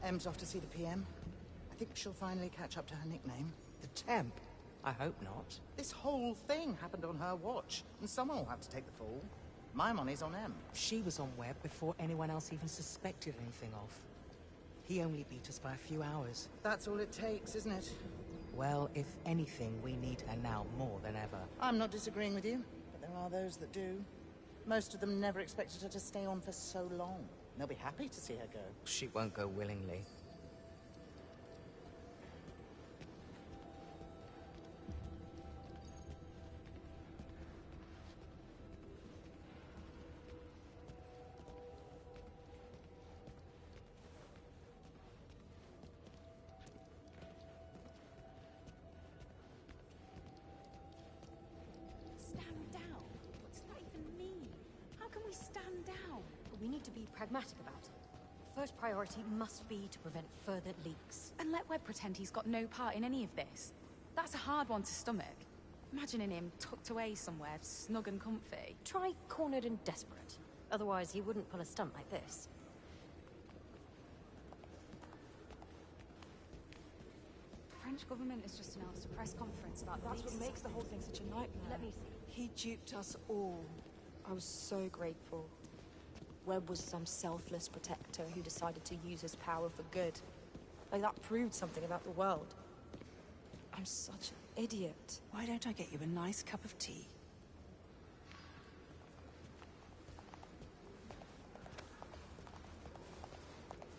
Em's off to see the PM. I think she'll finally catch up to her nickname. The temp? I hope not. This whole thing happened on her watch, and someone will have to take the fall. My money's on Em. She was on Webb before anyone else even suspected anything of. He only beat us by a few hours. That's all it takes, isn't it? Well, if anything, we need her now more than ever. I'm not disagreeing with you, but there are those that do. Most of them never expected her to stay on for so long. They'll be happy to see her go. She won't go willingly. We need to be pragmatic about it. First priority must be to prevent further leaks. And let Webb pretend he's got no part in any of this. That's a hard one to stomach. Imagining him tucked away somewhere, snug and comfy. Try cornered and desperate. Otherwise, he wouldn't pull a stunt like this. The French government has just announced a press conference about the That's leaks. what makes the whole thing such a nightmare. Let me see. He duped us all. I was so grateful. Webb was some selfless protector who decided to use his power for good. Like, that proved something about the world. I'm such an idiot. Why don't I get you a nice cup of tea?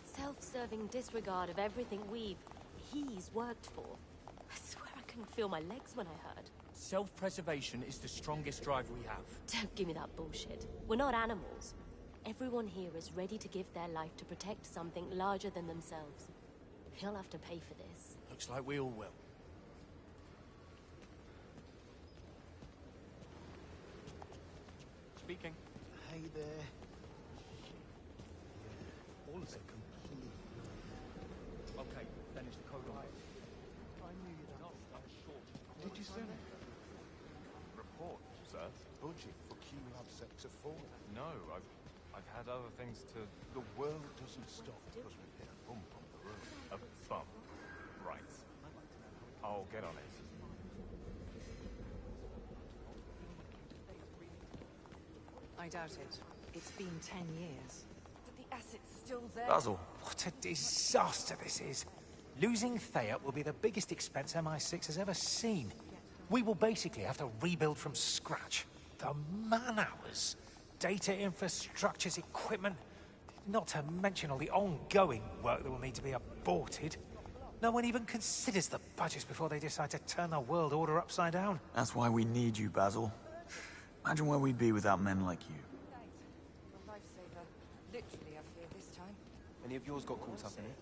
Self-serving disregard of everything he's worked for. I swear I couldn't feel my legs when I heard. Self-preservation is the strongest drive we have. Don't give me that bullshit. We're not animals. Everyone here is ready to give their life to protect something larger than themselves. He'll have to pay for this. Looks like we all will. Speaking. Hey there. All is a complete... Okay, then it's the code line. I knew you'd ask that short. Did you send it? Report, sir. Budget for Q-Lab Sector 4. No, I've had other things to... The world doesn't stop because we hit a bump on the road. A bump. Right. I'll get on it. I doubt it. It's been 10 years. But the asset's still there. Basil, what a disaster this is. Losing Thea will be the biggest expense MI6 has ever seen. We will basically have to rebuild from scratch. The man-hours, data infrastructures, equipment, not to mention all the ongoing work that will need to be aborted. No one even considers the budgets before they decide to turn the world order upside down. That's why we need you, Basil. Imagine where we'd be without men like you. A lifesaver. Literally, I fear this time. Any of yours got caught up in it?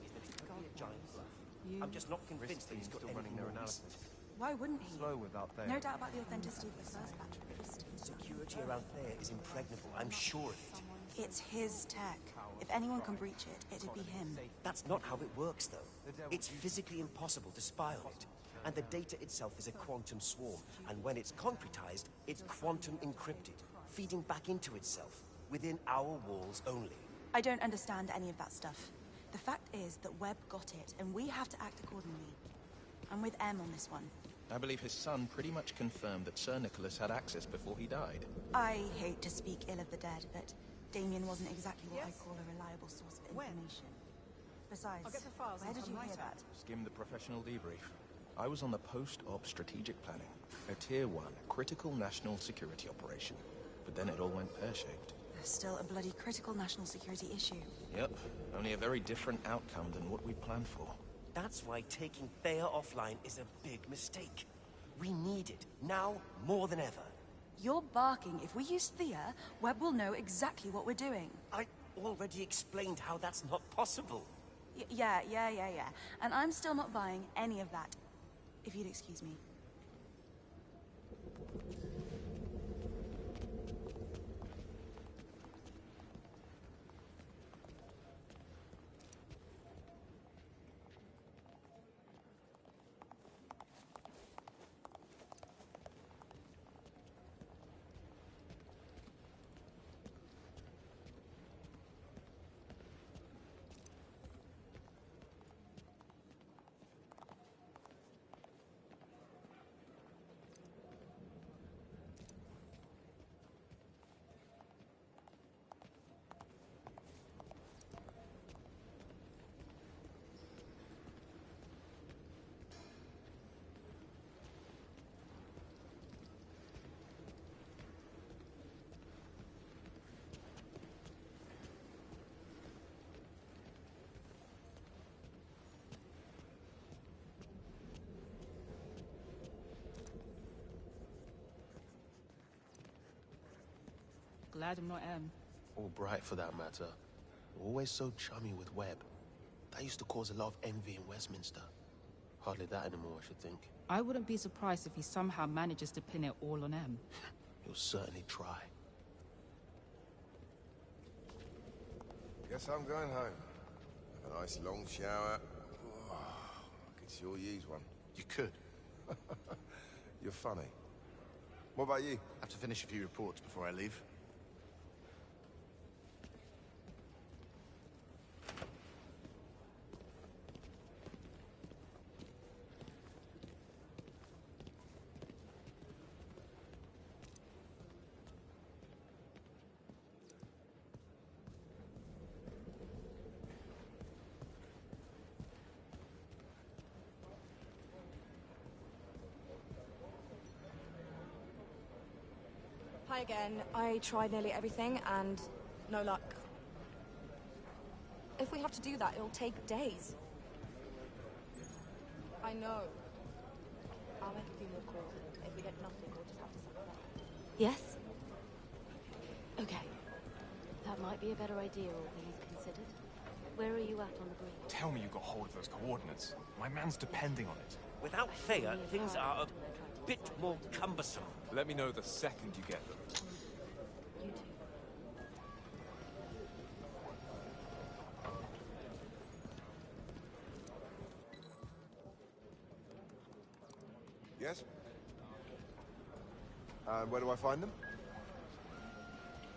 I'm just not convinced that he's got still running their analysis. Why wouldn't he? Slow without there. No doubt about the authenticity of the first batch released. Security around there is impregnable. I'm sure of it. It's his tech. If anyone can breach it, it'd be him. That's not how it works, though. It's physically impossible to spy on it. And the data itself is a quantum swarm. And when it's concretized, it's quantum encrypted, feeding back into itself, within our walls only. I don't understand any of that stuff. The fact is that Webb got it, and we have to act accordingly. I'm with M on this one. I believe his son pretty much confirmed that Sir Nicholas had access before he died. I hate to speak ill of the dead, but Damien wasn't exactly what I'd call a reliable source of information. Besides, where did you hear that? Skim the professional debrief. I was on the post-op strategic planning, a Tier 1 critical national security operation. But then it all went pear-shaped. Still a bloody critical national security issue. Yep, only a very different outcome than what we planned for. That's why taking Thea offline is a big mistake. We need it, now more than ever. You're barking. If we use Thea, Webb will know exactly what we're doing. I already explained how that's not possible. Yeah. And I'm still not buying any of that. If you'd excuse me. Glad I'm not M. Or Bright, for that matter. Always so chummy with Webb. That used to cause a lot of envy in Westminster. Hardly that anymore, I should think. I wouldn't be surprised if he somehow manages to pin it all on M. He'll certainly try. Guess I'm going home. Have a nice long shower. Oh, I could sure use one. You could. You're funny. What about you? Have to finish a few reports before I leave. Hi again. I tried nearly everything and no luck. If we have to do that, it'll take days. I know. I'll make a few more calls. If we get nothing, we'll just have to suck it up. Yes? Okay. That might be a better idea, all things considered. Where are you at on the bridge? Tell me you got hold of those coordinates. My man's depending on it. Without Thea, things are a bit more cumbersome. Let me know the second you get them. You too. Yes? And where do I find them?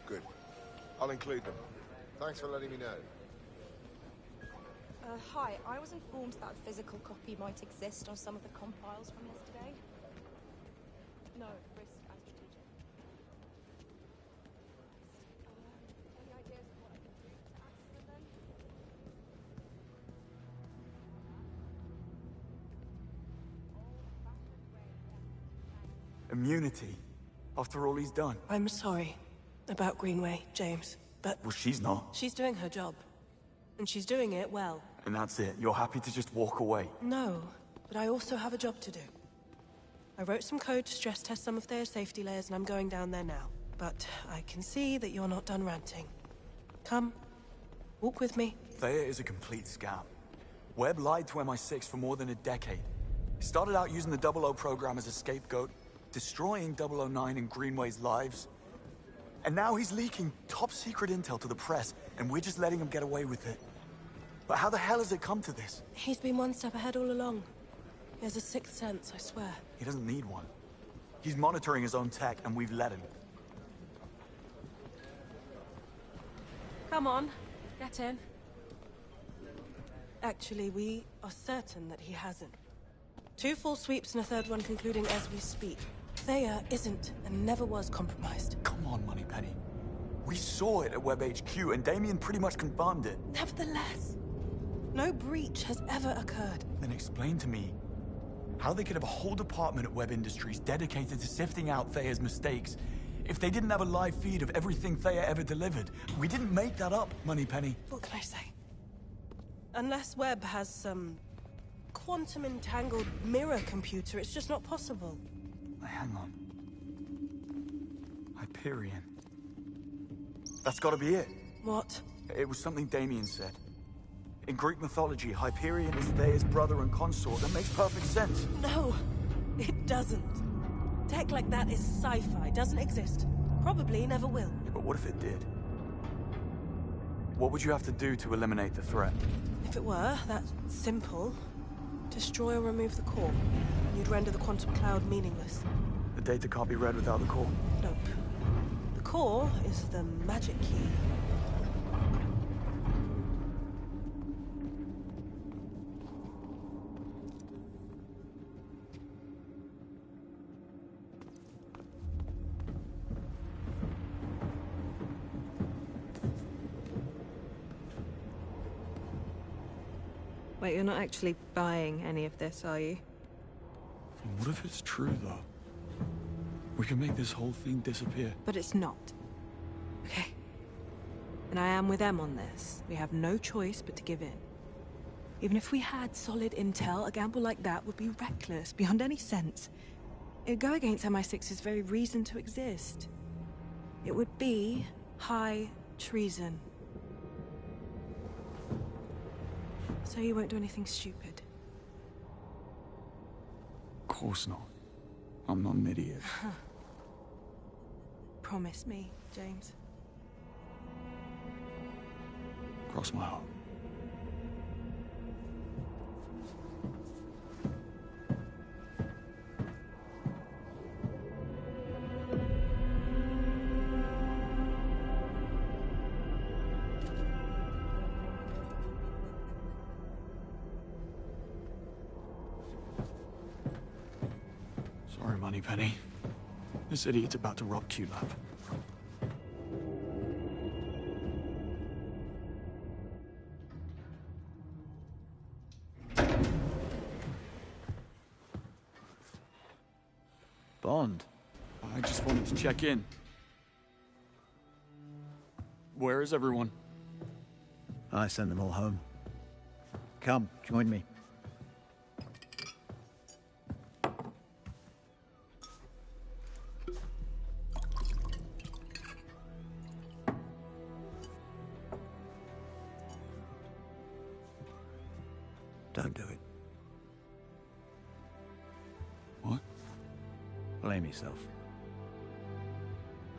Good. I'll include them. Thanks for letting me know. Hi. I was informed that a physical copy might exist on some of the compiles from yesterday. No, risk and strategic. Any ideas of what I can do to access them then? Immunity? After all he's done? I'm sorry about Greenway, James, but... Well, she's not. She's doing her job. And she's doing it well. And that's it? You're happy to just walk away? No, but I also have a job to do. I wrote some code to stress test some of their safety layers, and I'm going down there now. But I can see that you're not done ranting. Come, walk with me. Thea is a complete scam. Webb lied to MI6 for more than a decade. He started out using the 00 program as a scapegoat, destroying 009 and Greenway's lives. And now he's leaking top-secret intel to the press, and we're just letting him get away with it. But how the hell has it come to this? He's been one step ahead all along. He has a sixth sense, I swear. He doesn't need one. He's monitoring his own tech, and we've let him. Come on, get in. Actually, we are certain that he hasn't. 2 full sweeps and a third one concluding as we speak. Thea isn't and never was compromised. Come on, Moneypenny. We saw it at Web HQ, and Damien pretty much confirmed it. Nevertheless, no breach has ever occurred. Then explain to me how they could have a whole department at Web Industries dedicated to sifting out Thea's mistakes if they didn't have a live feed of everything Thea ever delivered. We didn't make that up, Moneypenny. What can I say? Unless Webb has some quantum-entangled mirror computer, it's just not possible. Hang on. Hyperion. That's gotta be it. What? It was something Damien said. In Greek mythology, Hyperion is Thea's brother and consort. That makes perfect sense. No, it doesn't. Tech like that is sci-fi, doesn't exist. Probably never will. Yeah, but what if it did? What would you have to do to eliminate the threat? If it were that simple, destroy or remove the core, and you'd render the quantum cloud meaningless. The data can't be read without the core? Nope. The core is the magic key. Wait, you're not actually buying any of this, are you? What if it's true, though? We can make this whole thing disappear. But it's not. Okay. And I am with them on this. We have no choice but to give in. Even if we had solid intel, a gamble like that would be reckless, beyond any sense. It'd go against MI6's very reason to exist. It would be high treason. So you won't do anything stupid. Of course not. I'm not an idiot. Promise me, James. Cross my heart. Sorry, Moneypenny. This idiot's about to rob Q-Lab. Bond. I just wanted to check in. Where is everyone? I sent them all home. Come, join me. Don't do it. What? Blame yourself.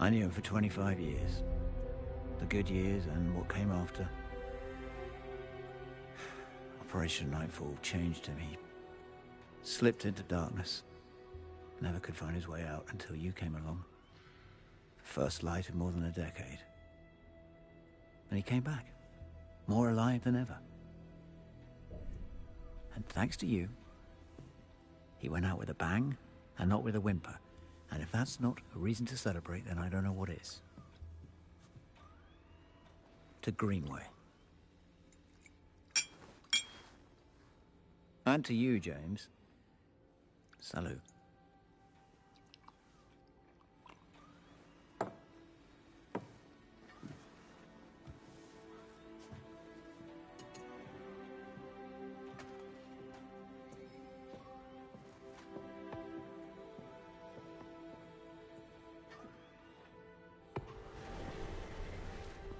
I knew him for 25 years. The good years and what came after. Operation Nightfall changed him. He slipped into darkness. Never could find his way out until you came along. First light in more than a decade. And he came back. More alive than ever. And thanks to you, he went out with a bang and not with a whimper. And if that's not a reason to celebrate, then I don't know what is. To Greenway. And to you, James. Salute.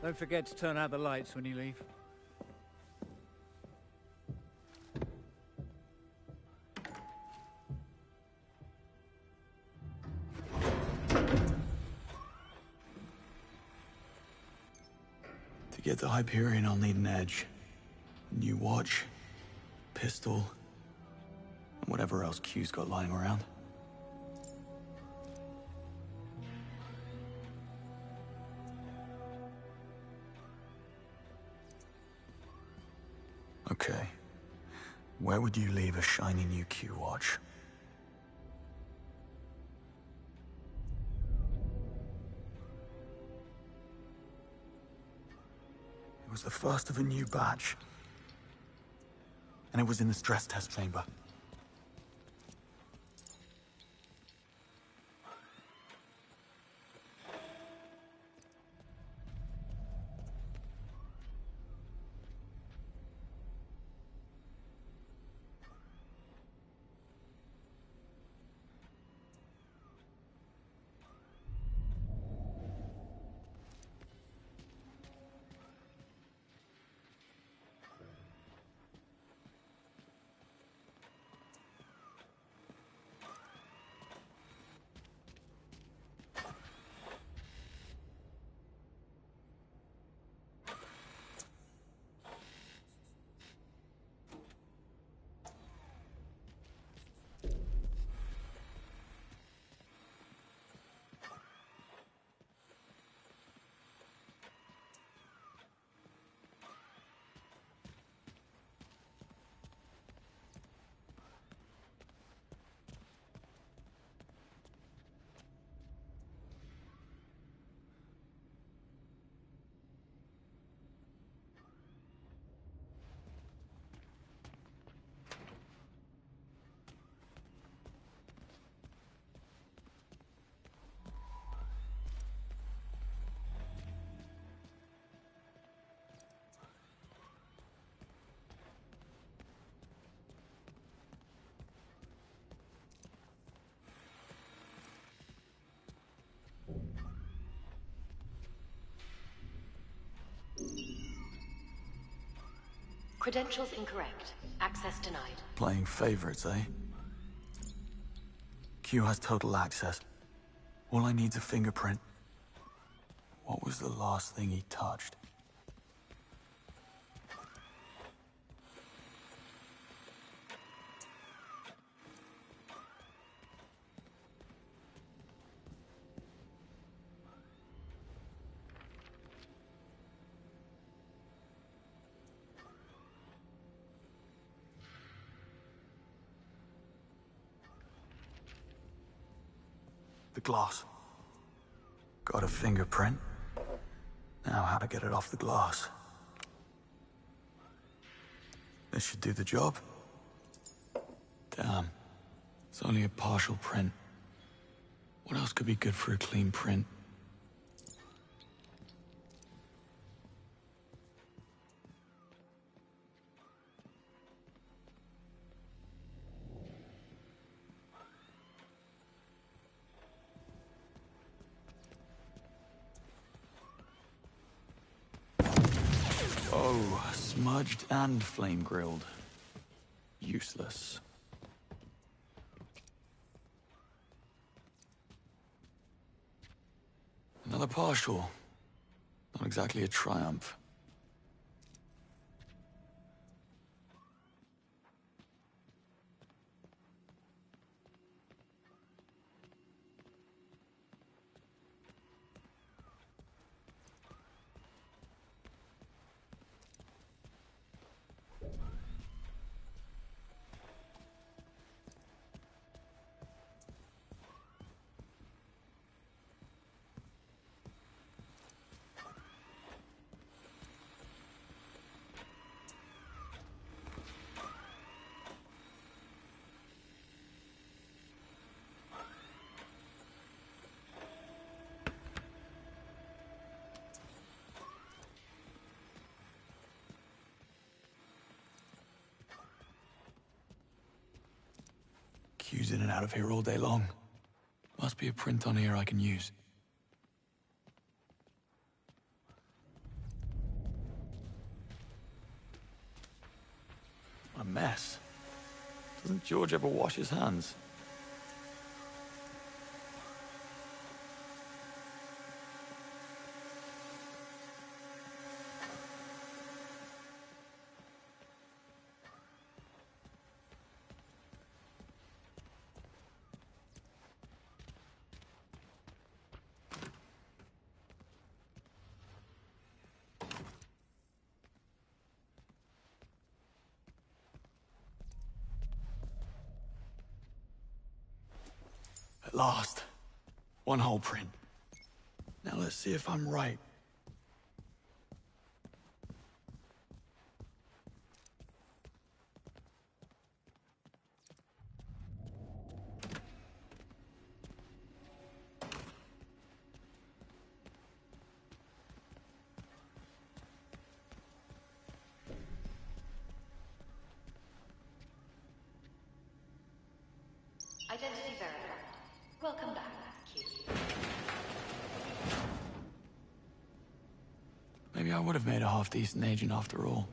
Don't forget to turn out the lights when you leave. To get the Hyperion, I'll need an edge. A new watch, pistol, and whatever else Q's got lying around. Okay. Where would you leave a shiny new Q watch? It was the first of a new batch. And it was in the stress test chamber. Credentials incorrect. Access denied. Playing favorites, eh? Q has total access. All I need's a fingerprint. What was the last thing he touched? The glass. Got a fingerprint. Now how to get it off the glass. This should do the job. Damn. It's only a partial print. What else could be good for a clean print? Oh, smudged and flame-grilled. Useless. Another partial. Not exactly a triumph. Q's in and out of here all day long. Must be a print on here I can use. What a mess. Doesn't George ever wash his hands? At last. One whole print. Now let's see if I'm right. Identity verified. Welcome back, Q. Maybe I would have made a half-decent agent after all.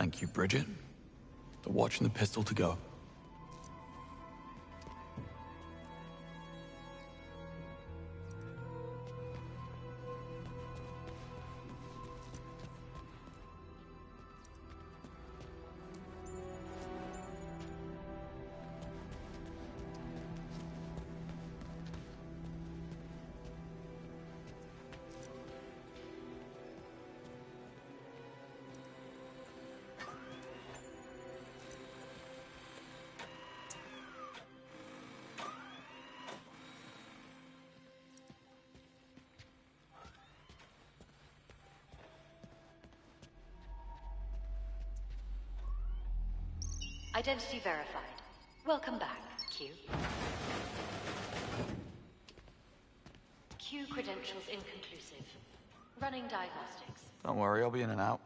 Thank you, Bridget. The watch and the pistol to go. Identity verified. Welcome back, Q. Q credentials inconclusive. Running diagnostics. Don't worry, I'll be in and out.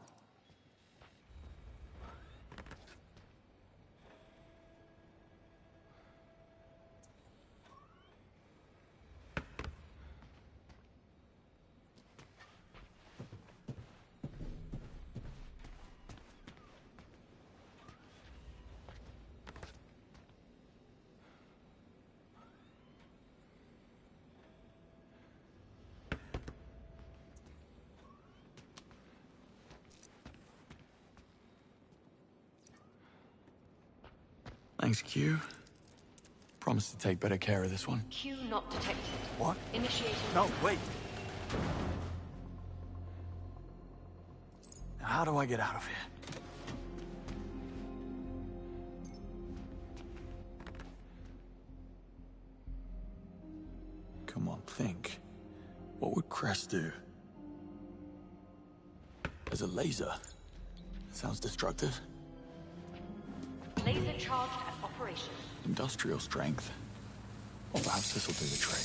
Thanks, Q. Promise to take better care of this one. Q not detected. What? Initiating. No, wait. Now, how do I get out of here? Come on, think. What would Crest do? There's a laser. Sounds destructive. Laser charged at operation. Industrial strength. Or perhaps this will do the trick.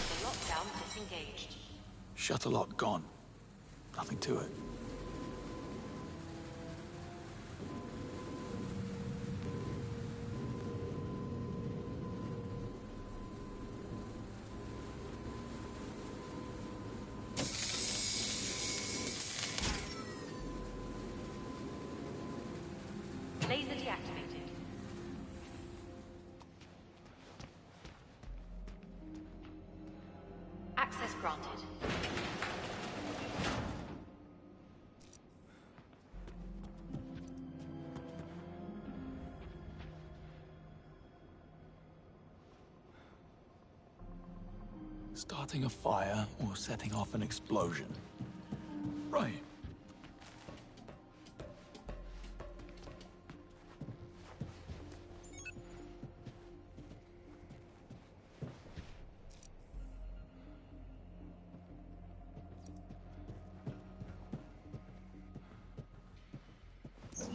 The lockdown disengaged. Shutter lock gone. Nothing to it. Laser deactivated. Access granted. Starting a fire or setting off an explosion. Right.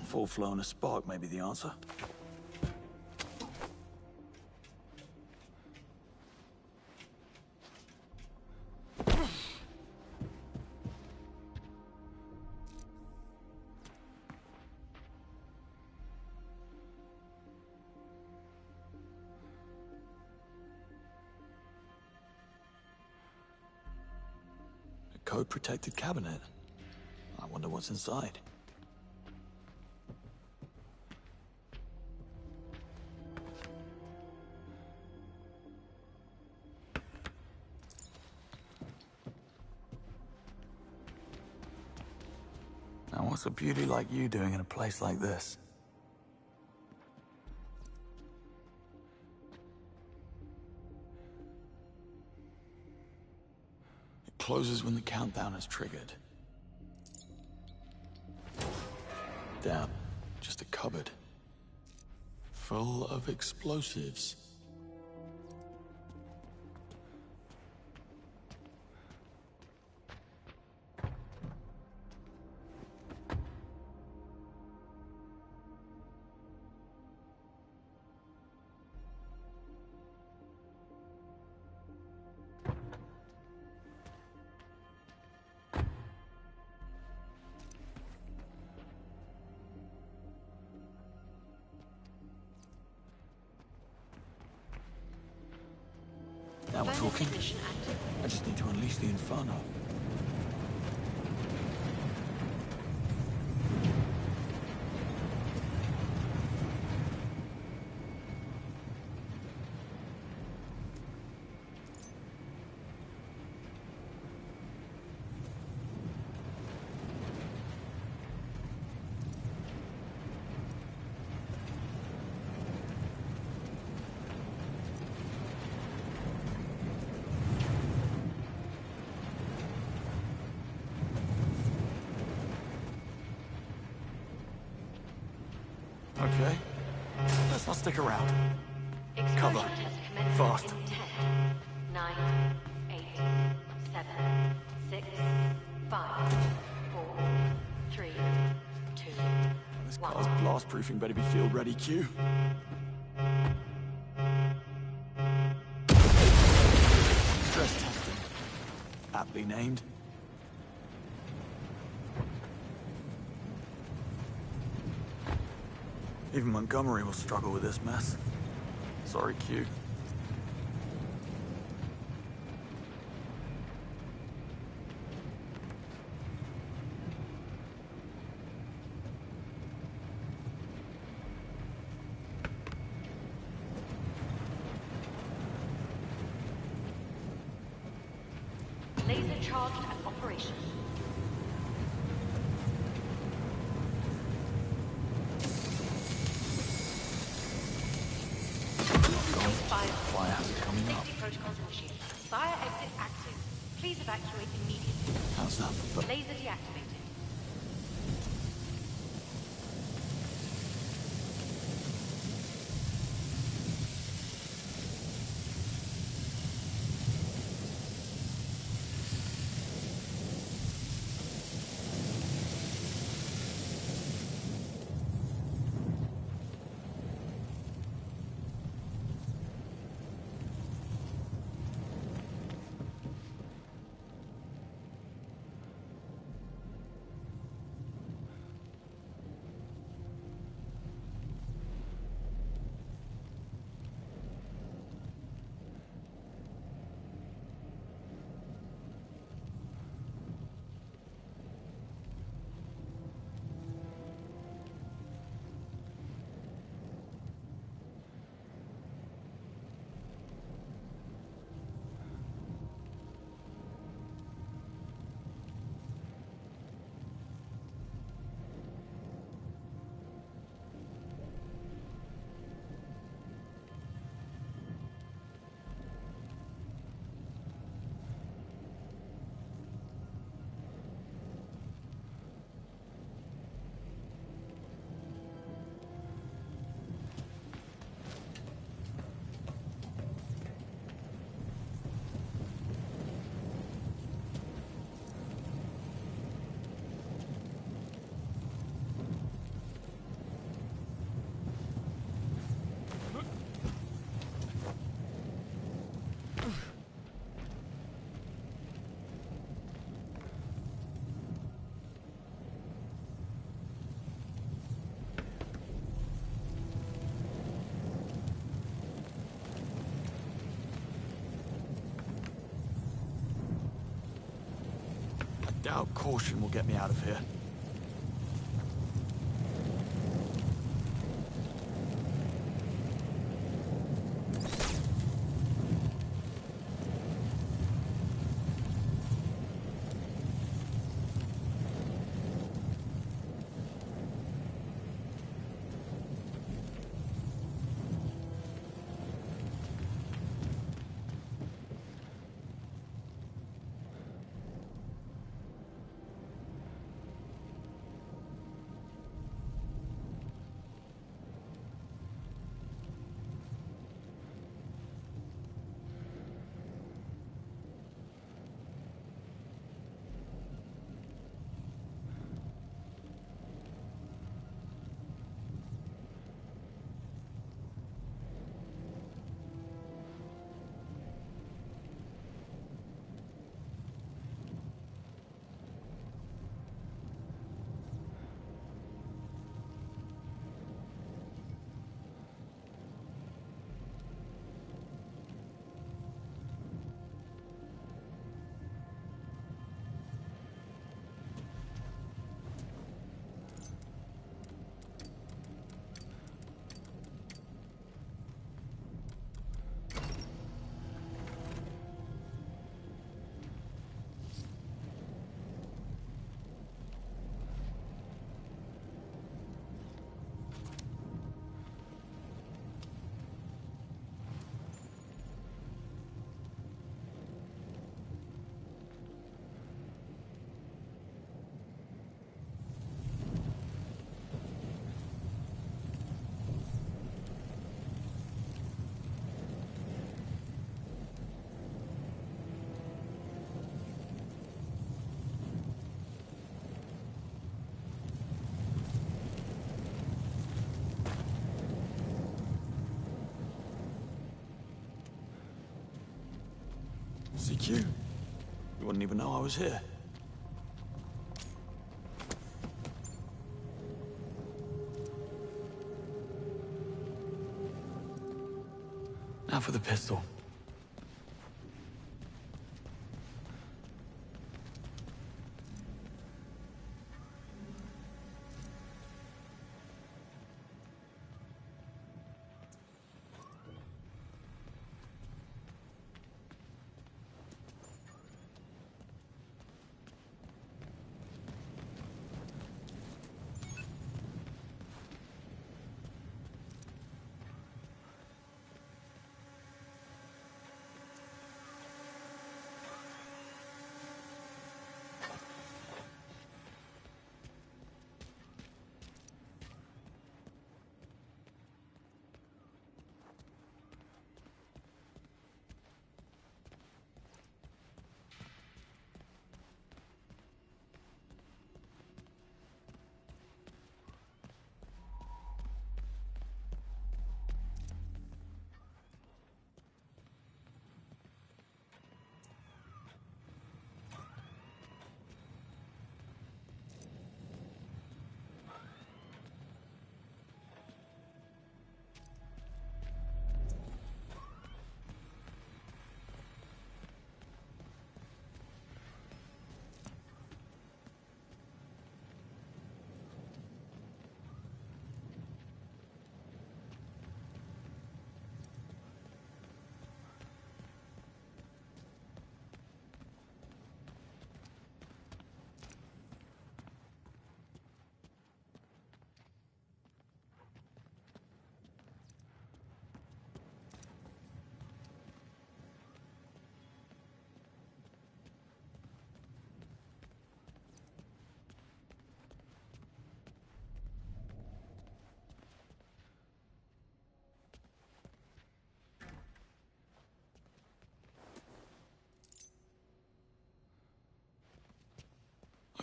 Full flow and a spark may be the answer. A code-protected cabinet. I wonder what's inside. Now, what's a beauty like you doing in a place like this? It closes when the countdown is triggered. Damn, just a cupboard. Full of explosives. talking. I just need to unleash the inferno. Okay. Let's not stick around. Cover. Fast. 10, 9, 8, 7, 6, 5, 4, 3, 2, This 1. car's blast proofing better be field ready, Q. Stress testing. Aptly named. Even Montgomery will struggle with this mess. Sorry, Q. Laser charged and operational. Fire hazard coming up. Safety protocols initiated. Fire exit active. Please evacuate immediately. How's that for... Laser deactivated. Doubt caution will get me out of here. GQ. You wouldn't even know I was here. Now for the pistol.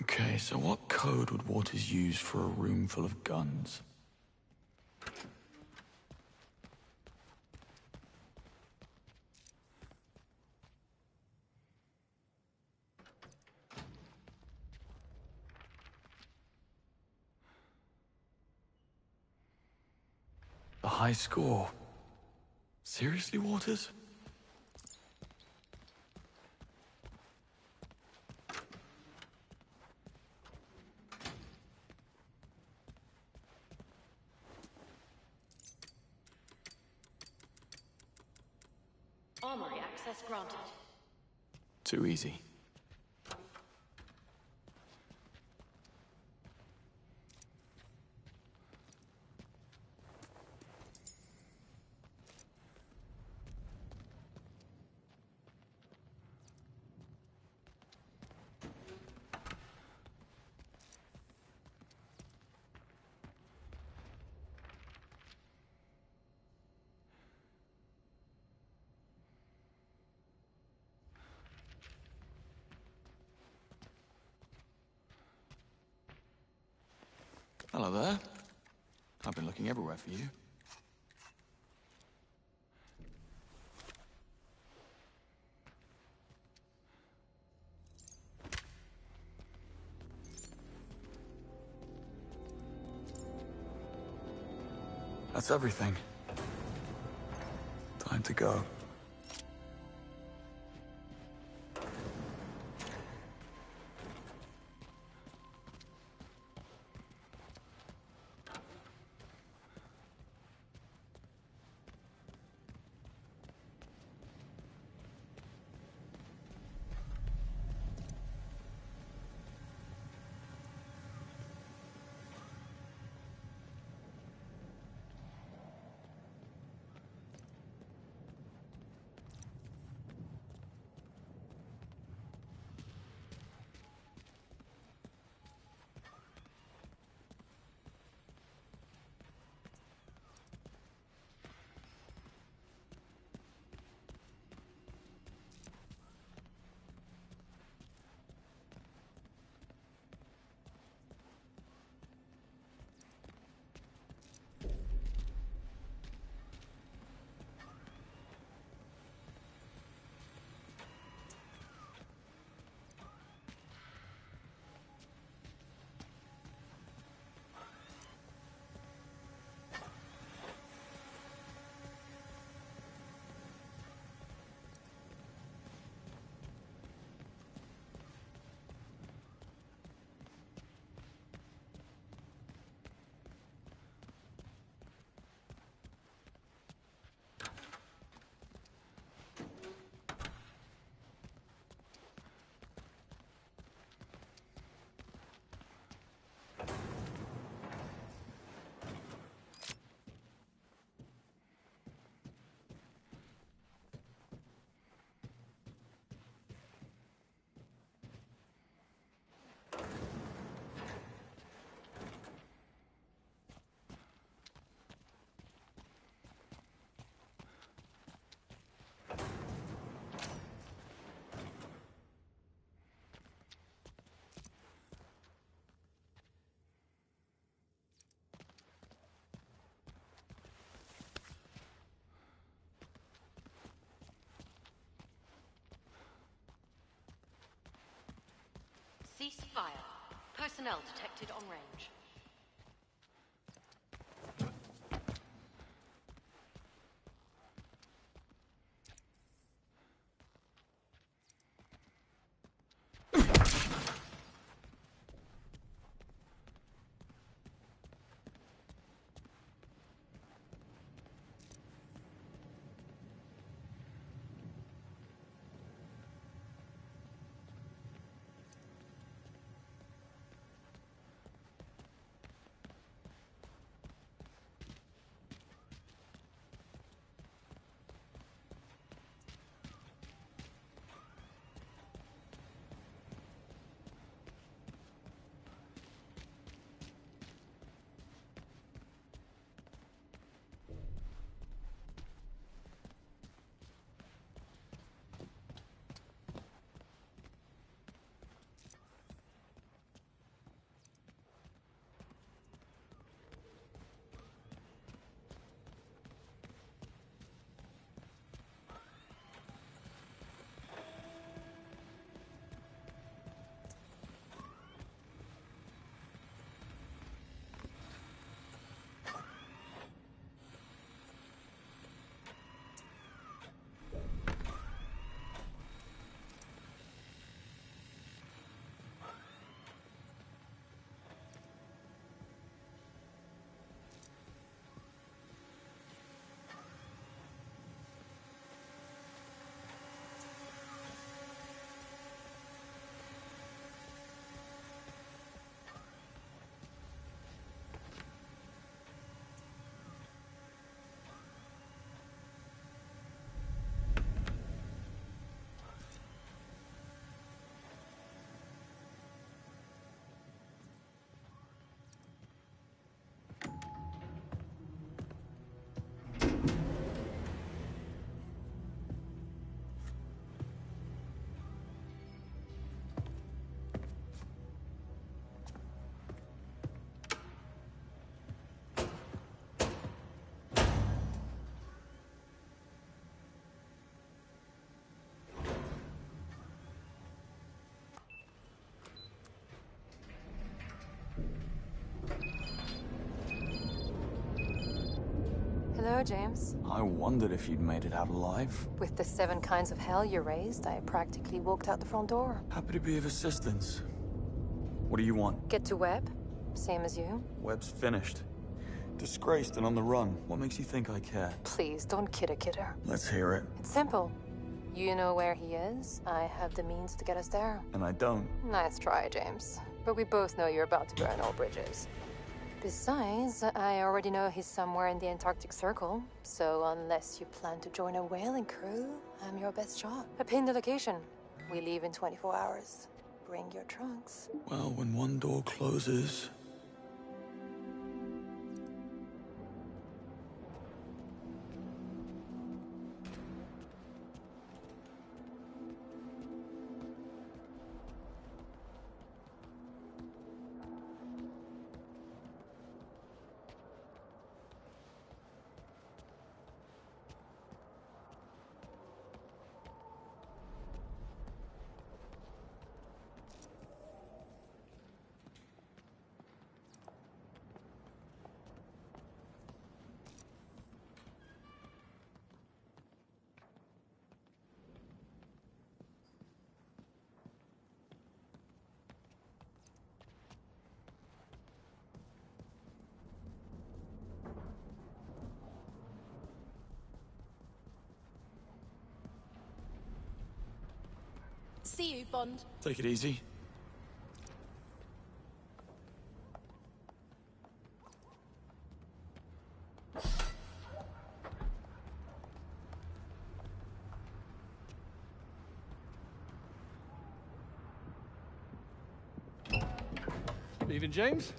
Okay, so what code would Waters use for a room full of guns? The high score. Seriously, Waters? Armory access granted. Too easy. Hello there. I've been looking everywhere for you. That's everything. Time to go. Cease fire. Personnel detected on range. Hello, James. I wondered if you'd made it out alive. With the 7 kinds of hell you raised, I practically walked out the front door. Happy to be of assistance. What do you want? Get to Webb, same as you. Webb's finished. Disgraced and on the run. What makes you think I care? Please, don't kidder. Let's hear it. It's simple. You know where he is, I have the means to get us there. And I don't. Nice try, James. But we both know you're about to burn all bridges. Besides, I already know he's somewhere in the Antarctic Circle, so unless you plan to join a whaling crew, I'm your best shot. I pinned the location. We leave in 24 hours. Bring your trunks. Well, when one door closes... See you, Bond. Take it easy. Leaving, James?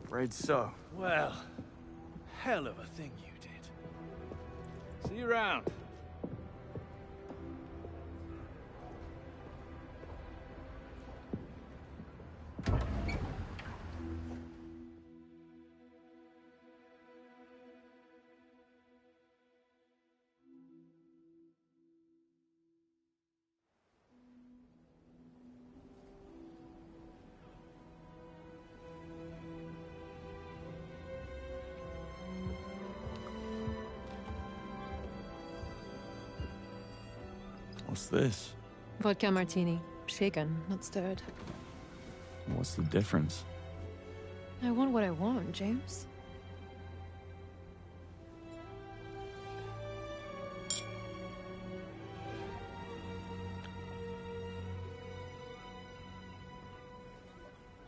Afraid so. Well, hell of a thing you did. See you around. What's this? Vodka martini. Shaken, not stirred. What's the difference? I want what I want, James.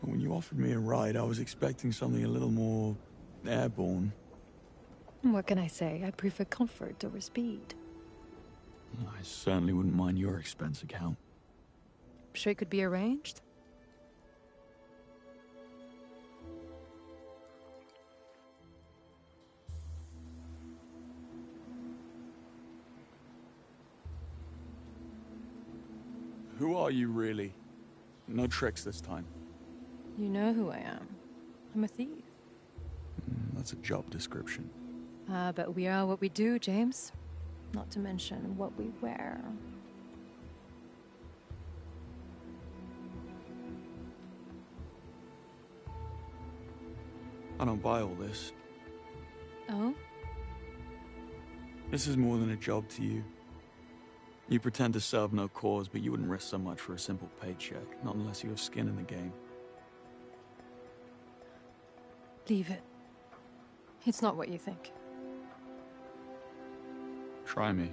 When you offered me a ride, I was expecting something a little more airborne. What can I say? I prefer comfort over speed. I certainly wouldn't mind your expense account. Sure it could be arranged? Who are you, really? No tricks this time. You know who I am. I'm a thief. That's a job description. But we are what we do, James. Not to mention what we wear. I don't buy all this. Oh? This is more than a job to you. You pretend to serve no cause, but you wouldn't risk so much for a simple paycheck, not unless you have skin in the game. Leave it. It's not what you think. Try me.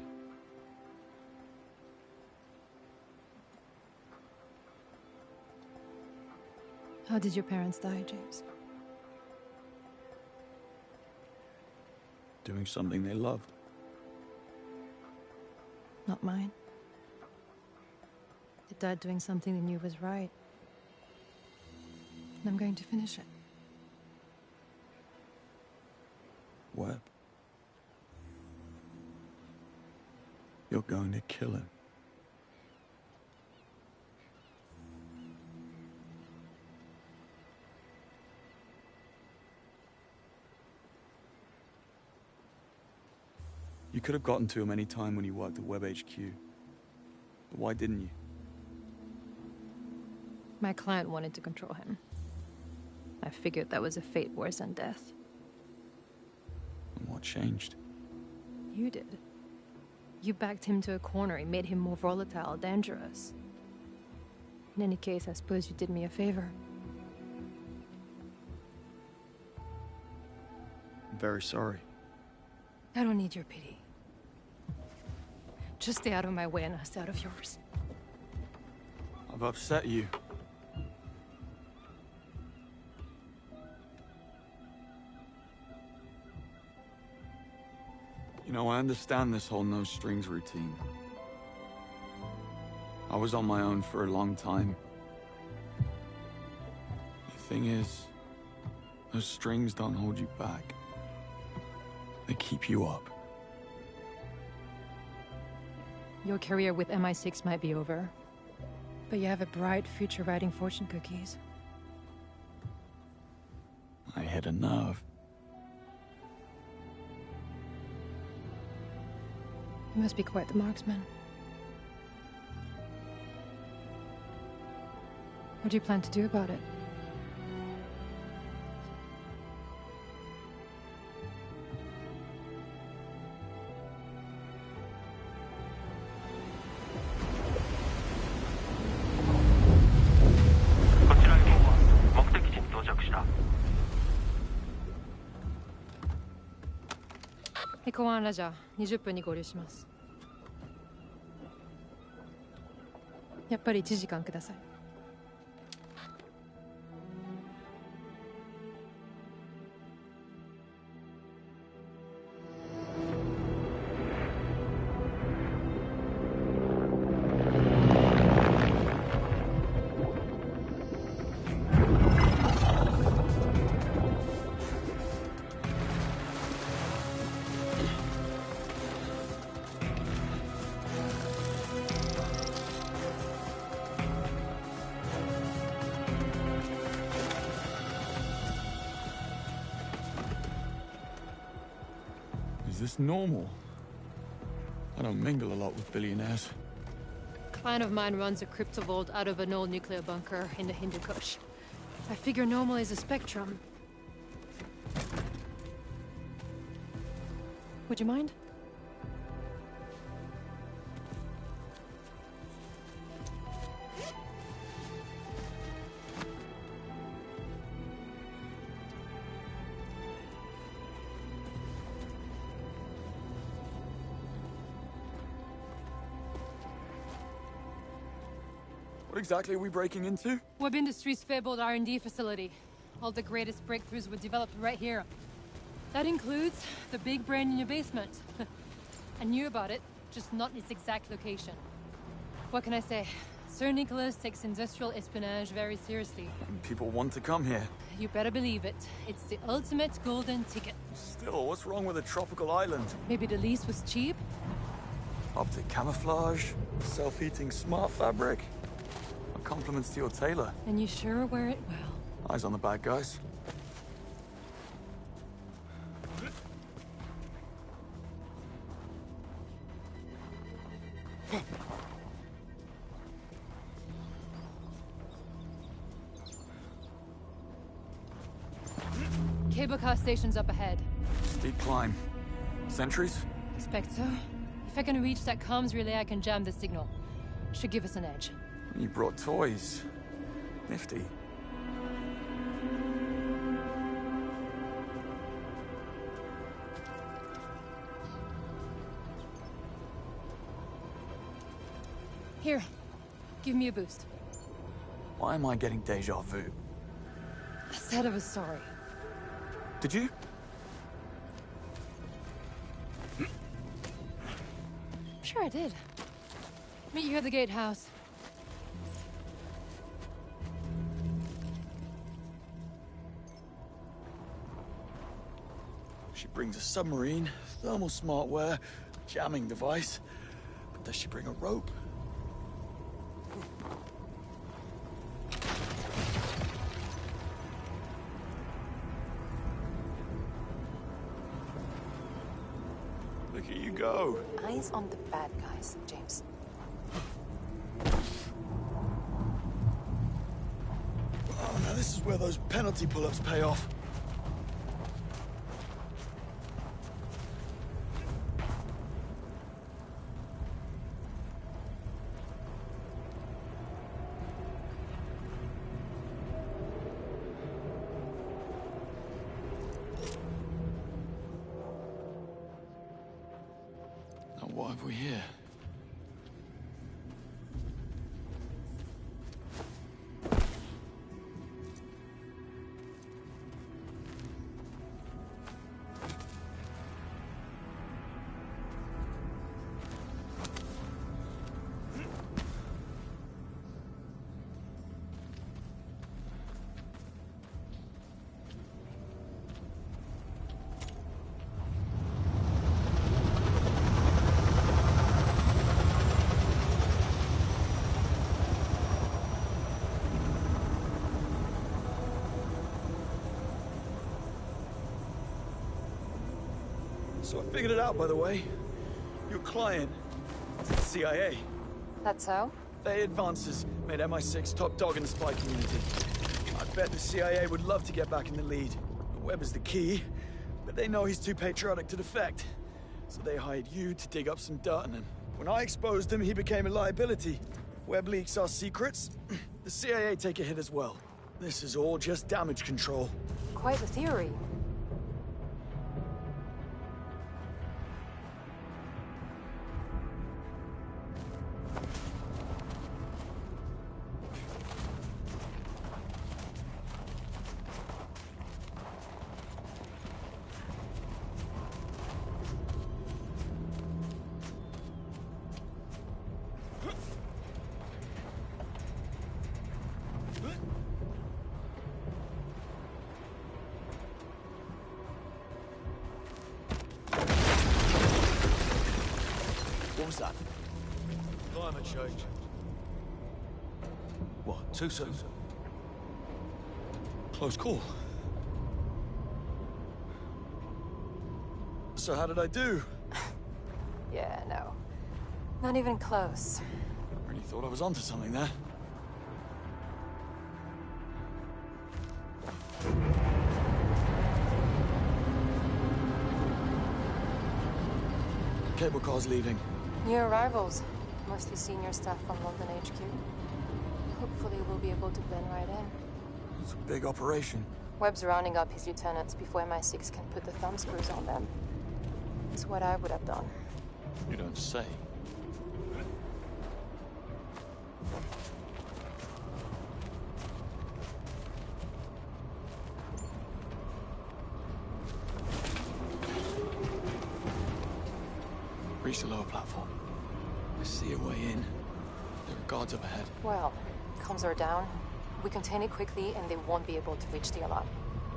How did your parents die, James? Doing something they loved. Not mine. They died doing something they knew was right. And I'm going to finish it. Webb. You're going to kill him. You could have gotten to him any time when you worked at Web HQ. But why didn't you? My client wanted to control him. I figured that was a fate worse than death. And what changed? You did. You backed him to a corner and made him more volatile, dangerous. In any case, I suppose you did me a favor. I'm very sorry. I don't need your pity. Just stay out of my way and I'll stay out of yours. I've upset you. You know, I understand this whole no-strings routine. I was on my own for a long time. The thing is, those strings don't hold you back. They keep you up. Your career with MI6 might be over, but you have a bright future writing fortune cookies. I hit a nerve. You must be quite the marksman. What do you plan to do about it?公安ラジャー、20分に合流します。やっぱり1時間ください。Is this normal? I don't mingle a lot with billionaires. A client of mine runs a crypto vault out of an old nuclear bunker in the Hindu Kush. I figure normal is a spectrum. Would you mind? exactly are we breaking into? Web Industries' fabled R&D facility. All the greatest breakthroughs were developed right here. That includes the big brain in your basement. I knew about it, just not its exact location. What can I say? Sir Nicholas takes industrial espionage very seriously. And people want to come here. You better believe it. It's the ultimate golden ticket. Still, what's wrong with a tropical island? Maybe the lease was cheap? Optic camouflage, self-heating smart fabric. My compliments to your tailor. And you sure wear it well. Eyes on the bad guys. Cable car station's up ahead. Steep climb. Sentries? Expect so. If I can reach that comms relay, I can jam the signal. Should give us an edge. You brought toys. Nifty. Here, give me a boost. Why am I getting deja vu? I said I was sorry. Did you? Sure I did. Meet you at the gatehouse. She brings a submarine, thermal smartware, jamming device. But does she bring a rope? Look at you go. Eyes on the bad guys, James. Oh, now this is where those penalty pull-ups pay off. Now what have we here? So I figured it out, by the way. Your client is the CIA. That's so? Their advances made MI6 top dog in the spy community. I bet the CIA would love to get back in the lead. Webb is the key, but they know he's too patriotic to defect. So they hired you to dig up some dirt on him. When I exposed him, he became a liability. Webb leaks our secrets. The CIA take a hit as well. This is all just damage control. Quite the theory. What was that? Climate change. What, too soon? Close call. So how did I do? Yeah, no. Not even close. Really thought I was onto something there. Cable car's leaving. New arrivals. Mostly senior staff from London HQ. Hopefully we'll be able to blend right in. It's a big operation. Webb's rounding up his lieutenants before MI6 can put the thumb screws on them. It's what I would have done. You don't say. Reach the lower platform. I see a way in. There are guards up ahead. Well, comms are down. We contain it quickly and they won't be able to reach the alarm.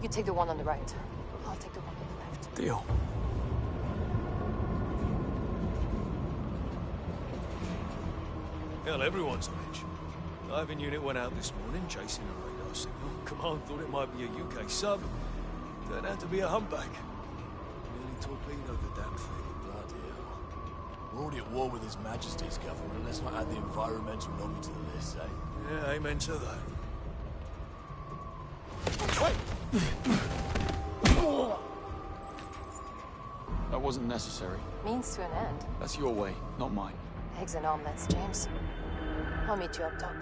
You take the one on the right. I'll take the one on the left. Deal. Hell, everyone's on edge. Diving unit went out this morning chasing a radar signal. Command thought it might be a UK sub. Turned out to be a humpback. Nearly torpedoed the damn thing. Bloody hell. We're already at war with His Majesty's government. Let's not add the environmental lobby to the list, eh? Yeah, amen to that. That wasn't necessary. Means to an end. That's your way, not mine. Eggs and omelets, James. I'll meet you up top.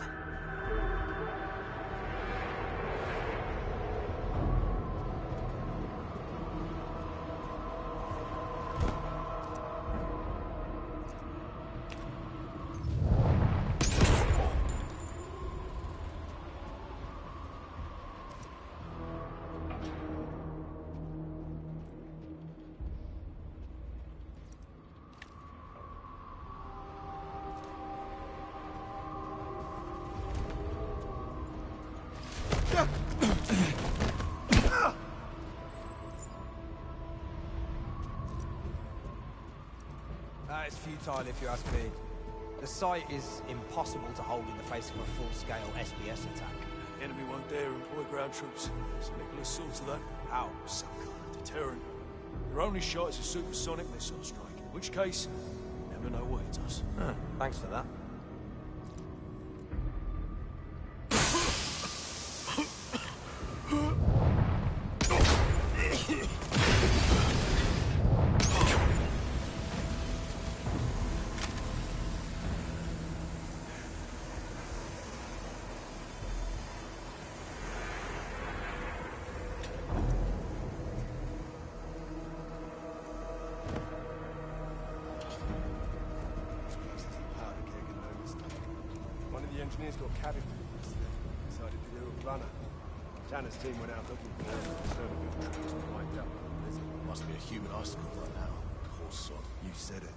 It's futile if you ask me. The site is impossible to hold in the face of a full-scale SBS attack. The enemy won't dare employ ground troops. St. Nicholas saw to that. How? Some kind of deterrent. Their only shot is a supersonic missile strike, in which case, you never know what hits us. Thanks for that. Engineers got cabin fever yesterday. Decided to do a runner. Tanner's team went out looking for him. Snowmobile troops were lined up. Must be a human icicle right now. Poor sod. You said it.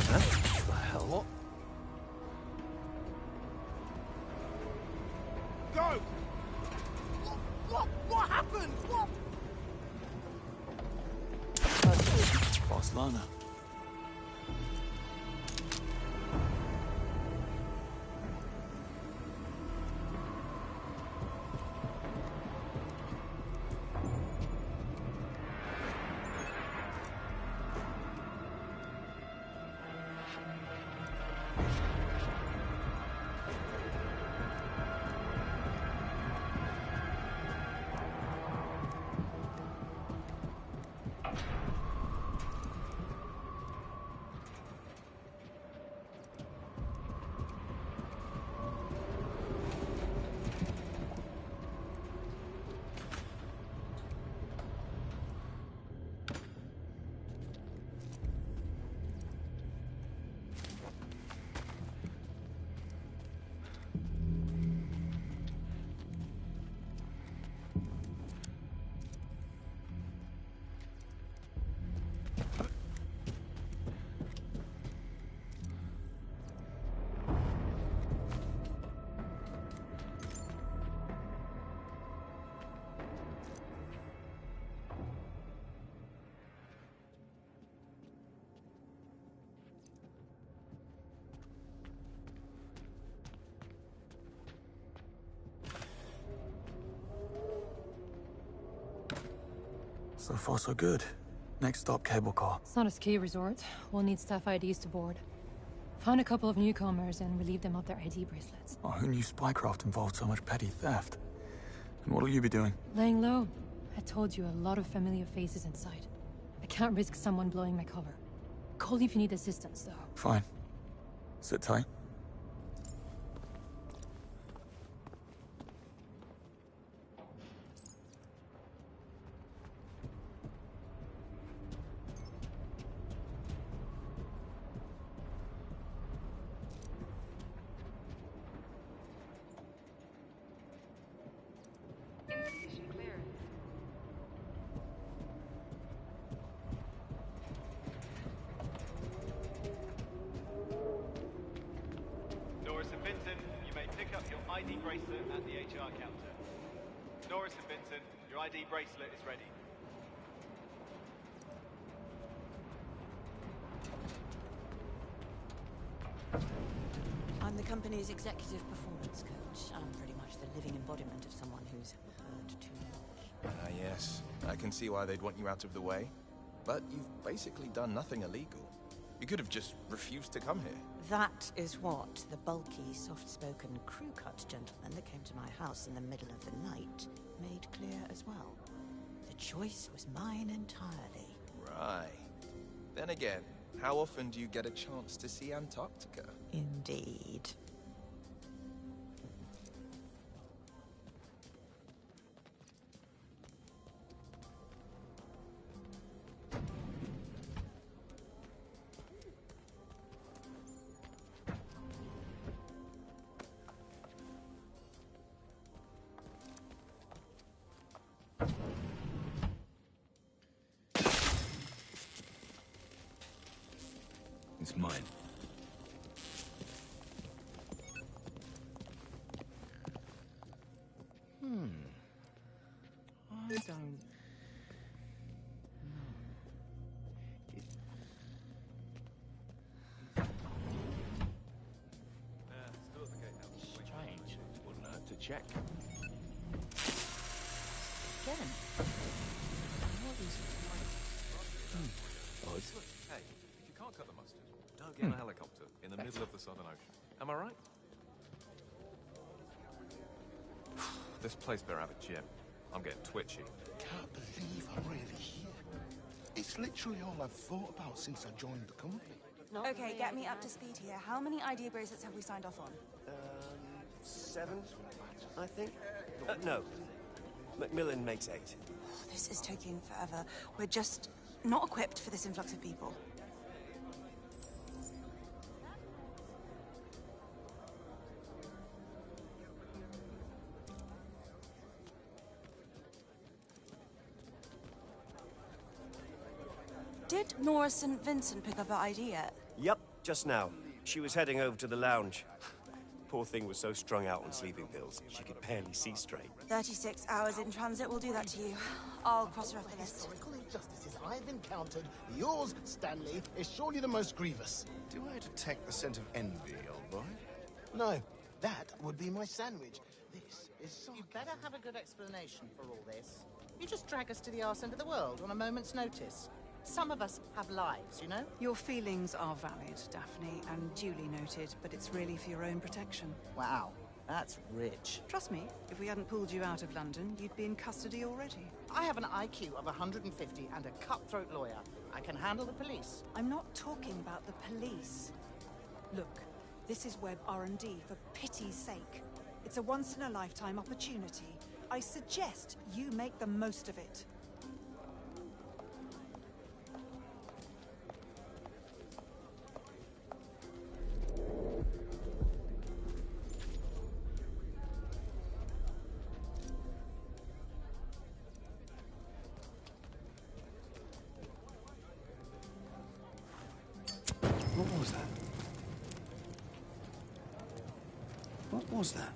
Huh? What the hell? What? Go! What happened? What? Boss Lana. So far, so good. Next stop, cable car. It's not a ski resort. We'll need staff IDs to board. Find a couple of newcomers and relieve them of their ID bracelets. Oh, who knew spycraft involved so much petty theft? And what'll you be doing? Laying low. I told you, a lot of familiar faces inside. I can't risk someone blowing my cover. Call if you need assistance, though. Fine. Sit tight. ID bracelet at the HR counter. Norris and Vincent, your ID bracelet is ready. I'm the company's executive performance coach. I'm pretty much the living embodiment of someone who's heard too much. Ah, yes. I can see why they'd want you out of the way. But you've basically done nothing illegal. You could have just refused to come here. That is what the bulky, soft-spoken, crew-cut gentleman that came to my house in the middle of the night made clear as well. The choice was mine entirely. Right. Then again, how often do you get a chance to see Antarctica? Indeed. It's mine. I don't know. Still at the gate now. Strange. Wouldn't hurt to check. Again? Odd. Hey, if you can't cut the mustard, don't get in a helicopter in the middle of the Southern Ocean. Am I right? This place better have a gym. I'm getting twitchy. Can't believe I'm really here. It's literally all I've thought about since I joined the company. Okay, get me up to speed here. How many ID bracelets have we signed off on? 7, I think. No. Macmillan makes 8. This is taking forever. We're just not equipped for this influx of people. Did Norris and Vincent pick up her ID yet? Yep, just now. She was heading over to the lounge. Poor thing was so strung out on sleeping pills, she could barely see straight. 36 hours in transit will do that to you. I'll cross her off the list. Historical injustices I've encountered, yours, Stanley, is surely the most grievous. Do I detect the scent of envy, old boy? No, that would be my sandwich. This is so... You better have a good explanation for all this. You just drag us to the arse end of the world on a moment's notice. Some of us have lives, you know? Your feelings are valid, Daphne, and duly noted, but it's really for your own protection. Wow, that's rich. Trust me, if we hadn't pulled you out of London, you'd be in custody already. I have an IQ of 150 and a cutthroat lawyer. I can handle the police. I'm not talking about the police. Look, this is Web R&D, for pity's sake. It's a once-in-a-lifetime opportunity. I suggest you make the most of it. What was that? What was that?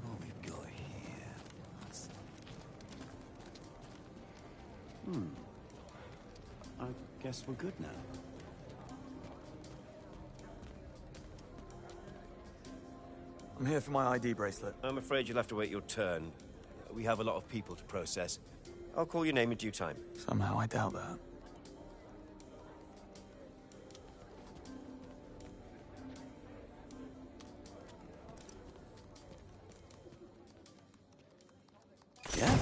What we've got here? I guess we're good now. I'm here for my ID bracelet. I'm afraid you'll have to wait your turn. We have a lot of people to process. I'll call your name in due time. Somehow I doubt that. Yeah?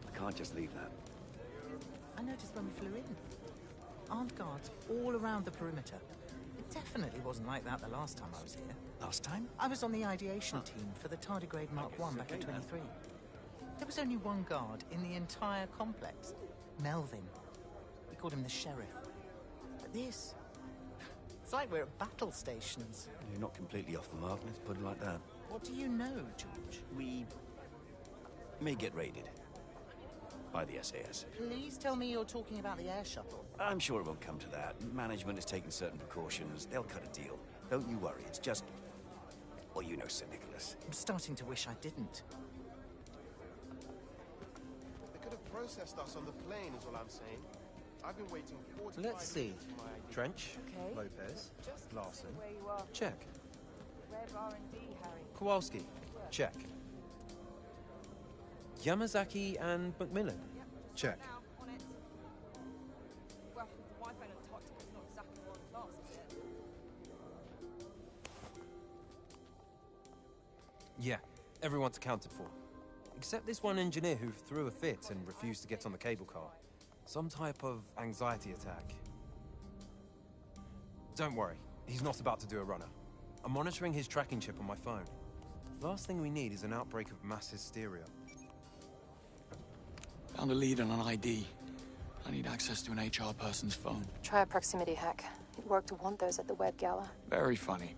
I can't just leave that. I noticed when we flew in. Armed guards all around the perimeter. It definitely wasn't like that the last time I was here. Last time? I was on the ideation team for the Tardigrade Mark I back in 23. There was only one guard in the entire complex. Melvin. We called him the sheriff. But this... It's like we're at battle stations. You're not completely off the mark, let's put it like that. What do you know, George? We may get raided. by the SAS. Please tell me you're talking about the air shuttle. I'm sure it won't come to that. Management is taking certain precautions. They'll cut a deal. Don't you worry, it's just... Well, you know Sir Nicholas. I'm starting to wish I didn't. They could have processed us on the plane, is all I'm saying. I've been waiting 45 Let's see. minutes for my ID. Trench, Okay. Lopez, Just Larson. where you are. Check. Rev R&D, Harry. Kowalski. Check. Yamazaki and Macmillan. Check. Now, on it. Well, the Wi-Fi in Antarctica is not exactly world class, is it? Yeah, everyone's accounted for. Except this one engineer who threw a fit and refused to get on the cable car. Some type of anxiety attack. Don't worry, he's not about to do a runner. I'm monitoring his tracking chip on my phone. Last thing we need is an outbreak of mass hysteria. Found a lead on an ID. I need access to an HR person's phone. Try a proximity hack. It worked wonders at the web gala. Very funny.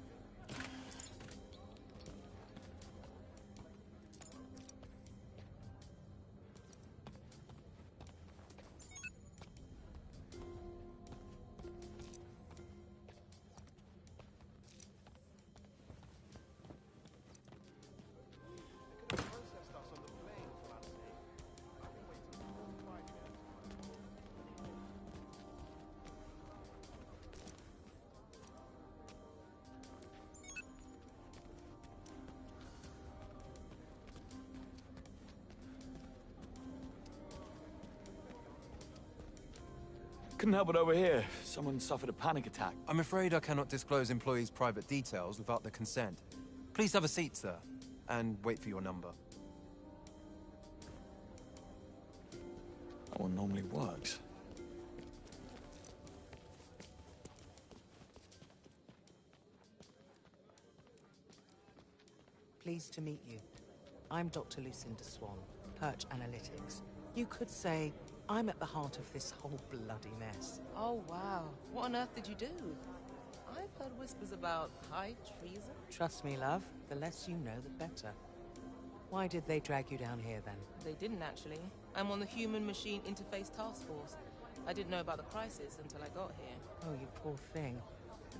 Couldn't help but overhear. Someone suffered a panic attack. I'm afraid I cannot disclose employees' private details without their consent. Please have a seat, sir, and wait for your number. That one normally works. Pleased to meet you. I'm Dr. Lucinda Swan, Perch Analytics. You could say I'm at the heart of this whole bloody mess. Oh, wow. What on earth did you do? I've heard whispers about high treason. Trust me, love, the less you know, the better. Why did they drag you down here, then? They didn't, actually. I'm on the Human-Machine Interface Task Force. I didn't know about the crisis until I got here. Oh, you poor thing.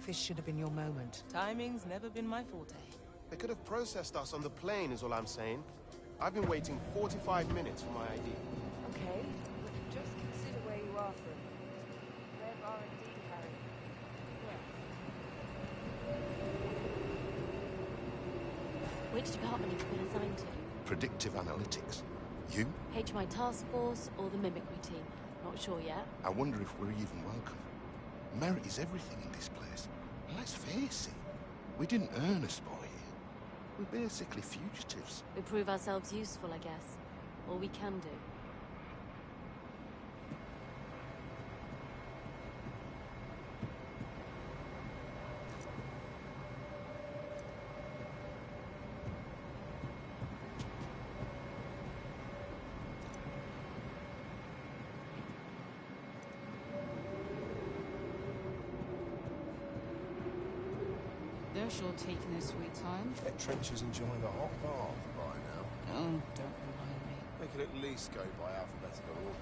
This should have been your moment. Timing's never been my forte. They could have processed us on the plane, is all I'm saying. I've been waiting 45 minutes for my ID. Okay, but just consider where you are for a minute. Rev R&D, Harry. Which department have you been assigned to? Predictive analytics. You? HMI Task Force or the Mimicry team? Not sure yet. I wonder if we're even welcome. Merit is everything in this place. Let's face it, we didn't earn a spot here. We're basically fugitives. We prove ourselves useful, I guess. All we can do. They're sure taking their sweet time. Bet Trench is enjoying a hot bath by now. Oh, don't remind me. They could at least go by alphabetical order.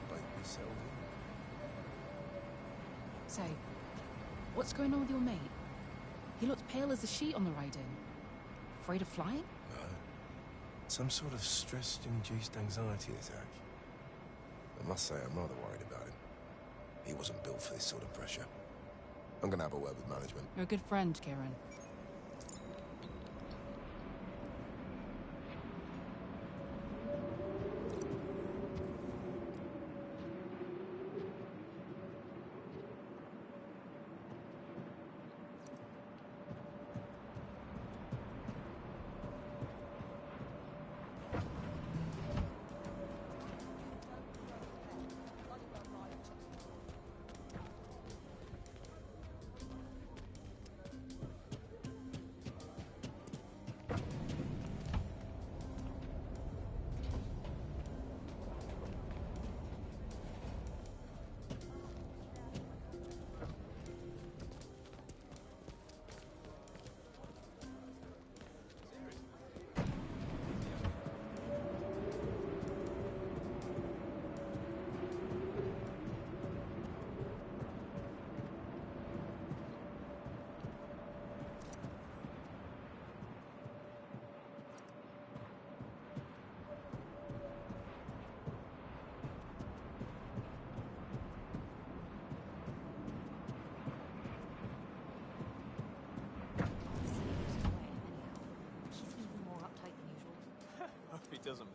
Both be Selby. Say, what's going on with your mate? He looked pale as a sheet on the ride-in. Afraid of flying? No. Some sort of stress-induced anxiety attack. I must say, I'm rather worried about him. He wasn't built for this sort of pressure. I'm gonna have a word with management. You're a good friend, Karen.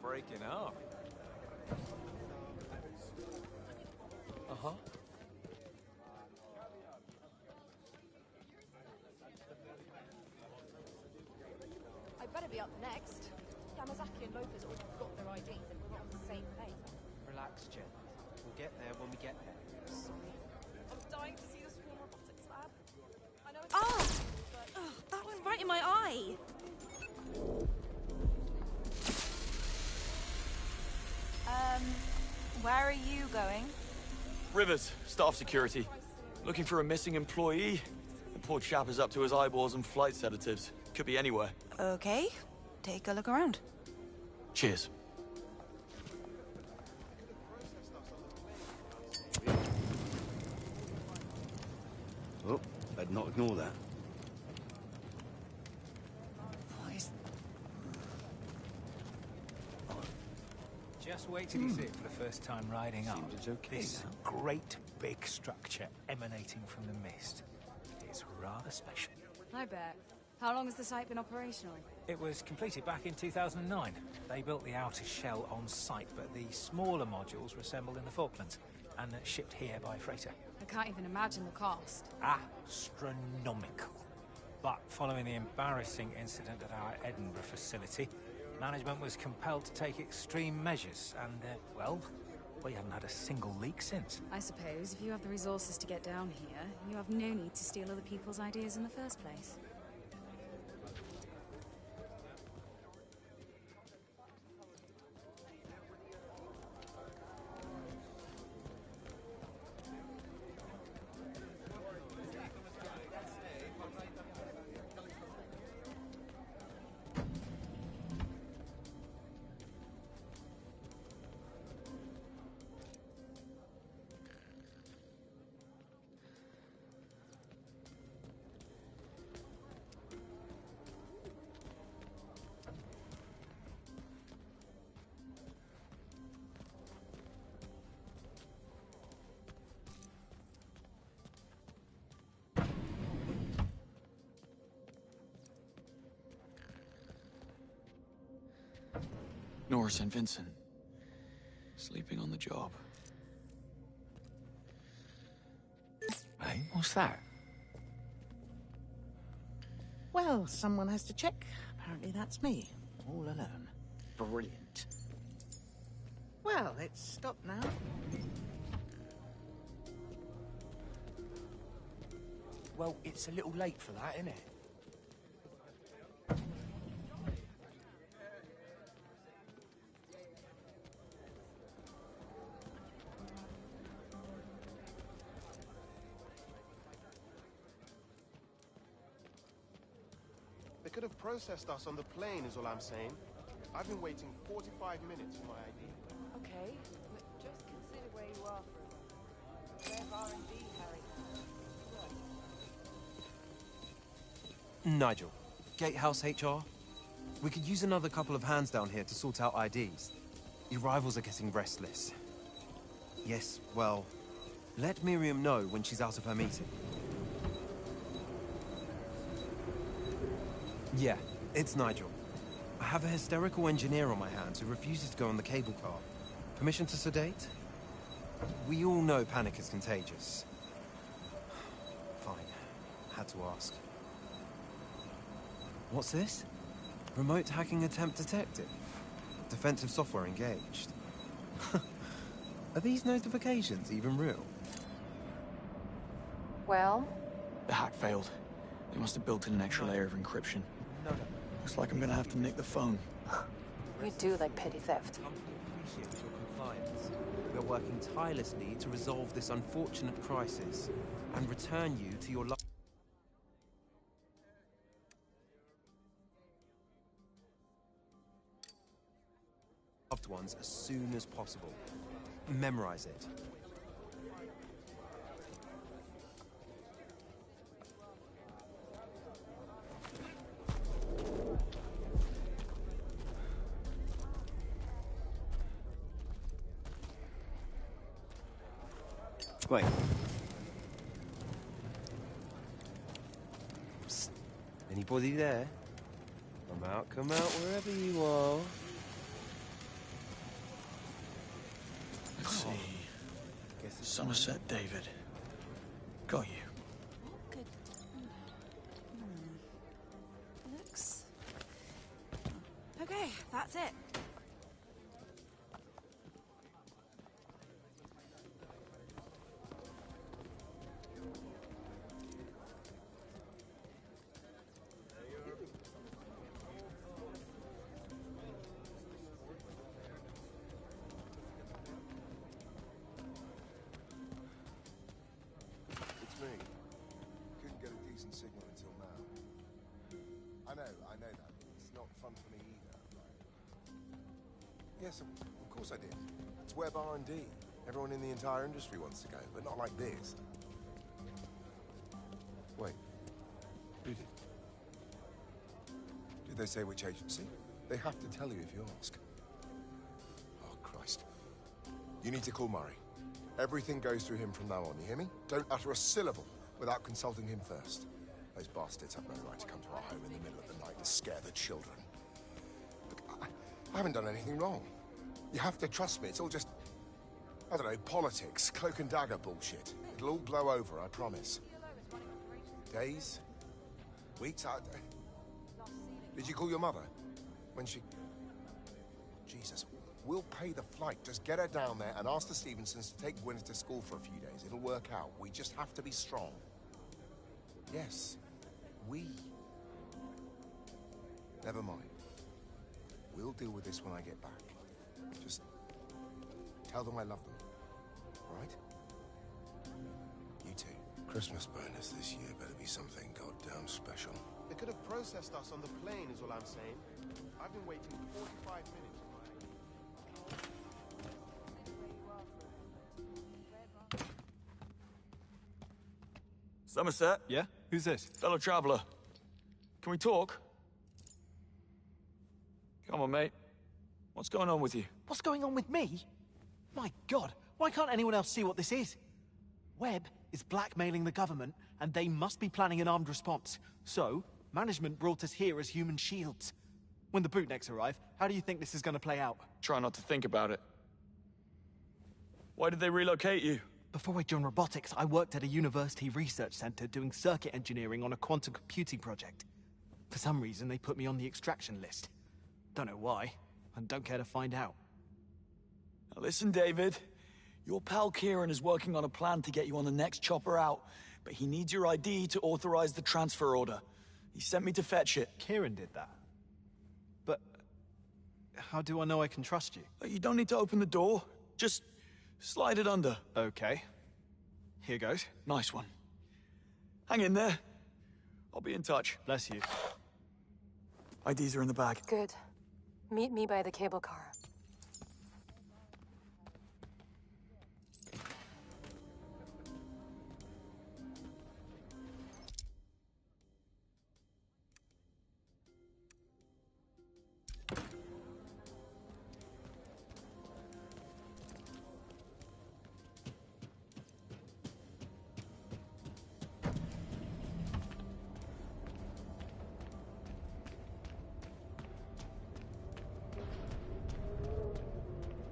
breaking up. Uh-huh. I better be up next. Yamazaki and Lopez all got their IDs and we're not on the same page. Relax, Jen. We'll get there when we get there. Sorry. I'm dying to see the swarm robotics lab. I know it's Oh, that went right in my eye. Where are you going? Rivers, staff security. Looking for a missing employee. The poor chap is up to his eyeballs in flight sedatives. Could be anywhere. Okay, take a look around. Cheers. Oh, better not ignore that. Just wait till you see it for the first time riding up. Seems it's okay This now. great big structure emanating from the mist. It's rather special. I bet. How long has the site been operational? It was completed back in 2009. They built the outer shell on site, but the smaller modules were assembled in the Falklands and shipped here by freighter. I can't even imagine the cost. Astronomical. But following the embarrassing incident at our Edinburgh facility, management was compelled to take extreme measures, and, well, we haven't had a single leak since. I suppose if you have the resources to get down here, you have no need to steal other people's ideas in the first place. Norris and Vincent. Sleeping on the job. Hey, what's that? Well, someone has to check. Apparently that's me, all alone. Brilliant. Well, it's stopped now. Well, it's a little late for that, isn't it? They could have processed us on the plane, is all I'm saying. I've been waiting 45 minutes for my ID. Okay, but just consider where you are for a moment. Where's R&D, Harry? Nigel, Gatehouse HR? We could use another couple of hands down here to sort out IDs. Your rivals are getting restless. Yes, well, let Miriam know when she's out of her meeting. Yeah, it's Nigel. I have a hysterical engineer on my hands who refuses to go on the cable car. Permission to sedate? We all know panic is contagious. Fine. Had to ask. What's this? Remote hacking attempt detected. Defensive software engaged. Are these notifications even real? Well? The hack failed. They must have built in an extra layer of encryption. No. Looks like I'm gonna have to nick the phone. You do like petty theft. Company appreciates your compliance. We are working tirelessly to resolve this unfortunate crisis and return you to your loved ones as soon as possible. Memorize it. Wait. Psst. Anybody there? Come out wherever you are. Let's see. Somerset David. Got you. Good. Looks. Okay, that's it. It's me. Couldn't get a decent signal until now. I know that. It's not fun for me either. Yes, of course I did. It's web R&D. Everyone in the entire industry wants to go, but not like this. Wait. Who did? Did they say which agency? They have to tell you if you ask. Oh, Christ. You need to call Murray. Everything goes through him from now on, you hear me? Don't utter a syllable without consulting him first. Those bastards have no right to come to our home in the middle of the night and scare the children. Look, I haven't done anything wrong. You have to trust me. It's all just, I don't know, politics, cloak and dagger bullshit. It'll all blow over, I promise. Days? Weeks? Did you call your mother? When she... Jesus. We'll pay the flight. Just get her down there and ask the Stevensons to take Gwyneth to school for a few days. It'll work out. We just have to be strong. Yes. We. Never mind. We'll deal with this when I get back. Just tell them I love them. All right? You too. Christmas bonus this year better be something goddamn special. They could have processed us on the plane, is all I'm saying. I've been waiting 45 minutes. Somerset? Yeah? Who's this? Fellow traveler. Can we talk? Come on, mate. What's going on with you? What's going on with me? My God, why can't anyone else see what this is? Webb is blackmailing the government, and they must be planning an armed response. So, management brought us here as human shields. When the bootnecks arrive, how do you think this is going to play out? Try not to think about it. Why did they relocate you? Before I joined robotics, I worked at a university research center doing circuit engineering on a quantum computing project. For some reason, they put me on the extraction list. Don't know why, and don't care to find out. Now listen, David. Your pal Kieran is working on a plan to get you on the next chopper out, but he needs your ID to authorize the transfer order. He sent me to fetch it. Kieran did that? But how do I know I can trust you? You don't need to open the door. Just slide it under. Okay. Here goes. Nice one. Hang in there. I'll be in touch. Bless you. IDs are in the bag. Good. Meet me by the cable car.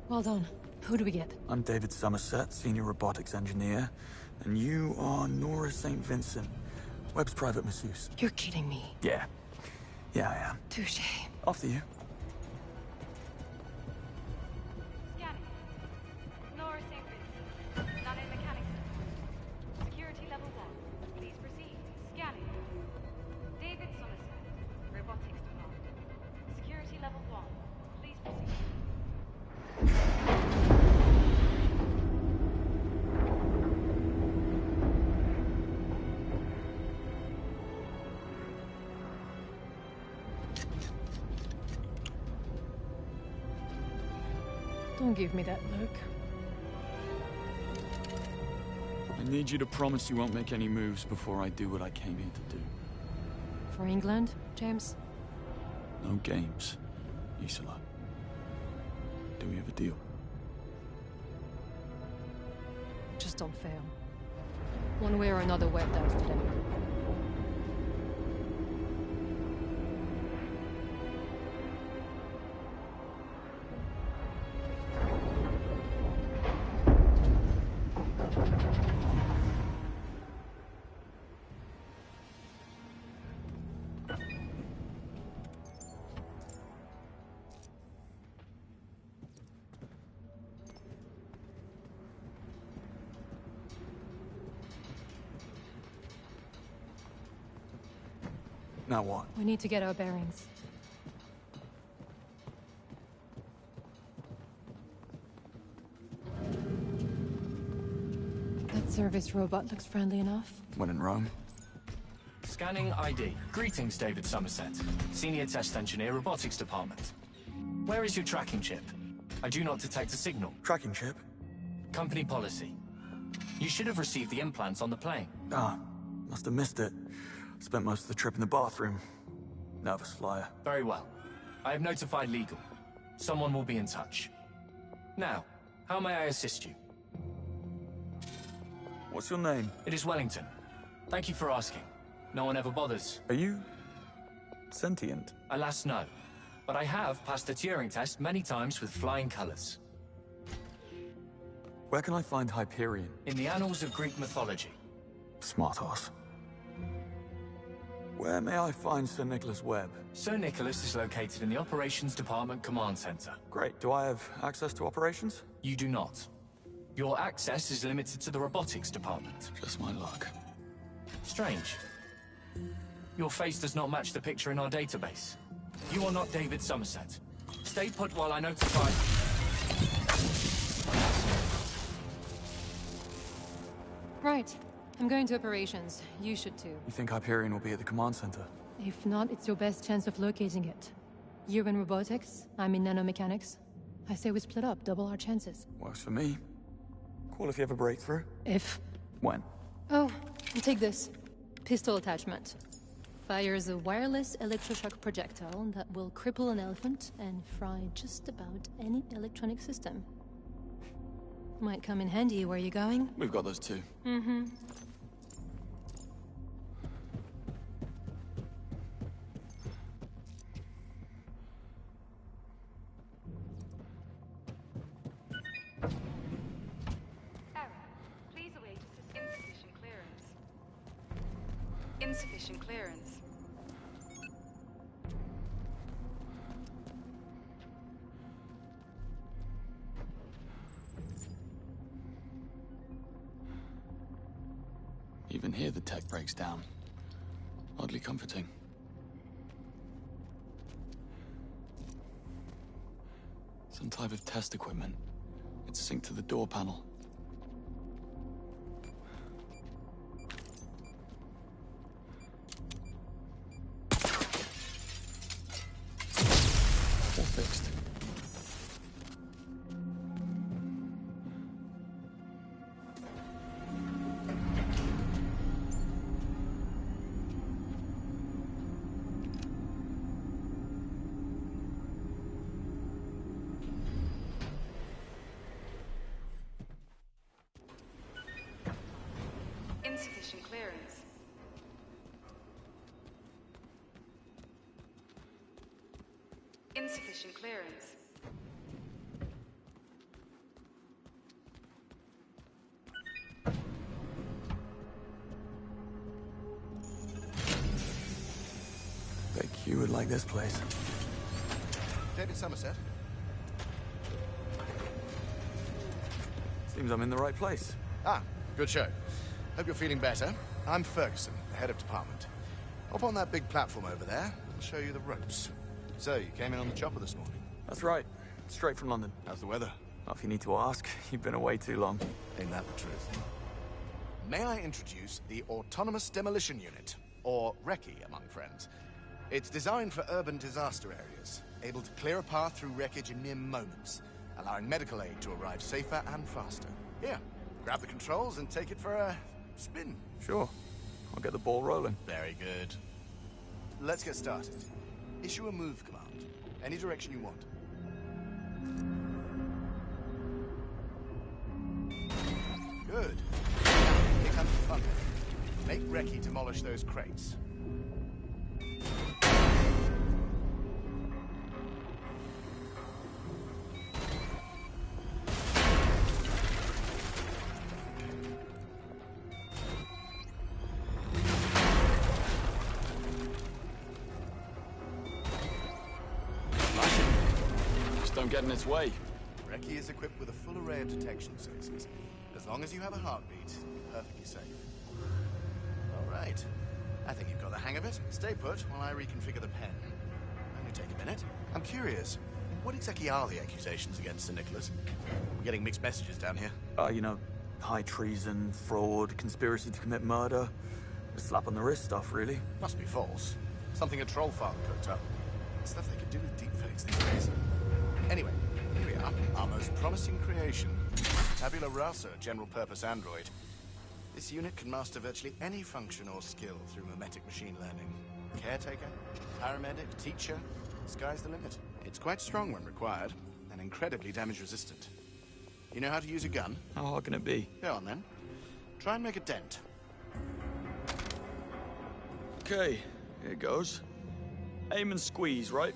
Well done. Who do we get? I'm David Somerset, Senior Robotics Engineer. And you are Nora St. Vincent, Webb's private masseuse. You're kidding me. Yeah. Yeah, I am. Touché. After you. Scanning. Nora St. Vincent. None in mechanics. Security level 1. Please proceed. Scanning. David Somerset. Robotics Department. Security level 1. Please proceed. Don't give me that look. I need you to promise you won't make any moves before I do what I came here to do. For England, James? No games, Isola. Do we have a deal? Just don't fail. One way or another, Webb dies today. Now what? We need to get our bearings. That service robot looks friendly enough. When in Rome. Scanning ID. Greetings, David Somerset. Senior Test Engineer, Robotics Department. Where is your tracking chip? I do not detect a signal. Tracking chip? Company policy. You should have received the implants on the plane. Ah, must have missed it. Spent most of the trip in the bathroom. Nervous flyer. Very well. I have notified legal. Someone will be in touch. Now, how may I assist you? What's your name? It is Wellington. Thank you for asking. No one ever bothers. Are you sentient? Alas, no. But I have passed the Turing test many times with flying colors. Where can I find Hyperion? In the annals of Greek mythology. Smart ass. Where may I find Sir Nicholas Webb? Sir Nicholas is located in the Operations Department Command Center. Great. Do I have access to operations? You do not. Your access is limited to the Robotics Department. Just my luck. Strange. Your face does not match the picture in our database. You are not David Somerset. Stay put while I notify... Right. I'm going to operations. You should too. You think Hyperion will be at the command center? If not, it's your best chance of locating it. You're in robotics, I'm in nanomechanics. I say we split up, double our chances. Works for me. Call if you have a breakthrough. If? When? Oh, take this. Pistol attachment. Fires a wireless electroshock projectile that will cripple an elephant and fry just about any electronic system. Might come in handy where you're going. We've got those too. Mm-hmm. Error. Please await insufficient clearance. Insufficient clearance. Even here the tech breaks down. Oddly comforting. Some type of test equipment. It's synced to the door panel. All fixed. Insufficient clearance. Insufficient clearance. Bet you would like this place. David Somerset. Seems I'm in the right place. Ah, good show. Hope you're feeling better. I'm Ferguson, the head of department. Hop on that big platform over there. I'll show you the ropes. So, you came in on the chopper this morning? That's right. Straight from London. How's the weather? Well, if you need to ask, you've been away too long. Ain't that the truth? May I introduce the Autonomous Demolition Unit, or RECCE among friends. It's designed for urban disaster areas, able to clear a path through wreckage in mere moments, allowing medical aid to arrive safer and faster. Here, grab the controls and take it for a spin. Sure. I'll get the ball rolling. Very good. Let's get started. Issue a move command. Any direction you want. Good. Here comes the fun. Make RECCE demolish those crates. Just don't get in its way. RECCE is equipped with a full array of detection sensors. As long as you have a heartbeat, perfectly safe. All right. I think you've got the hang hang of it. Stay put while I reconfigure the pen. Only take a minute. I'm curious, what exactly are the accusations against Sir Nicholas? We're getting mixed messages down here. You know, high treason, fraud, conspiracy to commit murder. A slap on the wrist stuff, really. Must be false. Something a troll farm cooked up. Stuff they could do with deepfakes these days. Anyway, here we are. Our most promising creation. Tabula rasa, general-purpose android. This unit can master virtually any function or skill through mimetic machine learning. Caretaker, paramedic, teacher, sky's the limit. It's quite strong when required, and incredibly damage-resistant. You know how to use a gun? How hard can it be? Go on, then. Try and make a dent. Okay, here goes. Aim and squeeze, right?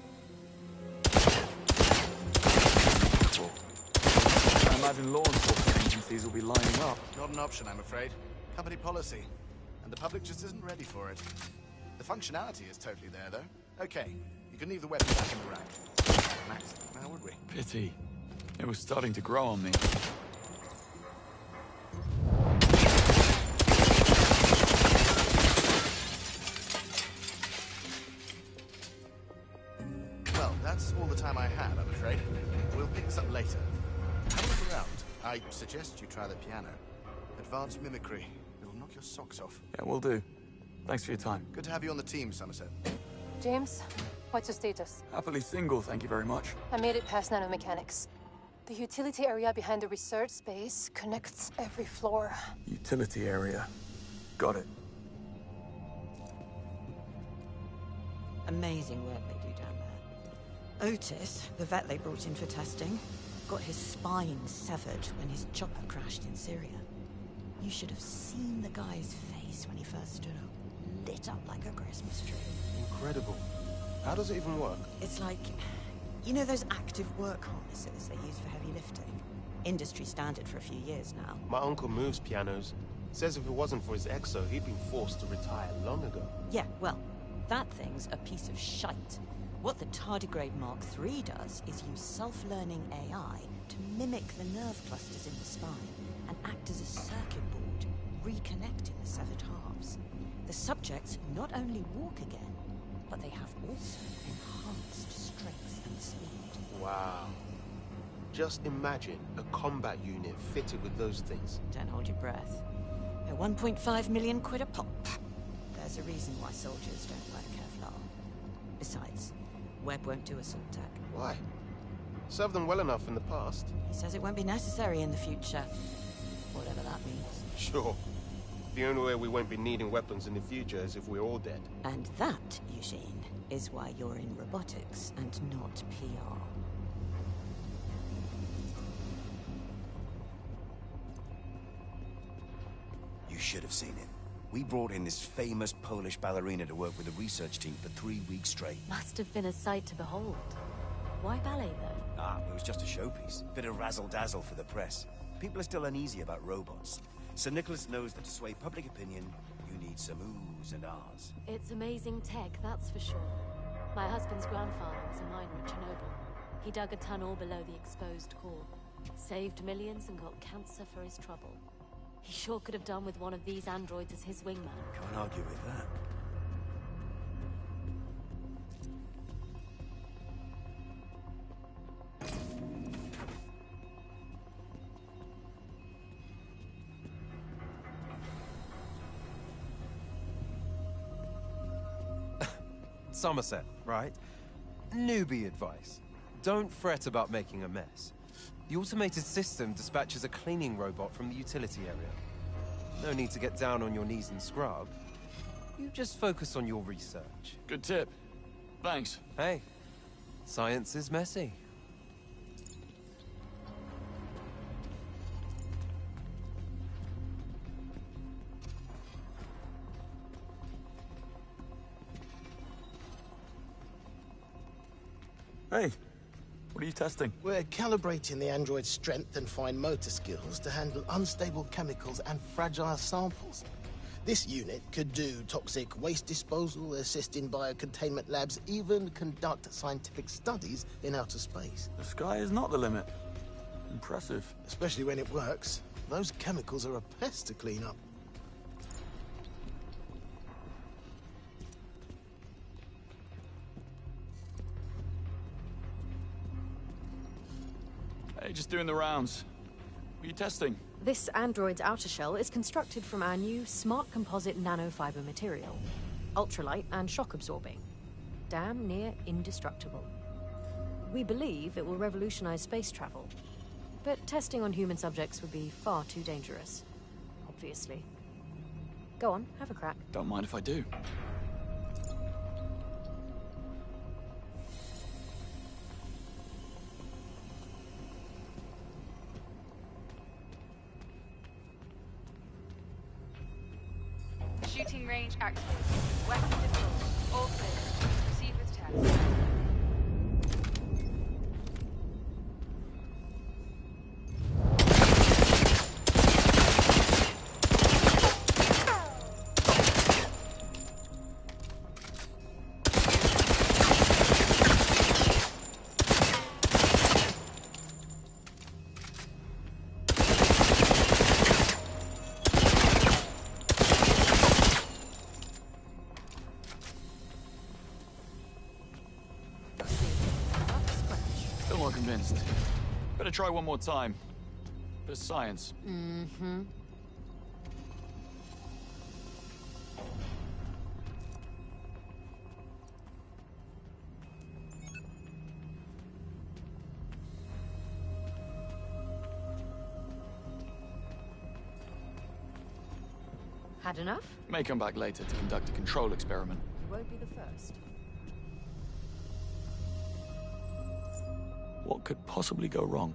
Cool. I imagine law enforcement agencies will be lining up. Not an option, I'm afraid. Company policy. And the public just isn't ready for it. The functionality is totally there, though. Okay, you can leave the weapon back in the rack. Max, now would we? Pity. It was starting to grow on me. Well, that's all the time I had, I'm afraid. We'll pick this up later. Have a look around. I suggest you try the piano. Advanced mimicry. It'll knock your socks off. Yeah, will do. Thanks for your time. Good to have you on the team, Somerset. James, what's your status? Happily single, thank you very much. I made it past nanomechanics. The utility area behind the research space connects every floor. Utility area. Got it. Amazing work they do down there. Otis, the vet they brought in for testing, got his spine severed when his chopper crashed in Syria. You should have seen the guy's face when he first stood up. Lit up like a Christmas tree. Incredible. How does it even work? It's like, you know those active work harnesses they use for heavy lifting? Industry standard for a few years now. My uncle moves pianos. Says if it wasn't for his exo, he'd been forced to retire long ago. Yeah, well, that thing's a piece of shite. What the tardigrade Mark III does is use self-learning AI to mimic the nerve clusters in the spine and act as a circuit board, reconnecting the severed halves. The subjects not only walk again, but they have also enhanced strength and speed. Wow. Just imagine a combat unit fitted with those things. Don't hold your breath. They're 1.5 million quid a pop. There's a reason why soldiers don't wear Kevlar. Besides, Webb won't do assault tech. Why? Served them well enough in the past. He says it won't be necessary in the future. Whatever that means. Sure. The only way we won't be needing weapons in the future is if we're all dead. And that, Eugene, is why you're in robotics and not PR. You should have seen it. We brought in this famous Polish ballerina to work with the research team for 3 weeks straight. Must have been a sight to behold. Why ballet, though? It was just a showpiece. Bit of razzle-dazzle for the press. People are still uneasy about robots. Sir Nicholas knows that to sway public opinion, you need some oohs and ahs. It's amazing tech, that's for sure. My husband's grandfather was a miner at Chernobyl. He dug a tunnel below the exposed core, saved millions and got cancer for his trouble. He sure could have done with one of these androids as his wingman. Can't argue with that. Somerset, right? Newbie advice. Don't fret about making a mess. The automated system dispatches a cleaning robot from the utility area. No need to get down on your knees and scrub. You just focus on your research. Good tip. Thanks. Hey, science is messy. Hey, what are you testing? We're calibrating the android's strength and fine motor skills to handle unstable chemicals and fragile samples. This unit could do toxic waste disposal, assist in biocontainment labs, even conduct scientific studies in outer space. The sky is not the limit. Impressive. Especially when it works. Those chemicals are a pest to clean up. just doing the rounds. What are you testing? This android's outer shell is constructed from our new smart composite nanofiber material. Ultralight and shock absorbing. Damn near indestructible. We believe it will revolutionize space travel. But testing on human subjects would be far too dangerous. Obviously. Go on, have a crack. Don't mind if I do. Shooting range activated. Weapon deployed. All clear. Proceed with test. Still not convinced. Better try one more time. Bit of science. Mm-hmm. Had enough? May come back later to conduct a control experiment. You won't be the first. What could possibly go wrong?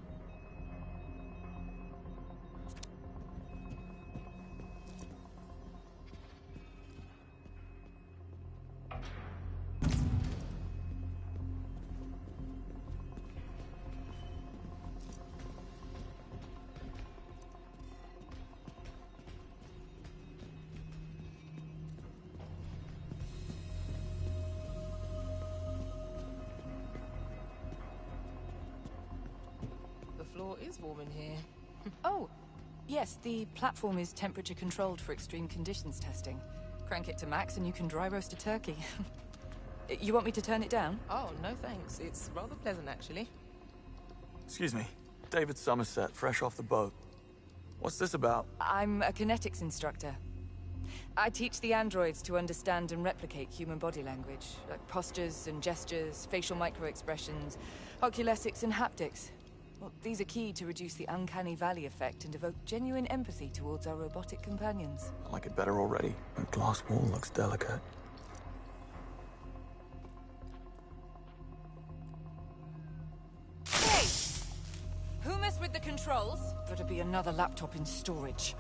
The floor is warm in here. Oh, yes, the platform is temperature controlled for extreme conditions testing. Crank it to max and you can dry roast a turkey. You want me to turn it down? Oh, no thanks. It's rather pleasant, actually. Excuse me. David Somerset, fresh off the boat. What's this about? I'm a kinetics instructor. I teach the androids to understand and replicate human body language, like postures and gestures, facial microexpressions, oculesics and haptics. Well, these are key to reduce the uncanny valley effect and evoke genuine empathy towards our robotic companions. I like it better already. The glass wall looks delicate. Hey! Who messed with the controls? Better be another laptop in storage.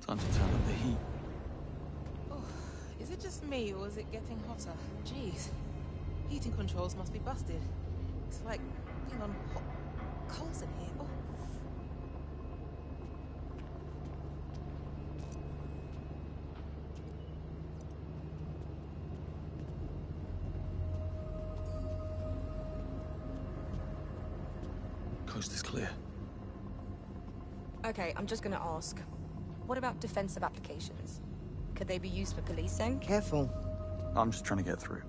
Time to turn up the heat. Oh, is it just me, or is it getting hotter? Jeez. Heating controls must be busted. It's like being on hot coals in here. Oh. Coast is clear. Okay, I'm just gonna ask. What about defensive applications? Could they be used for policing? Careful. I'm just trying to get through.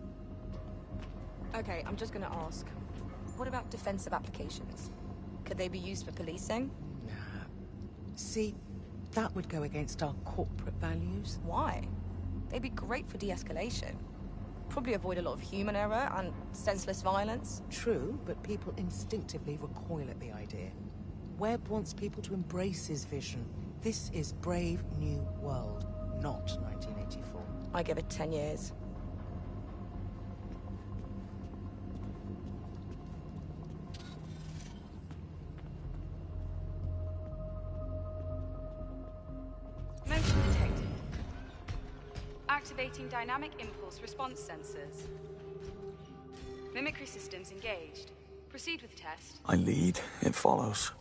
Okay, I'm just gonna ask. What about defensive applications? Could they be used for policing? Nah. See, that would go against our corporate values. Why? They'd be great for de-escalation. Probably avoid a lot of human error and senseless violence. True, but people instinctively recoil at the idea. Webb wants people to embrace his vision. This is Brave New World, not 1984. I give it 10 years. Motion detected. Activating dynamic impulse response sensors. Mimicry systems engaged. Proceed with test. I lead, it follows.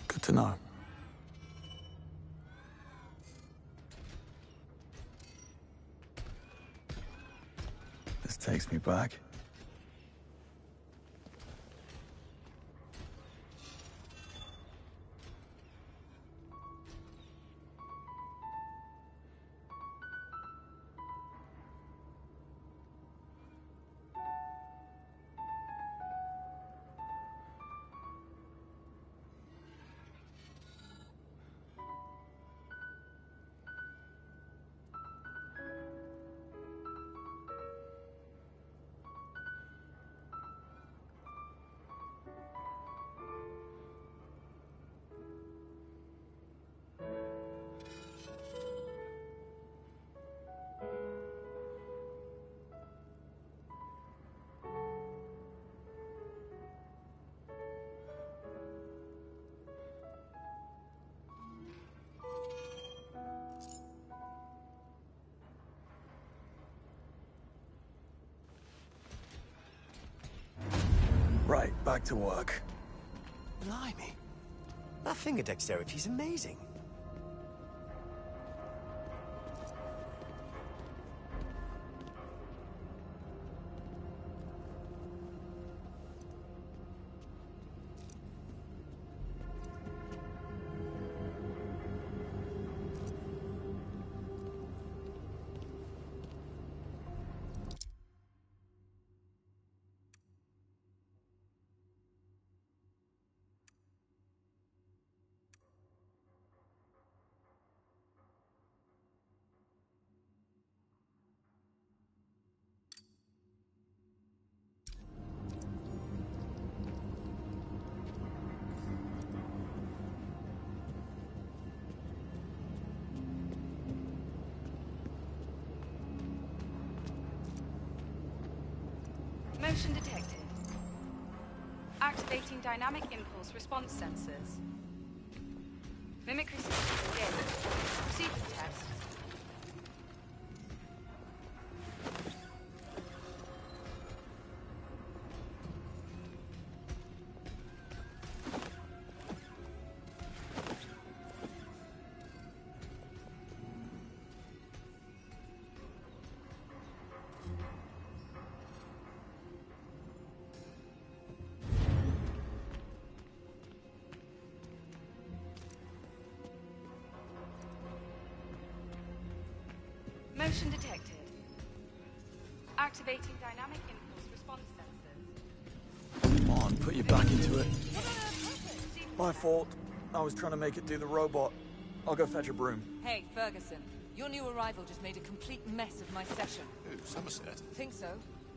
Good to know. This takes me back. Right, back to work. Blimey. That finger dexterity's amazing. Motion detected. Activating dynamic impulse response sensors. Mimicry system engaged. Proceed with test. Motion detected. Activating dynamic impulse response sensors. Come on, put your back into it. My fault. I was trying to make it do the robot. I'll go fetch a broom. Hey, Ferguson. Your new arrival just made a complete mess of my session. Who, Somerset? Think so?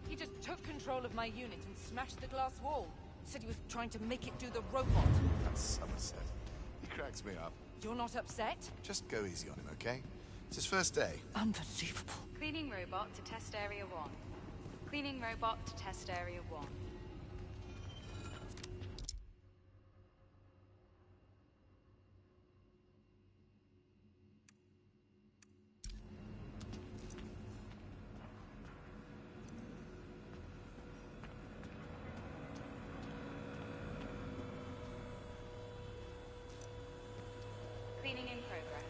He just took control of my unit and smashed the glass wall. Said he was trying to make it do the robot. That's Somerset. He cracks me up. You're not upset? Just go easy on him, okay? It's his first day. Unbelievable. Cleaning robot to test area 1. Cleaning robot to test area 1. Cleaning in progress.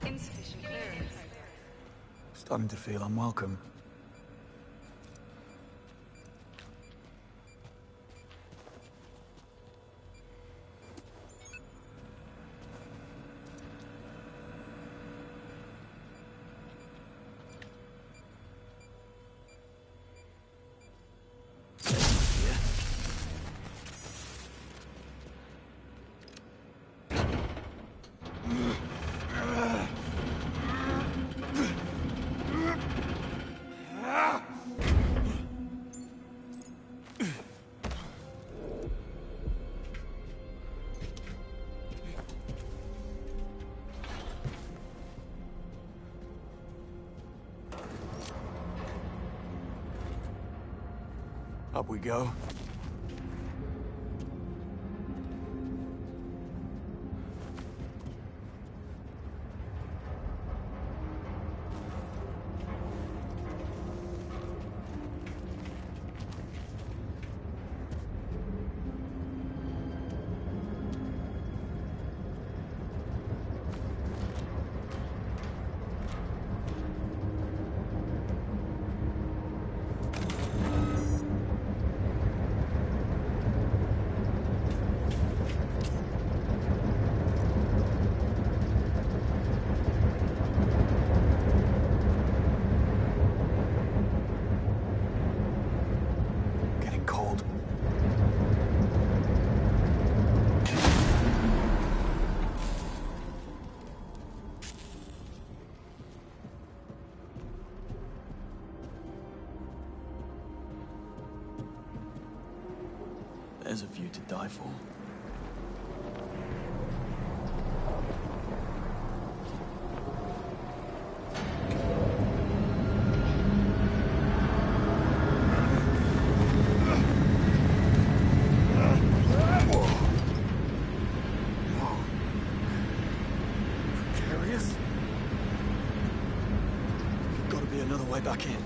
Insufficient clearance. Starting to feel unwelcome. Up we go. There's a view to die for. back in.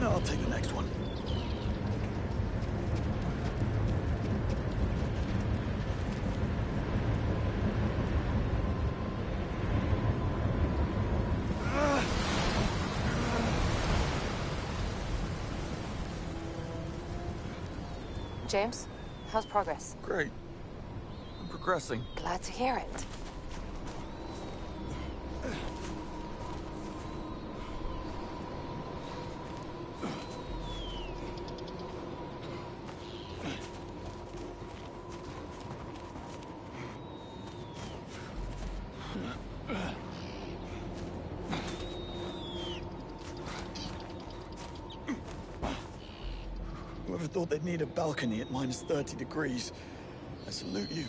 No, I'll take the next one. James, how's progress? Great. I'm progressing. Glad to hear it. Whoever thought they'd need a balcony at minus 30 degrees. I salute you.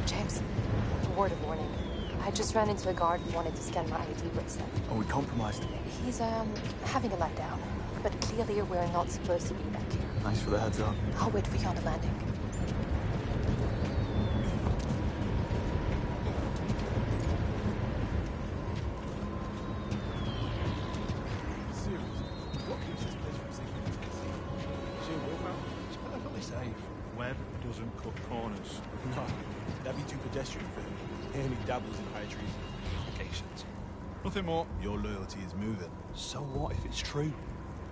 James, a word of warning. I just ran into a guard who wanted to scan my ID bracelet. Are we compromised? He's, having a lie down. But clearly we're not supposed to be back here. Thanks for the heads up. I'll wait for you on the landing. Seriously, what keeps this place from sinking into the sea? Sheer willpower? It's perfectly safe. Webb doesn't cut corners. No, that'd be too pedestrian for him. He only dabbles in high treason allegations. Nothing more. Your loyalty is moving. So what if it's true?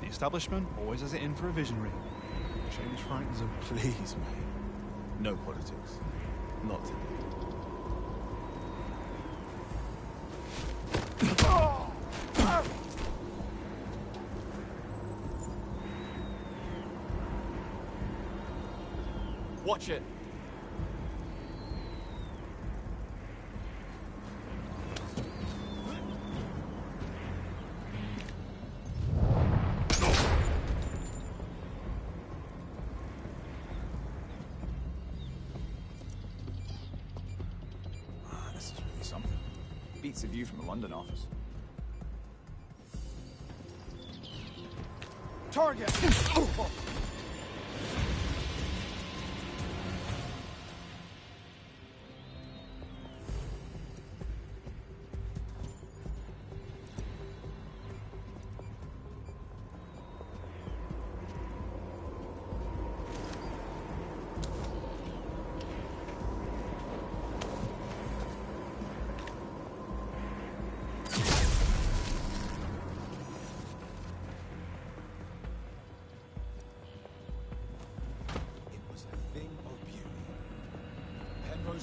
The establishment always has it in for a visionary. James Franklin's a please, mate. No politics. Not today. Watch it. This is really something. Beats the view from the London office. Target!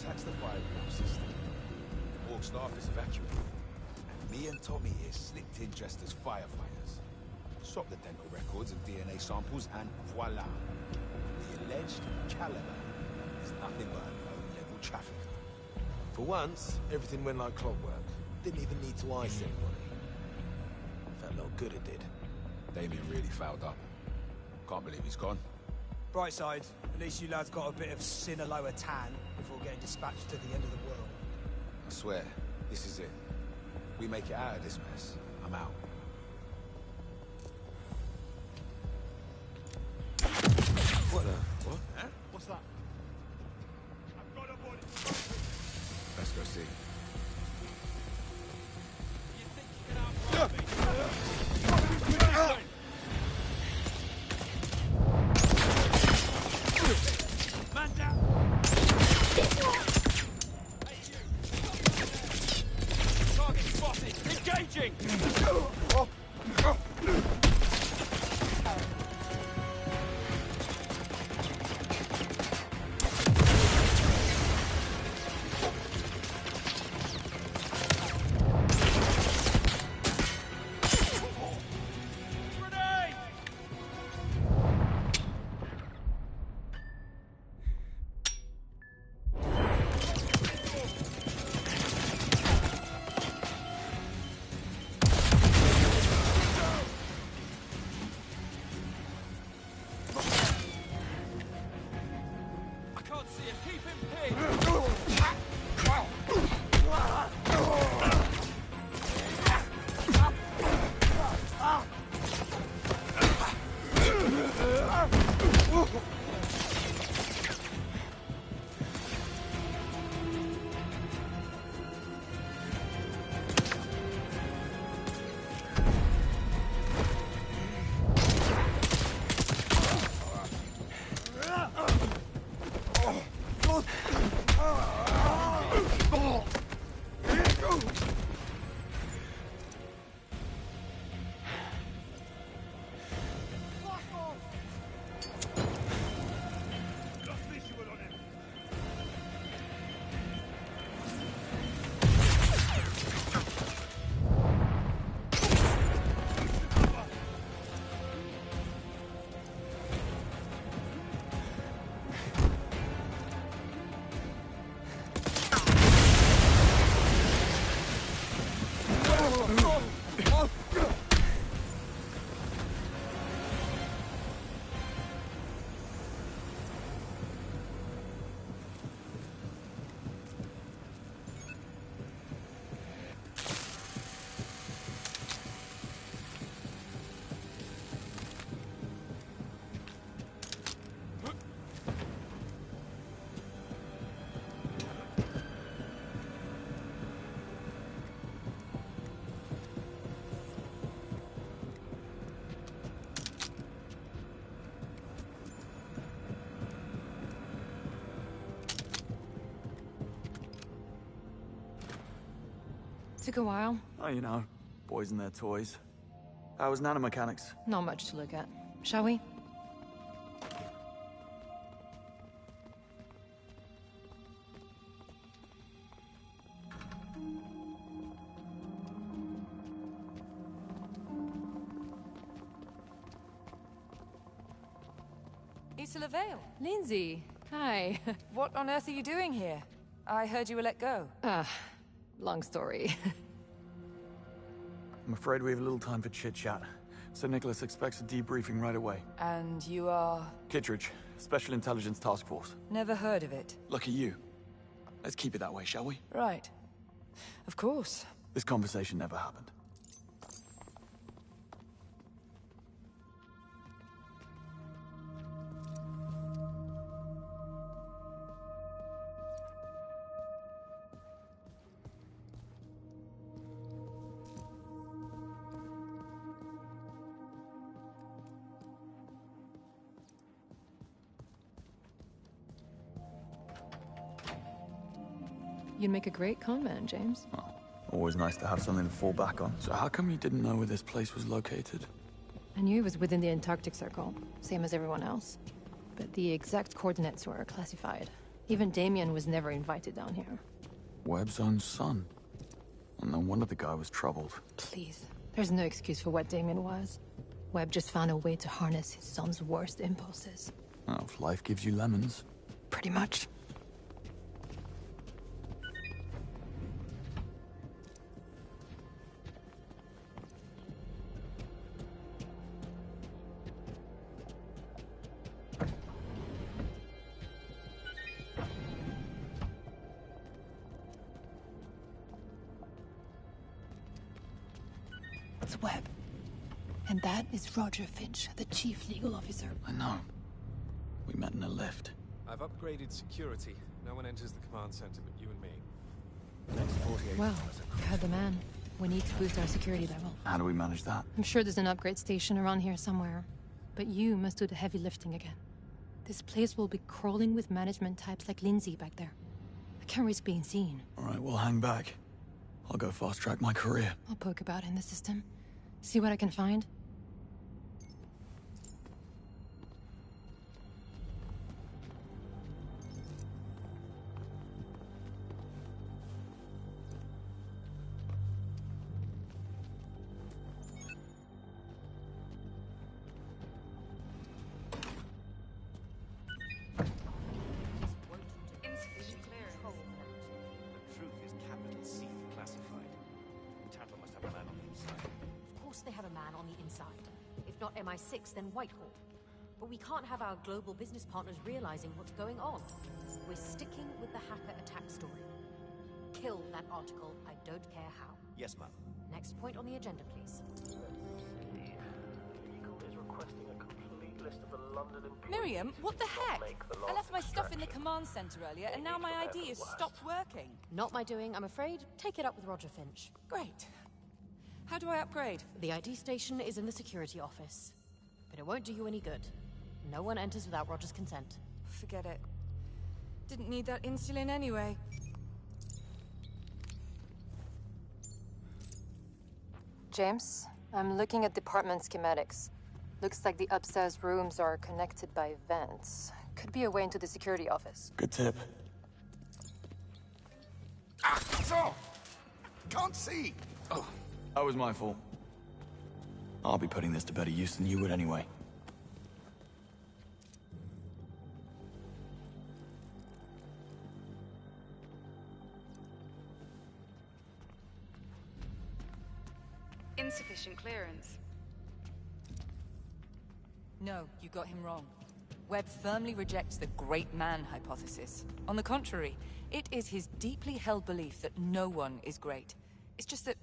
Hacks the fire system. All staff is evacuated. And me and Tommy here slipped in dressed as firefighters. Swapped the dental records and DNA samples, and voila. The alleged Caliber is nothing but a low-level trafficker. For once, everything went like clockwork. Didn't even need to ice anybody. Felt a lot good it did. Damien really fouled up. Can't believe he's gone. Bright side, at least you lads got a bit of Sinaloa tan before getting dispatched to the end of the world. I swear, this is it. We make it out of this mess, I'm out. What the? What? Huh? What's that? Let's go see. Man down! Target spotted! Engaging! You keep him pinned! Took a while. Oh, you know, boys and their toys. How was nanomechanics? Not much to look at. Shall we? Issa Vale. Lindsay, hi. What on earth are you doing here? I heard you were let go. Long story. I'm afraid we have little time for chit-chat. Sir Nicholas expects a debriefing right away. And you are? Kittredge, Special Intelligence Task Force. Never heard of it. Lucky you. Let's keep it that way, shall we? Right. Of course. This conversation never happened. You'd make a great con man, James. Well, always nice to have something to fall back on. So how come you didn't know where this place was located? I knew it was within the Antarctic Circle, same as everyone else. But the exact coordinates were classified. Even Damien was never invited down here. Webb's own son. And no wonder the guy was troubled. Please. There's no excuse for what Damien was. Webb just found a way to harness his son's worst impulses. Well, if life gives you lemons. Pretty much. It's Webb. And that is Roger Finch, the chief legal officer. I know. We met in a lift. I've upgraded security. No one enters the command center but you and me. Next 48 Well, hours. you heard the man. We need to boost our security level. How do we manage that? I'm sure there's an upgrade station around here somewhere. But you must do the heavy lifting again. This place will be crawling with management types like Lindsay back there. I can't risk being seen. All right, we'll hang back. I'll go fast-track my career. I'll poke about in the system. See what I can find. The truth is capital C classified. Tattle must have a man on the inside. Of course they have a man on the inside. If not MI6, then Whitehall. but we can't have our global business partners realizing what's going on. We're sticking with the hacker attack story. Kill that article, I don't care how. Yes, ma'am. Next point on the agenda, please. Miriam, what the heck? I left my stuff in the command center earlier, and now my ID has stopped working. Not my doing, I'm afraid. Take it up with Roger Finch. Great. How do I upgrade? The ID station is in the security office. But it won't do you any good. No one enters without Roger's consent. Forget it. Didn't need that insulin anyway. James, I'm looking at department schematics. Looks like the upstairs rooms are connected by vents. Could be a way into the security office. Good tip. Ah, so! Can't see! Oh, that was my fault. I'll be putting this to better use than you would anyway. Insufficient clearance. No, you got him wrong. Webb firmly rejects the great man hypothesis. On the contrary, it is his deeply held belief that no one is great. It's just that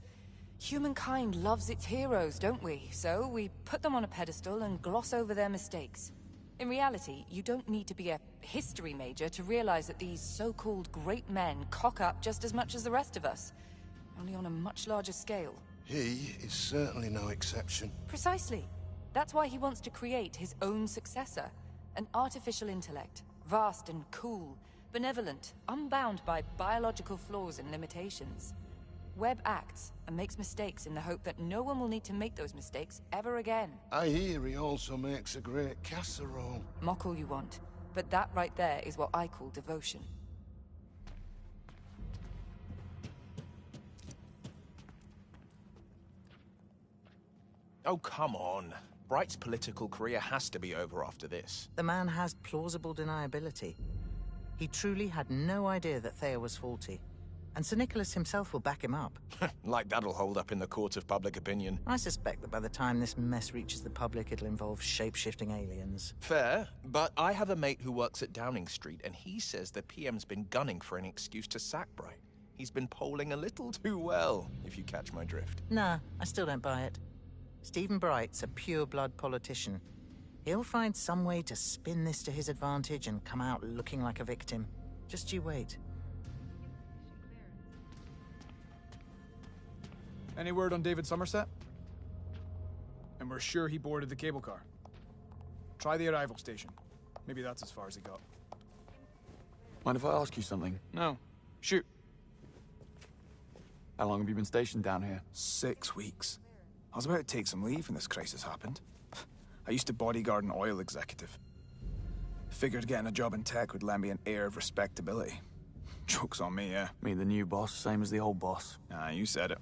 humankind loves its heroes, don't we? So we put them on a pedestal and gloss over their mistakes. In reality, you don't need to be a history major to realize that these so-called great men cock up just as much as the rest of us, only on a much larger scale. He is certainly no exception. Precisely. That's why he wants to create his own successor. An artificial intellect. Vast and cool. Benevolent. Unbound by biological flaws and limitations. Webb acts and makes mistakes in the hope that no one will need to make those mistakes ever again. I hear he also makes a great casserole. Mock all you want, but that right there is what I call devotion. Oh, come on. Bright's political career has to be over after this. The man has plausible deniability. He truly had no idea that Thea was faulty. And Sir Nicholas himself will back him up. Like that'll hold up in the court of public opinion. I suspect that by the time this mess reaches the public, it'll involve shape-shifting aliens. Fair, but I have a mate who works at Downing Street, and he says the PM's been gunning for an excuse to sack Bright. He's been polling a little too well, if you catch my drift. Nah, I still don't buy it. Stephen Bright's a pure-blood politician. He'll find some way to spin this to his advantage and come out looking like a victim. Just you wait. Any word on David Somerset? And we're sure he boarded the cable car. Try the arrival station. Maybe that's as far as he got. Mind if I ask you something? No. Shoot. How long have you been stationed down here? 6 weeks. I was about to take some leave when this crisis happened. I used to bodyguard an oil executive. Figured getting a job in tech would lend me an air of respectability. Joke's on me, yeah. Me, the new boss, same as the old boss. Ah, you said it.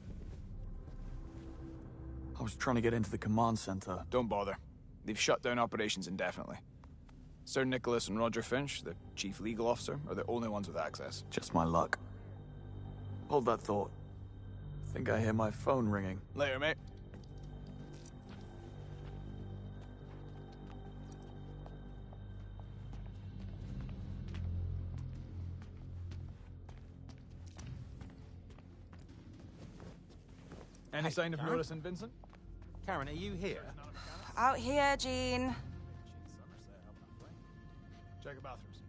I was trying to get into the command center. Don't bother. They've shut down operations indefinitely. Sir Nicholas and Roger Finch, the chief legal officer, are the only ones with access. Just my luck. Hold that thought. Think I hear my phone ringing. Later, mate. Any sign of Norris and Vincent? Karen, are you here? Out here, Jean. Check the bathrooms.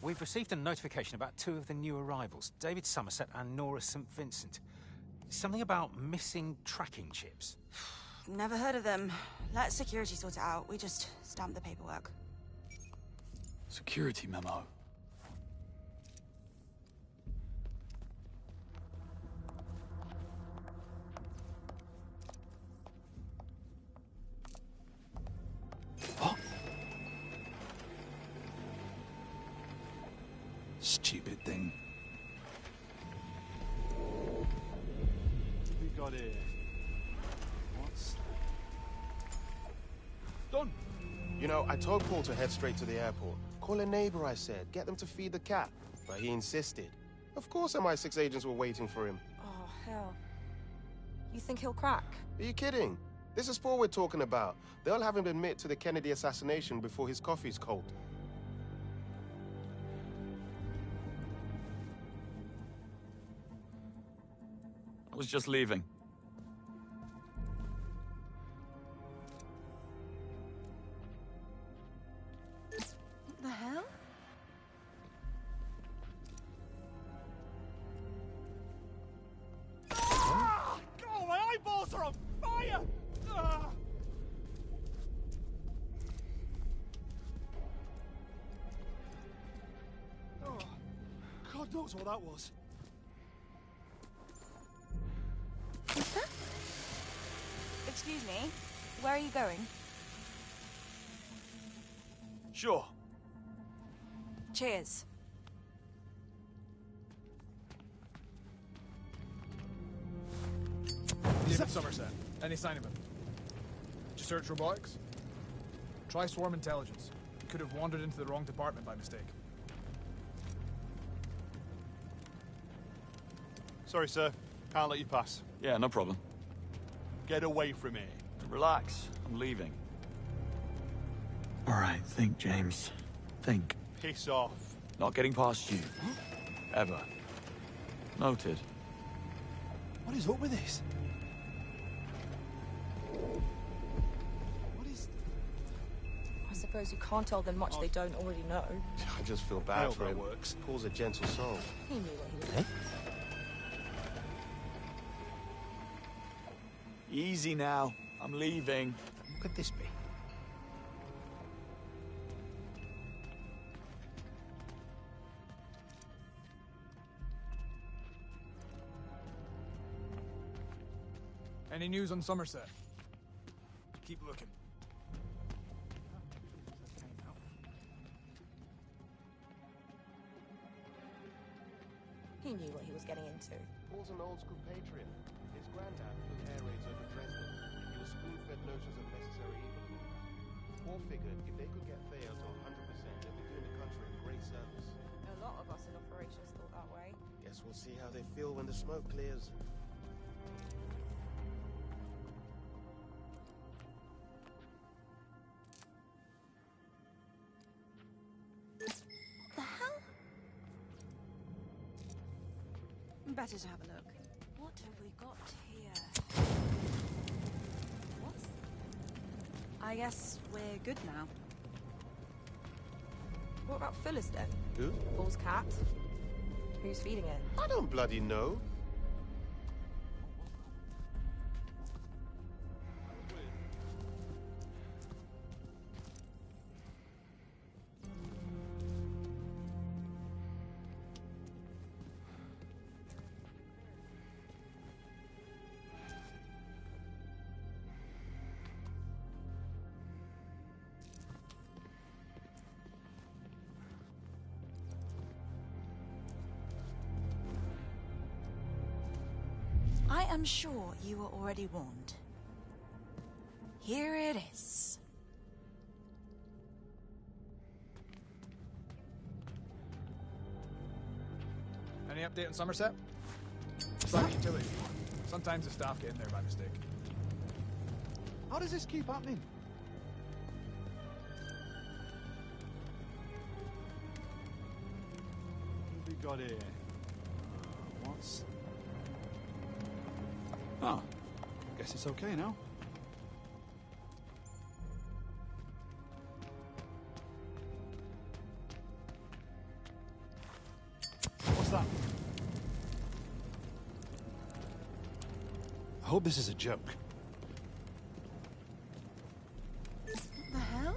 We've received a notification about 2 of the new arrivals, David Somerset and Nora St. Vincent. Something about missing tracking chips. Never heard of them. Let security sort it out. We just stamp the paperwork. Security memo. Stupid thing. We got it. What's... Done. You know, I told Paul to head straight to the airport. Call a neighbor, I said. Get them to feed the cat. But he insisted. Of course MI6 agents were waiting for him. Oh, hell. You think he'll crack? Are you kidding? This is Paul we're talking about. They'll have him admit to the Kennedy assassination before his coffee's cold. I was just leaving. What the hell? Oh, my eyeballs are on fire! Ah. Oh, God knows what that was. Mister? Excuse me, where are you going? Sure. Cheers. David Somerset. Any sign of him? Did you search robotics? Try swarm intelligence. He could have wandered into the wrong department by mistake. Sorry, sir. Can't let you pass. Yeah, no problem. Get away from here. Relax. I'm leaving. All right, think, James. Think. Piss off. Not getting past you. Ever. Noted. What is up with this? I suppose you can't tell them much they don't already know. I just feel bad for him. Works. Paul's a gentle soul. He knew what he was. Easy now. I'm leaving. What could this be? Any news on Somerset? Keep looking. He knew what he was getting into. Paul's an old-school patriot. His granddad flew air raids over Dresden. He was spoon-fed notions of necessary evil. Paul figured if they could get Thayer to 100%, they'd be doing the country a great service. A lot of us in operations thought that way. Guess we'll see how they feel when the smoke clears. The hell? Better to have a look. What have we got here? What? I guess we're good now. What about Phyllis then? Who? Paul's cat? Who's feeding it? I don't bloody know. I am sure you were already warned. Here it is. Any update on Somerset? Site utility. Sometimes the staff get in there by mistake. How does this keep happening? What have we got here? What's... Oh, guess it's okay now. What's that? I hope this is a joke. What the hell?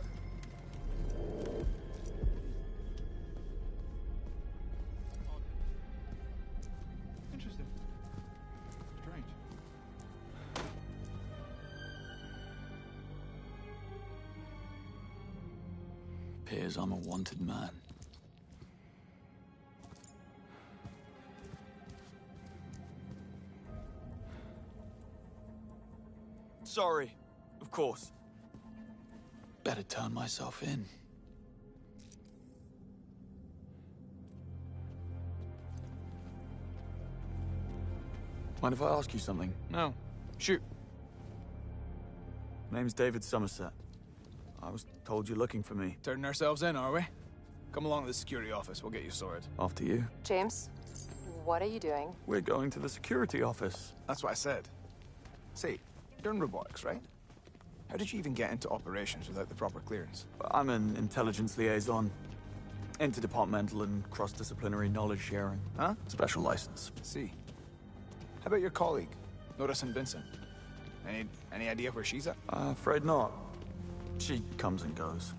Interesting. Strange. Appears I'm a wanted man. Sorry, of course. Better turn myself in. Mind if I ask you something? No. Shoot. Name's David Somerset. I was told you're looking for me. Turning ourselves in, are we? Come along to the security office. We'll get you sorted. After you. James, what are you doing? We're going to the security office. That's what I said. Say, you're in robotics, right? How did you even get into operations without the proper clearance? I'm an intelligence liaison. Interdepartmental and cross-disciplinary knowledge sharing. Huh? Special license. See. How about your colleague, Nora St. Vincent? Any idea where she's at? Afraid not. She comes and goes.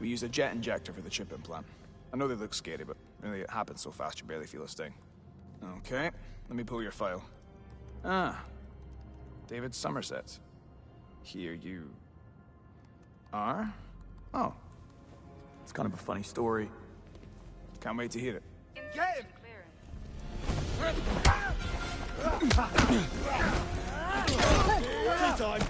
We use a jet injector for the chip implant. I know they look scary, but really it happens so fast you barely feel a sting. Okay, let me pull your file. Ah, David Somerset. Here you are? Oh. It's kind of a funny story. Can't wait to hear it. Get him! Time.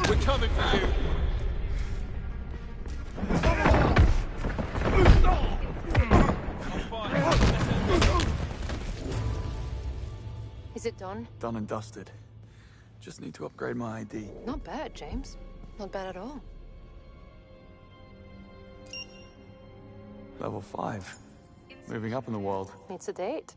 We're coming for you. Is it done? Done and dusted. Just need to upgrade my ID. Not bad, James. Not bad at all. Level 5. Moving up in the world. It's a date.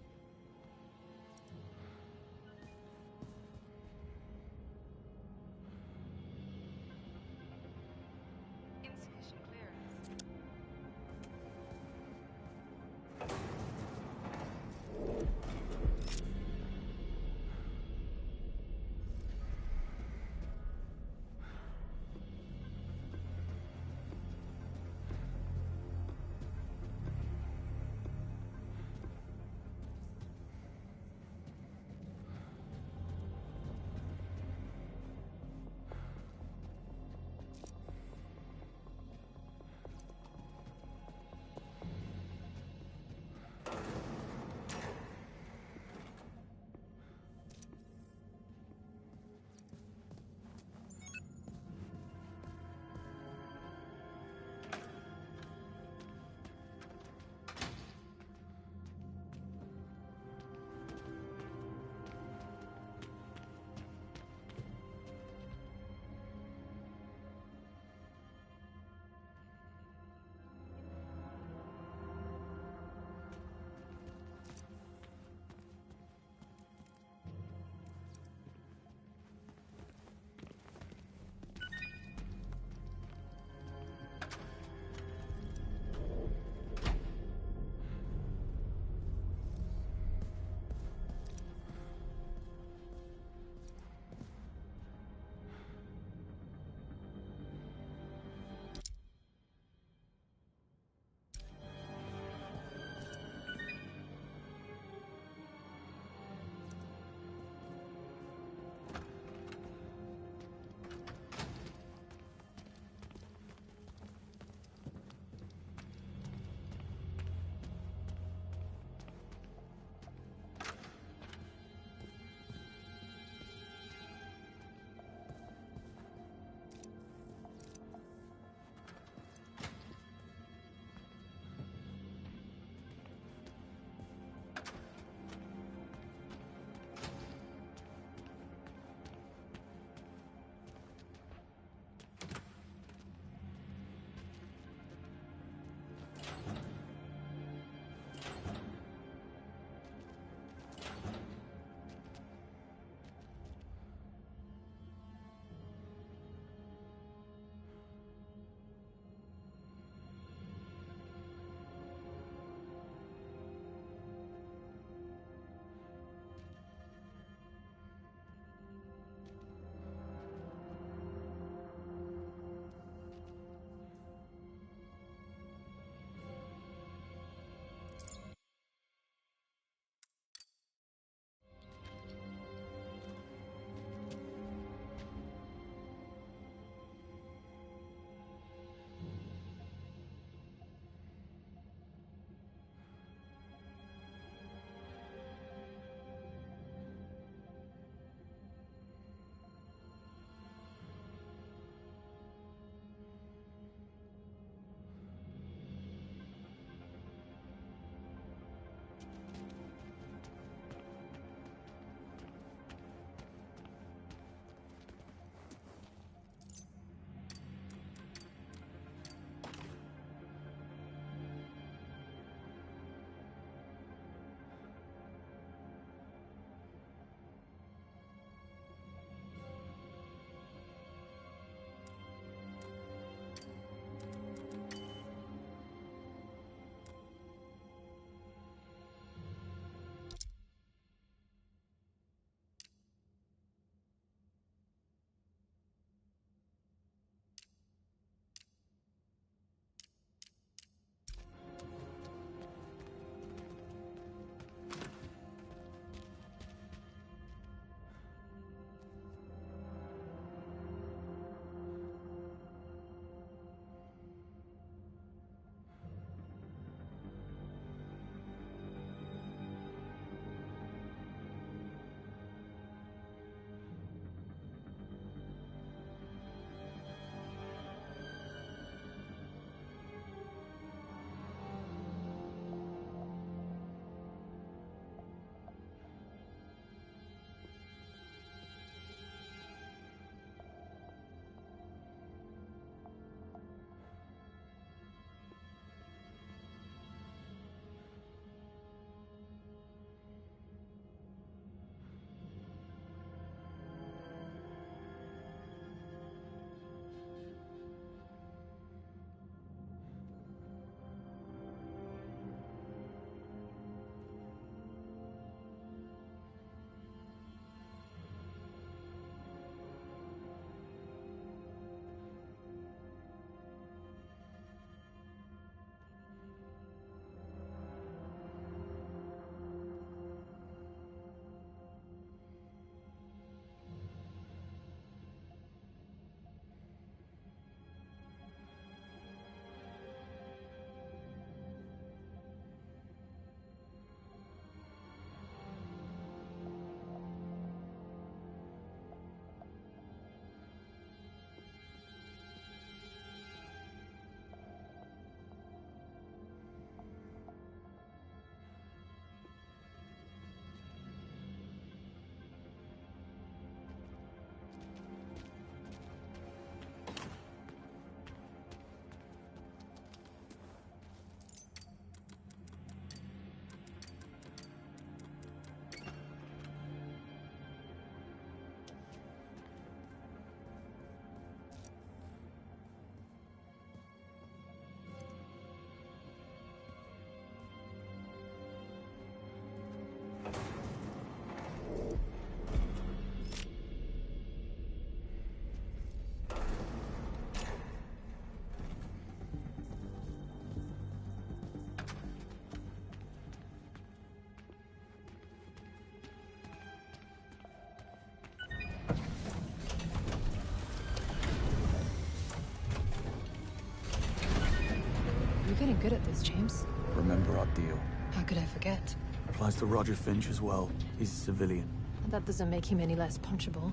damn good at this, James. Remember our deal. How could I forget? Applies to Roger Finch as well. He's a civilian. That doesn't make him any less punchable.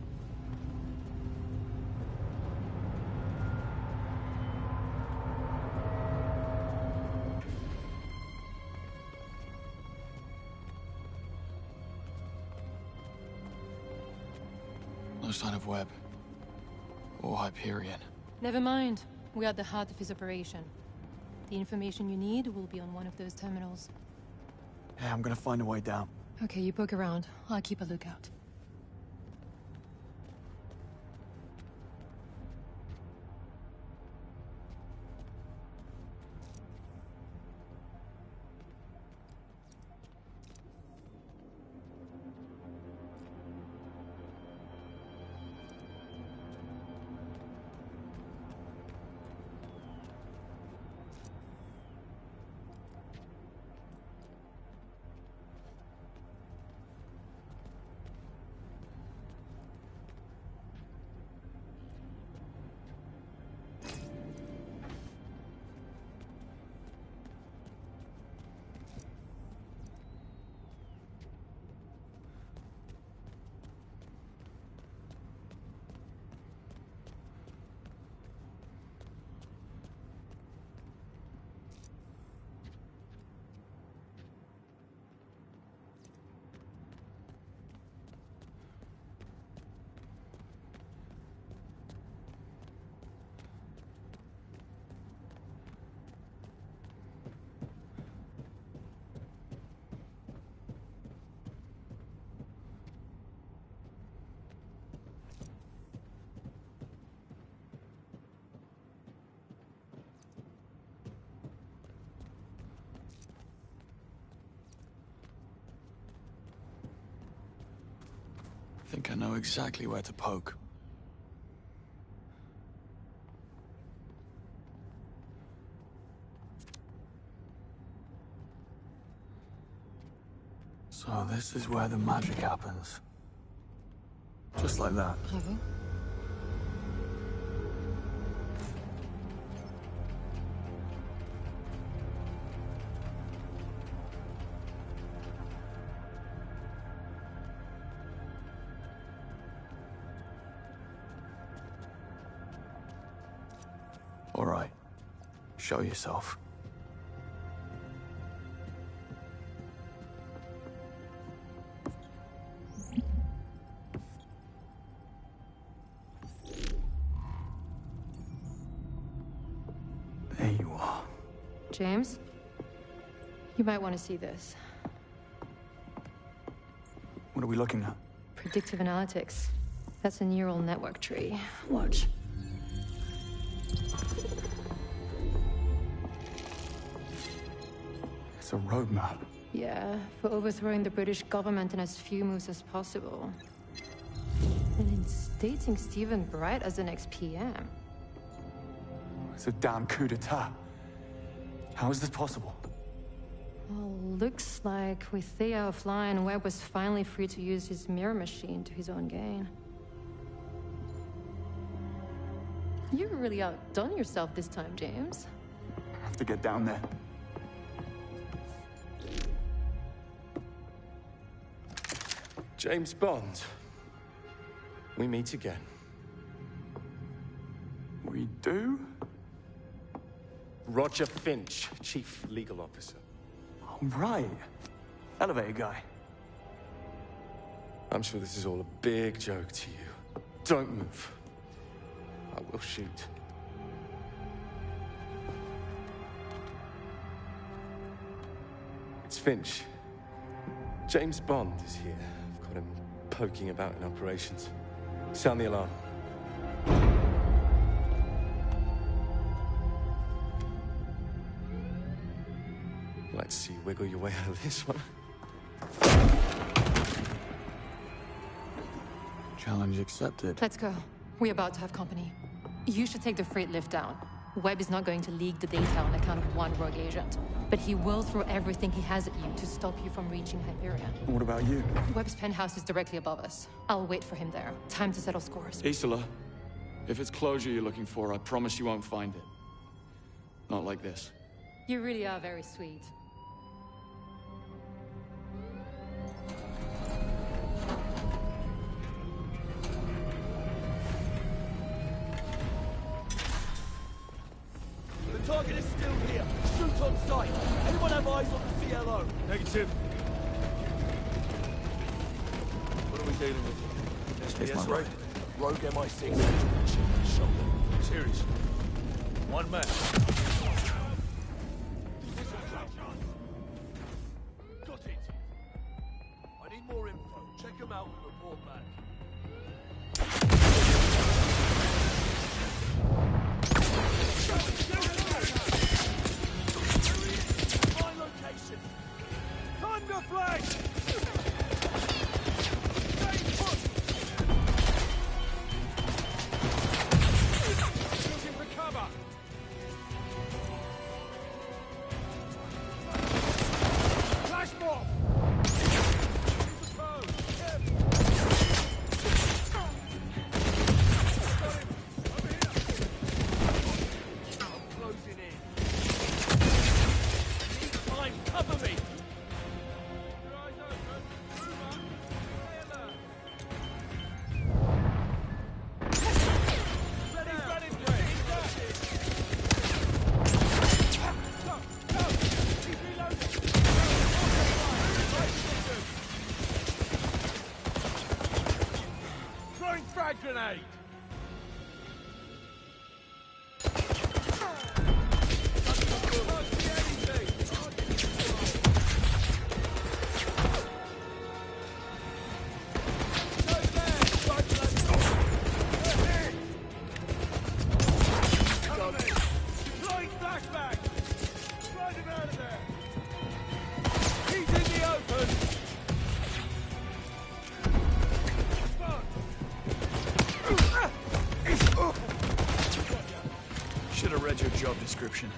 No sign of Webb. Or Hyperion. Never mind. We are at the heart of his operation. The information you need will be on one of those terminals. Yeah, I'm gonna find a way down. Okay, you poke around. I'll keep a lookout. I think I know exactly where to poke. So this is where the magic happens. Just like that. All right. Show yourself. There you are. James? You might want to see this. What are we looking at? Predictive analytics. That's a neural network tree. Watch. It's a roadmap. Yeah, for overthrowing the British government in as few moves as possible. And instating Stephen Bright as the next PM. It's a damn coup d'etat. How is this possible? Well, looks like with Thea offline, Webb was finally free to use his mirror machine to his own gain. You really outdone yourself this time, James. I have to get down there. James Bond. We meet again. We do? Roger Finch, Chief Legal Officer. Oh, right. Elevator guy. I'm sure this is all a big joke to you. Don't move. I will shoot. It's Finch. James Bond is here. I've got him poking about in operations. Sound the alarm. Let's see you wiggle your way out of this one. Challenge accepted. Let's go. We're about to have company. You should take the freight lift down. Webb is not going to leak the data on account of one rogue agent. But he will throw everything he has at you to stop you from reaching Hyperion. What about you? Webb's penthouse is directly above us. I'll wait for him there. Time to settle scores. Isola, if it's closure you're looking for, I promise you won't find it. Not like this. You really are very sweet. The target is still here. Shoot on sight. Anyone have eyes on the CLO? Negative. What are we dealing with? It's my right. Rogue MI6 shoulder. Seriously. One man. Got it. I need more info. Check them out and report back. My location. Time to flank. Stay put. Looking for cover. Flash bomb. Cover me! Throwing frag grenade! Should have read your job description.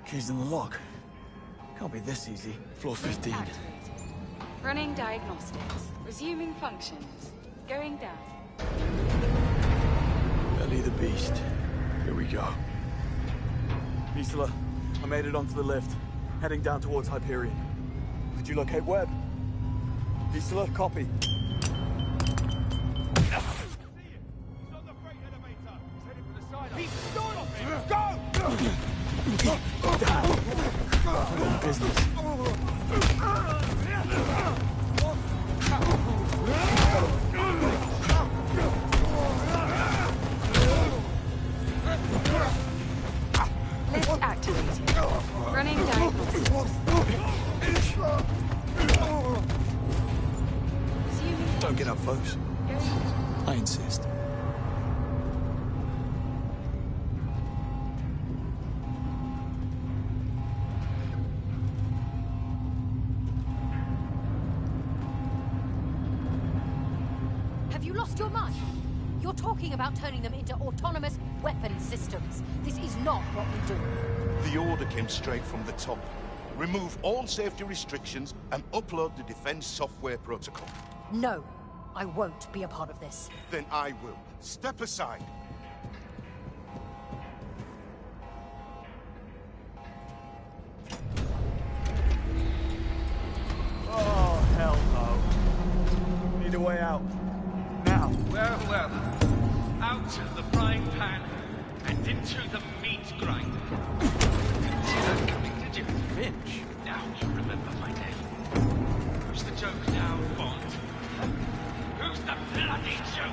Keys in the lock. Can't be this easy. Floor 15. Running diagnostics. Resuming functions. Going down. Belly the beast. Here we go. Isola, I made it onto the lift. Heading down towards Hyperion. Could you locate Webb? Isola, copy. He's stopping! Go! Business. Lift activated. Running diagnostics. Resuming. Don't get up, folks. I insist. Have you lost your mind? You're talking about turning them into autonomous weapon systems. This is not what we do. The order came straight from the top. Remove all safety restrictions and upload the defense software protocol. No, I won't be a part of this. Then I will. Step aside. Oh, hell no. find a way out. Now. Well, well. Out of the frying pan and into the meat grinder. Didn't see that coming, did you? Finch? Now you remember my name. Who's the joke now, Bond? Who's the bloody joke?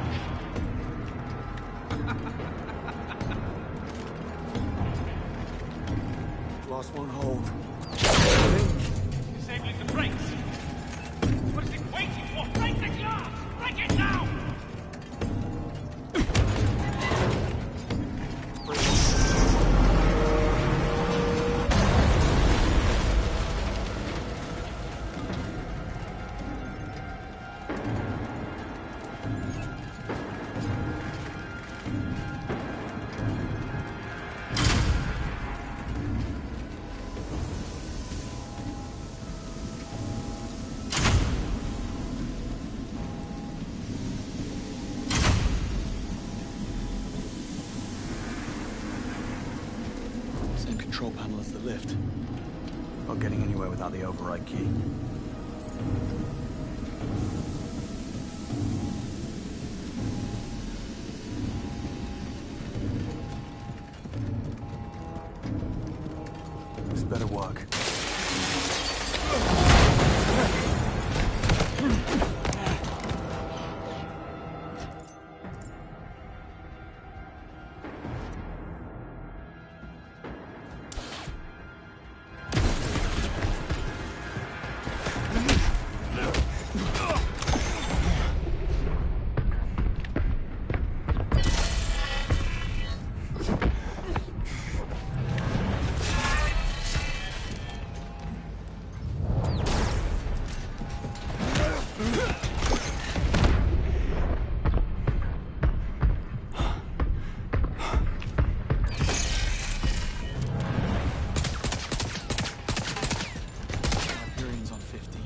Last one hold. Disabling the brakes. What is it waiting for? Break the glass! Break it now! Same control panel as the lift. Not getting anywhere without the override key. This better work. Hyperion's on 15.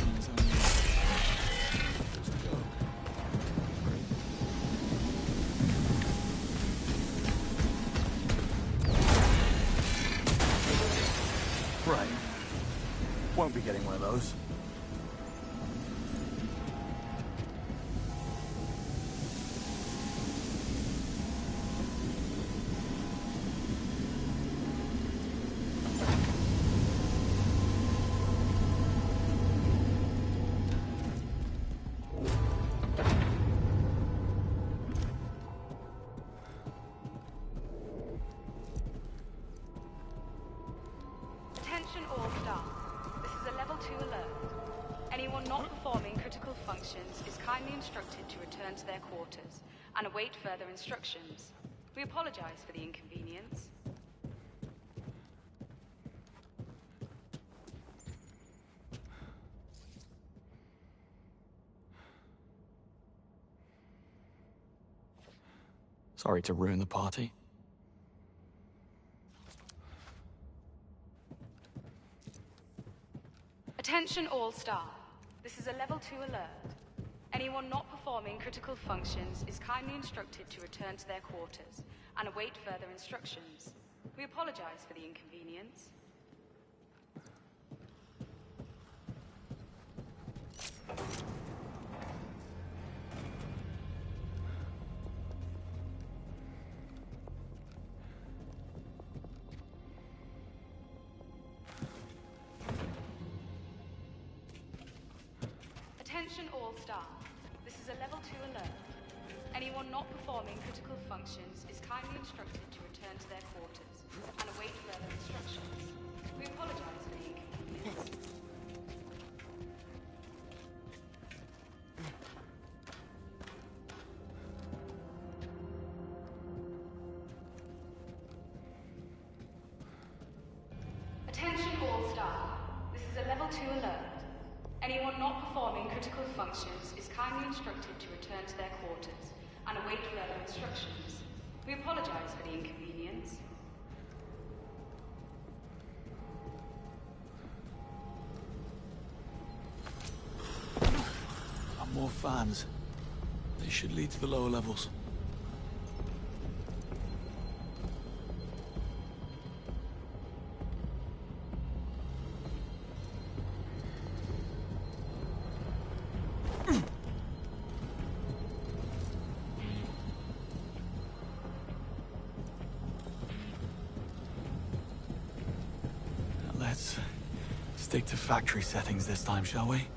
Means only... Just to go. Right. Won't be getting one of those. Attention all staff. This is a level 2 alert. Anyone not performing critical functions is kindly instructed to return to their quarters and await further instructions. We apologize for the inconvenience. Sorry to ruin the party. Attention all staff. This is a level 2 alert. Anyone not performing critical functions is kindly instructed to return to their quarters and await further instructions. We apologize for the inconvenience. Attention all staff. This is a level 2 alert. Anyone not performing critical functions is kindly instructed to return to their quarters and await further instructions. We apologize for the inconvenience. Attention all staff. This is a level 2 alert. Anyone not performing critical functions is kindly instructed to return to their quarters and await further instructions. We apologize for the inconvenience. More fans. They should lead to the lower levels. Let's stick to factory settings this time, shall we?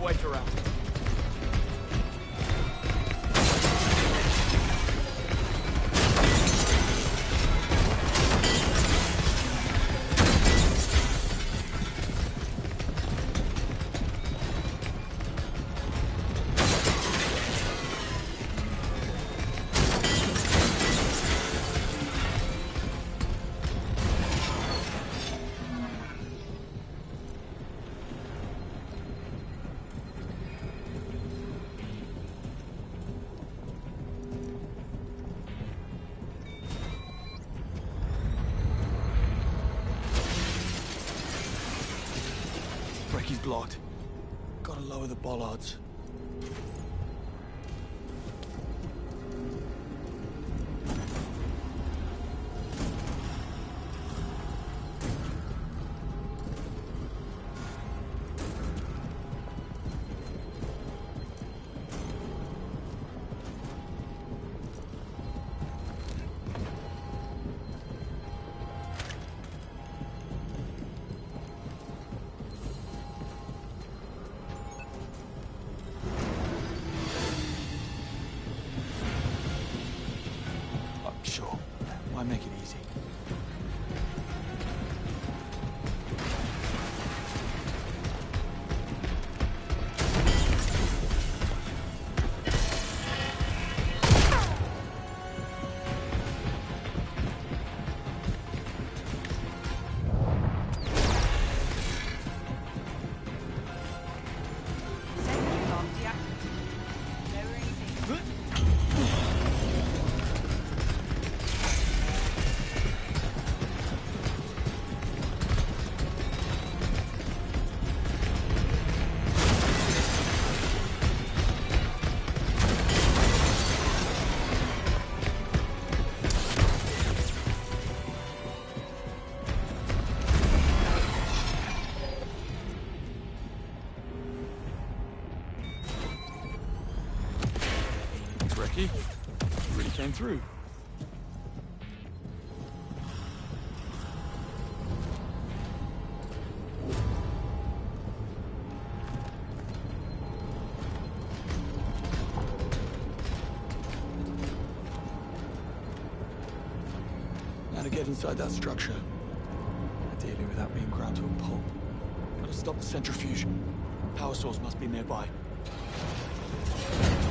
weight around. locked. Gotta lower the bollards. Sure. Why make it easy? Ricky, you really came through. Now to get inside that structure. Ideally without being ground to a pulp. Gotta stop the centrifuge. Power source must be nearby.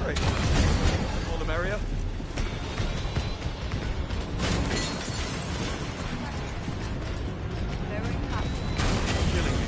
Great. All the merrier. Killing me.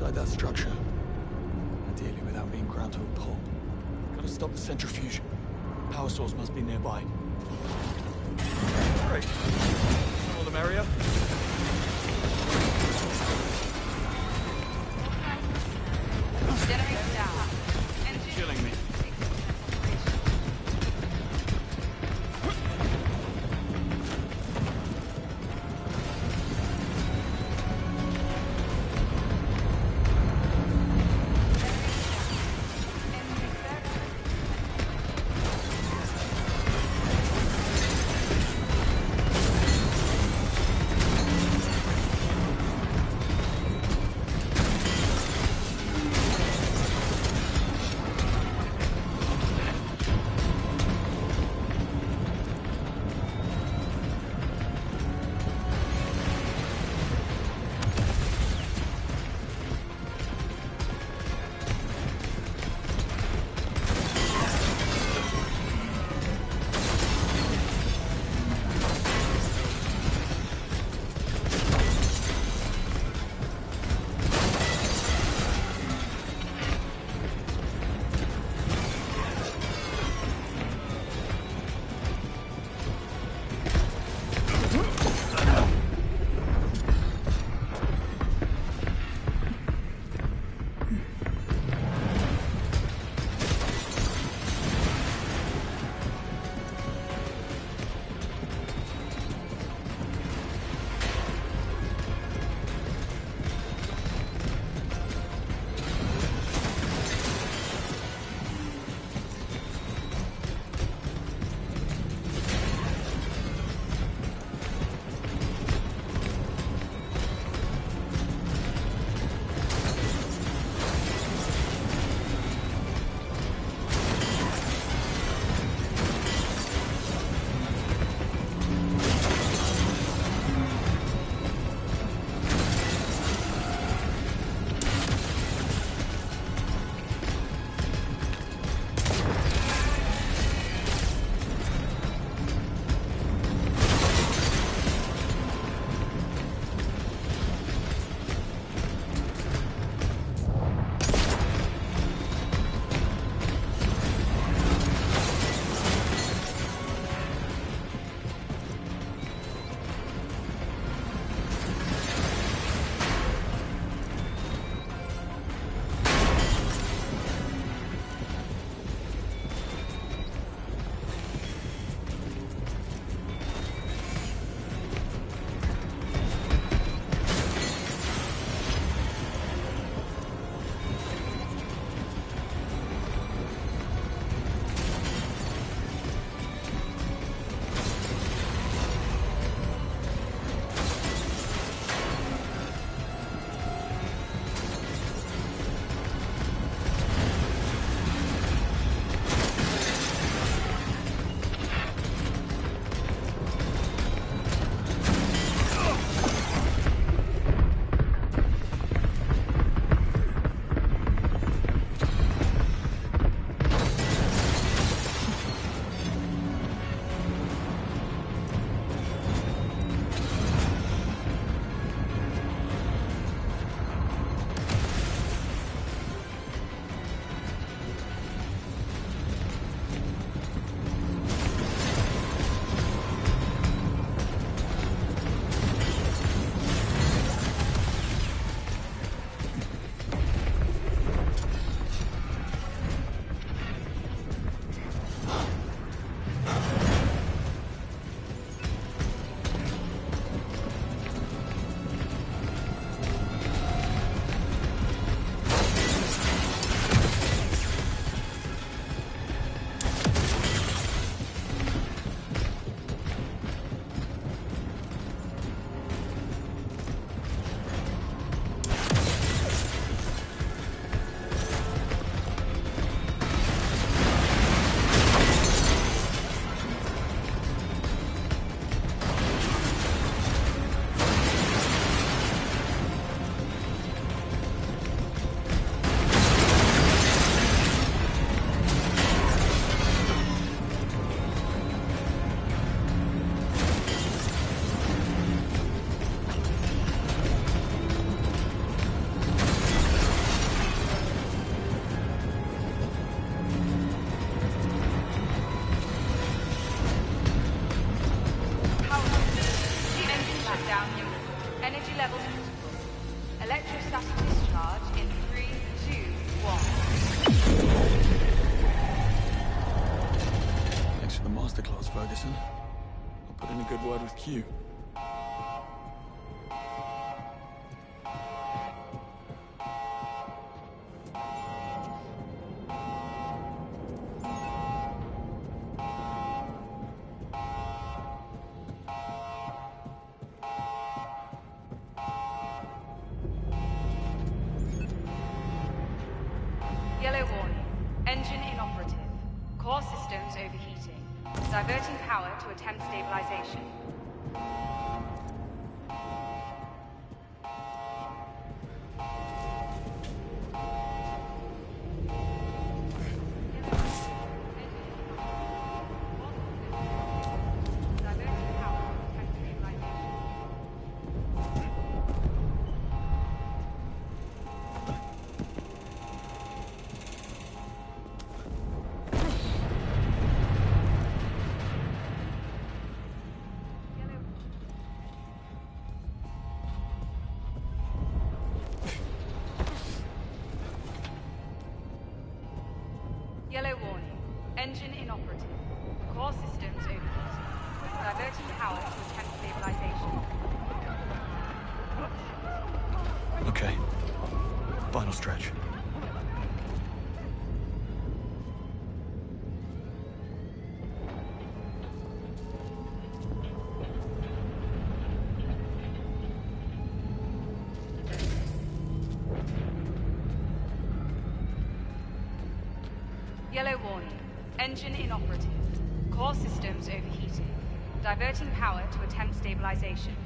inside that structure. Ideally without being ground to a pulp. Gotta stop the centrifuge. Power source must be nearby. Great. The more the merrier. Generator down. Killing me. Masterclass, Ferguson. I'll put in a good word with Q. Yellow warning. Engine inoperative. Core systems overheating. Diverting power to attempt stabilization. Yellow warning. Engine inoperative. Core systems overheating. Diverting power to attempt stabilization. Okay. Final stretch. Yellow warning. Engine inoperative. Core systems overheating. Diverting power to attempt stabilization.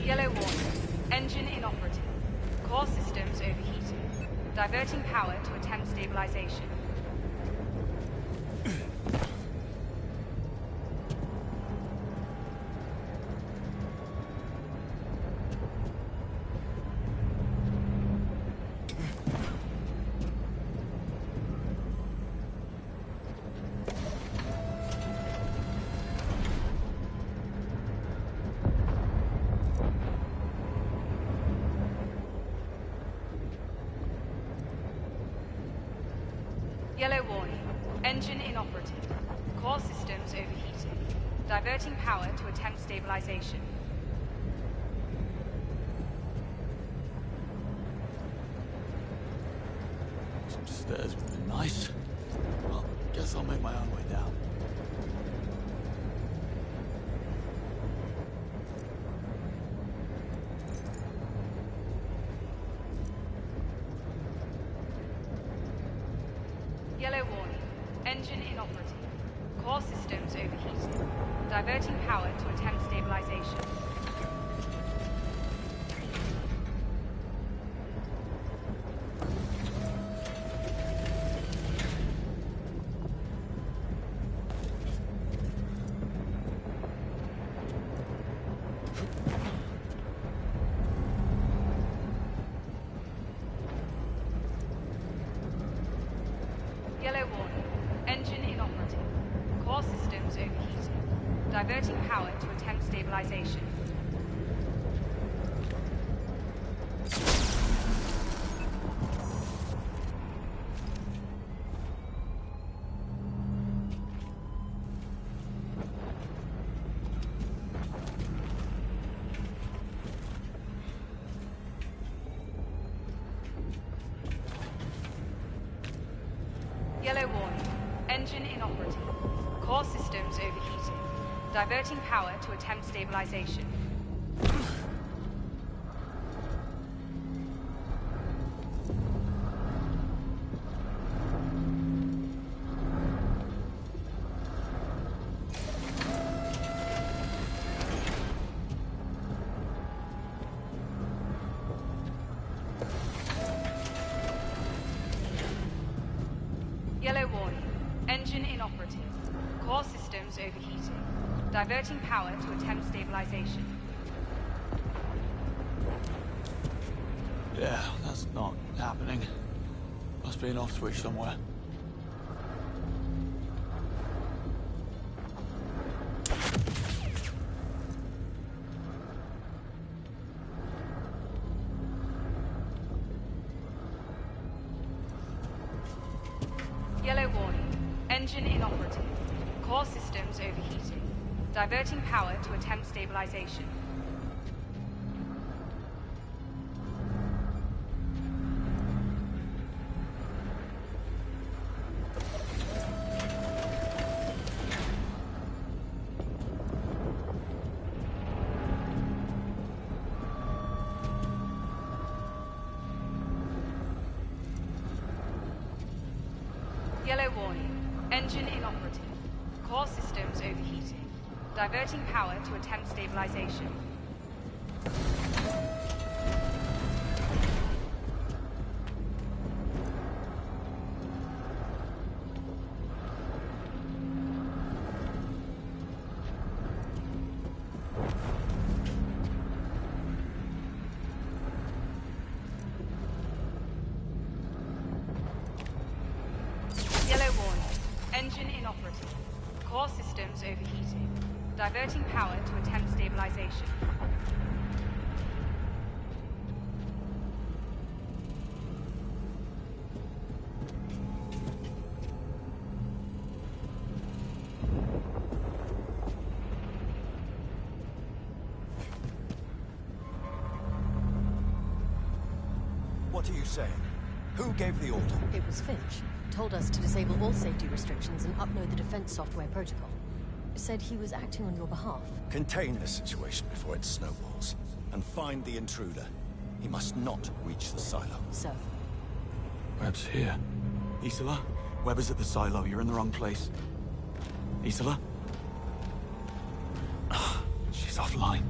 Yellow warning. Engine inoperative. Core systems overheating. Diverting power to attempt stabilization. Yellow warning. Engine inoperative. Core systems overheating. Diverting power to attempt stabilization. Some stairs would be nice. Well, guess I'll make my own way down. Yellow warning. Engine inoperative. Core systems overheating. Diverting power to attempt stabilization. Yellow warning. Engine inoperative. Core systems overheating. Diverting power to attempt stabilization. Yellow warning. Engine inoperative. Core systems overheating. Diverting power to attempt stabilization. Yellow warning. Engine inoperative. Core systems overheating. Diverting power to attempt stabilization. Yeah, that's not happening. Must be an off switch somewhere. Yellow warning. Engine inoperative. Core systems overheating. Diverting power to attempt stabilization. Yellow warning. Engine inoperative. Core systems overheating. Diverting power to attempt stabilization. Yellow warning. Engine inoperative. Core systems overheating. Diverting power to attempt stabilization. What are you saying? Who gave the order? It was Finch. Told us to disable all safety restrictions and upload the defense software protocol. Said he was acting on your behalf. Contain the situation before it snowballs. And find the intruder. He must not reach the silo. Sir. Webb's here. Isola? Webb is at the silo. You're in the wrong place. Isola? She's offline.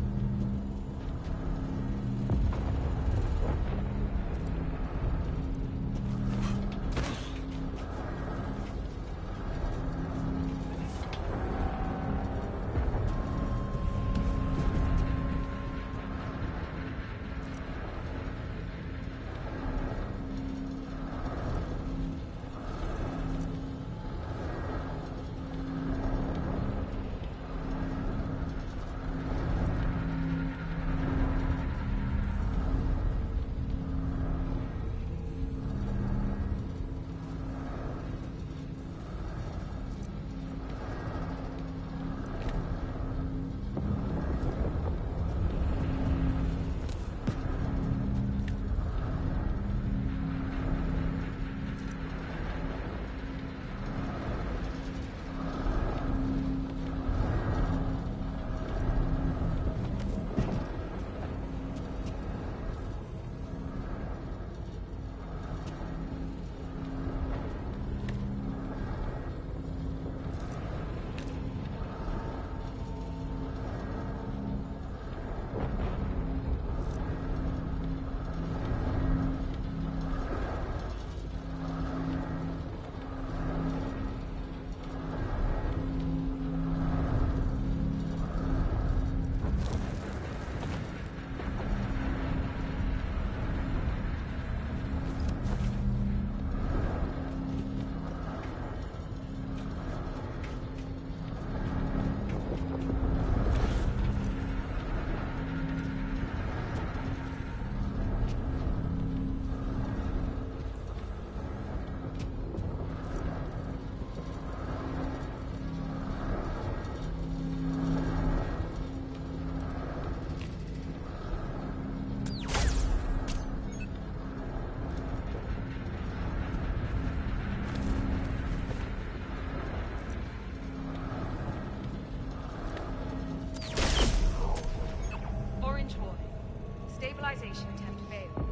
Stabilization attempt failed.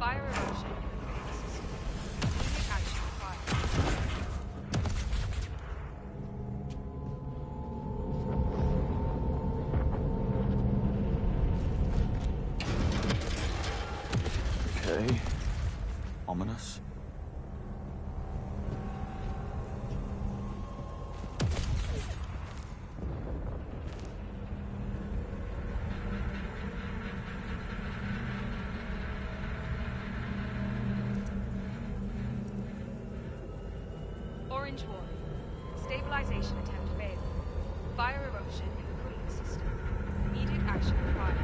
Fire eruption in the system. Immediate action required. Okay. Ominous. Orange warning. Stabilization attempt failed. Fire eruption in the cooling system. Immediate action required.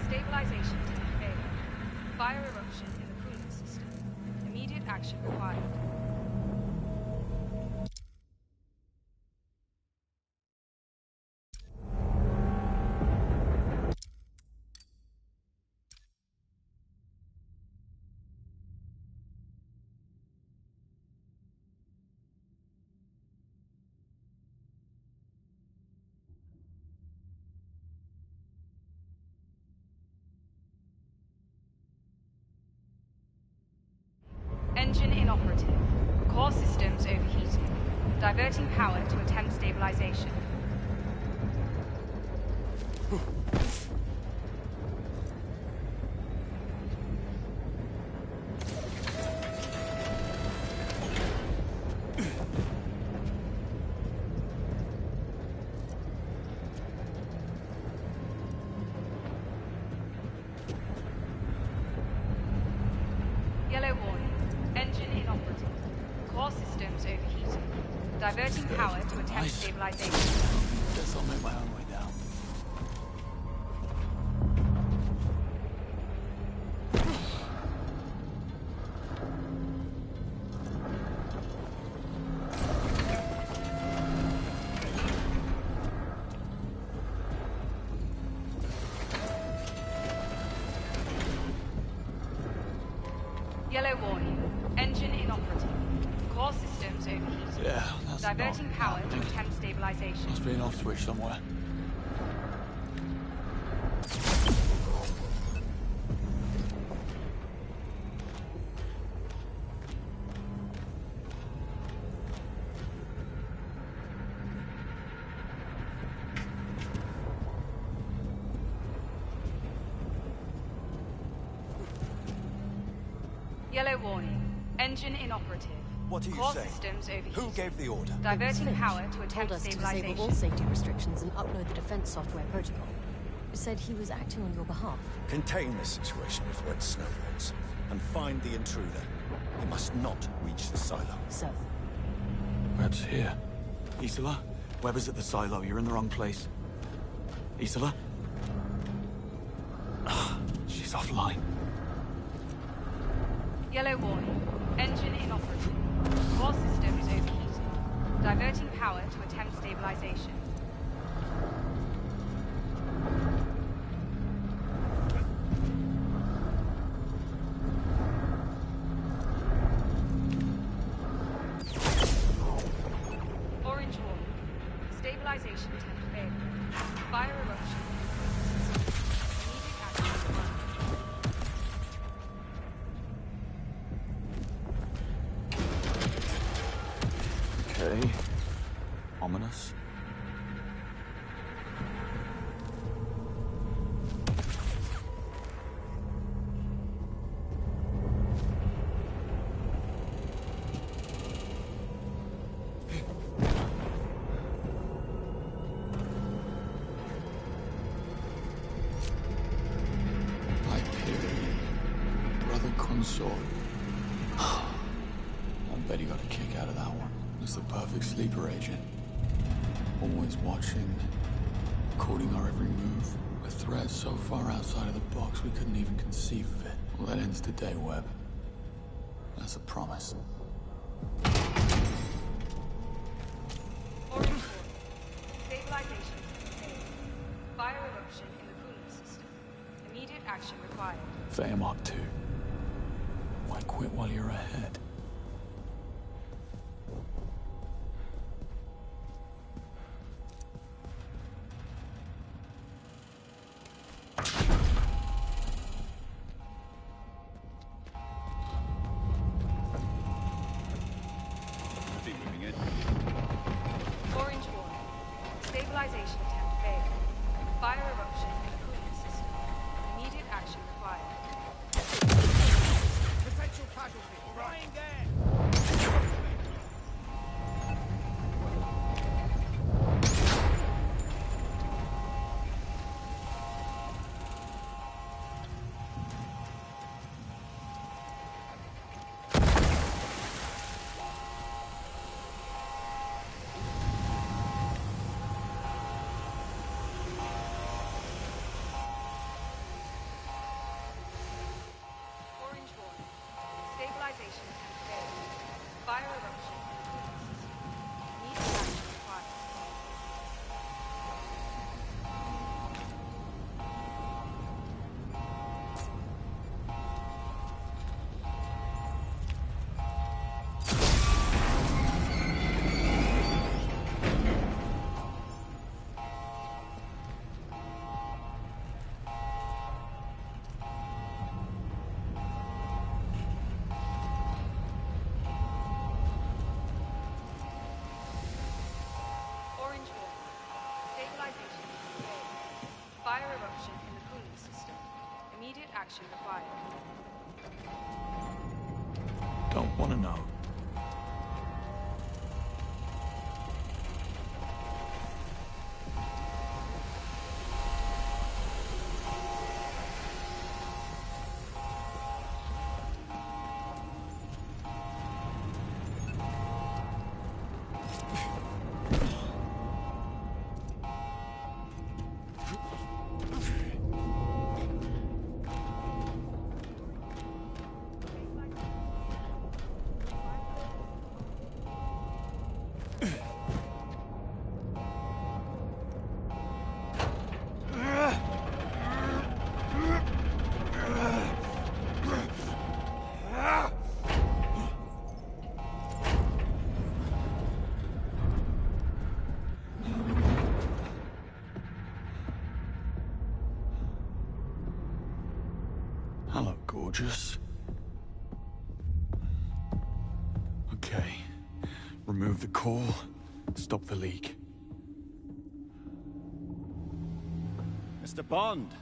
Stabilization attempt failed. Fire eruption in the cooling system. Immediate action required. Engine inoperative. Core systems overheating. Diverting power to attempt stabilization. Yellow warning. Engine inoperative. Core systems overheating. Diverting power to attempt stabilization. Guess I'll make my own way down. Yellow warning. Engine inoperative. Core systems overheating. Yeah, that's Diverting not power to happening. attempt stabilization. Must be an off switch somewhere. Yellow warning. Engine inoperative. What are you Core saying? systems overheating. Who gave the order? Diverting Finch power to told attempt us to stabilization. disable all safety restrictions and upload the defense software protocol. Said he was acting on your behalf. Contain this situation before it snowballs. And find the intruder. He must not reach the silo. So, Webb's here. Isola? Webb is at the silo. You're in the wrong place. Isola? She's offline. Yellow warning. Engine inoperative. Core systems overheating. Diverting power to attempt stabilization. Orange warning. Stabilization attempt failed. Fire eruption. Immediate action required. Okay. Ominous. Hyperion. Brother consort. I bet he got a kick out of that one. It's the perfect sleeper agent. Always watching, recording our every move. A threat so far outside of the box we couldn't even conceive of it. Well, that ends today, Webb. That's a promise. Orange warning. Stabilization attempt failed. Fire eruption in the cooling system. Immediate action required. Faye Mark 2. Why quit while you're ahead? conditions have failed. Fire eruption in the cooling system. Immediate action required. Orange warning. Stabilization failed. Fire eruption in the cooling system. Immediate action required. Don't want to know. Hello, gorgeous. Okay. Remove the core. Stop the leak. Mr. Bond.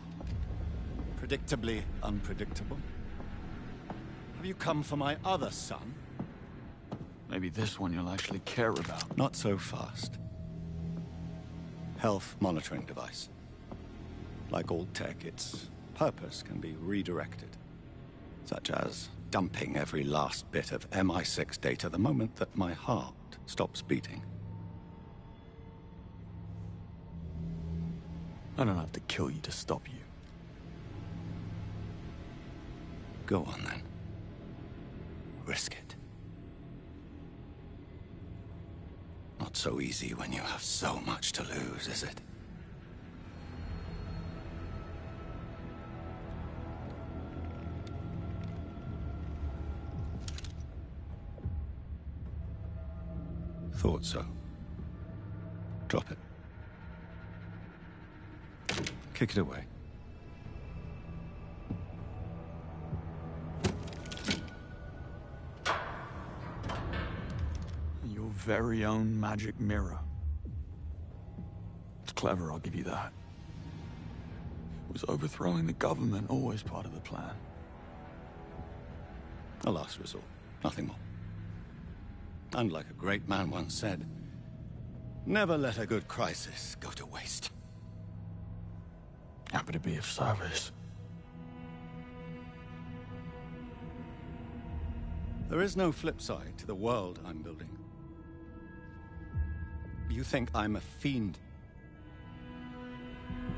Predictably unpredictable. Have you come for my other son? Maybe this one you'll actually care about. Not so fast. Health monitoring device. Like all tech, its purpose can be redirected. Such as dumping every last bit of MI6 data the moment that my heart stops beating. I don't have to kill you to stop you. Go on then. Risk it. Not so easy when you have so much to lose, is it? Thought so. Drop it. Kick it away. Your very own magic mirror. It's clever, I'll give you that. Was overthrowing the government always part of the plan? A last resort, nothing more. And like a great man once said, never let a good crisis go to waste. Happy to be of service. There is no flip side to the world I'm building. You think I'm a fiend.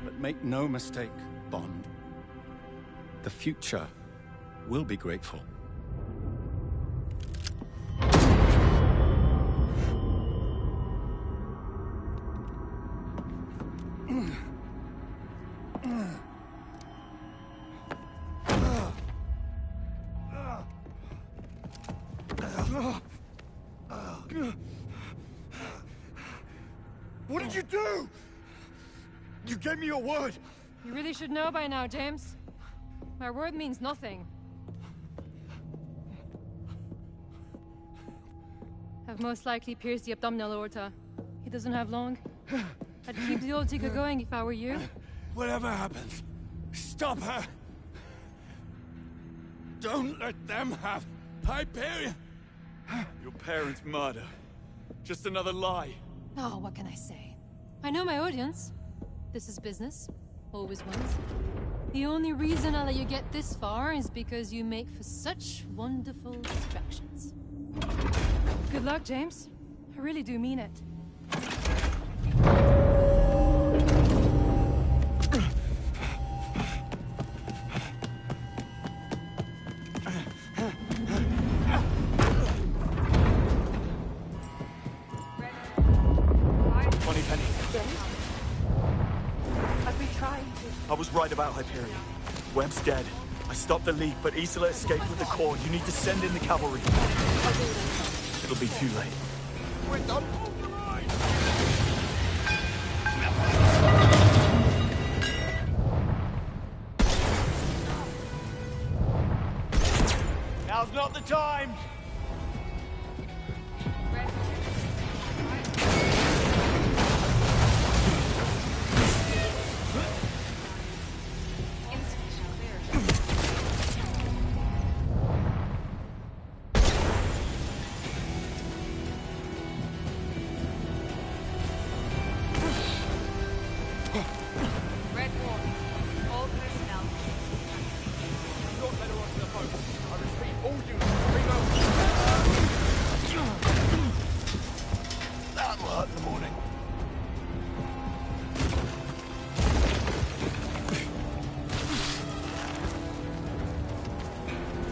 But make no mistake, Bond. The future will be grateful. What did you do? You gave me your word. You really should know by now, James. My word means nothing. I've most likely pierced the abdominal aorta. He doesn't have long. I'd keep the old ticker going if I were you. Whatever happens, stop her. Don't let them have Hyperion. Your parents' murder. Just another lie. Oh, what can I say? I know my audience. This is business. Always was. The only reason I let you get this far is because you make for such wonderful distractions. Good luck, James. I really do mean it. about Hyperion. Webb's dead. I stopped the leak, but Isola escaped with the core. You need to send in the cavalry. It'll be too late. We're done. Now's not the time!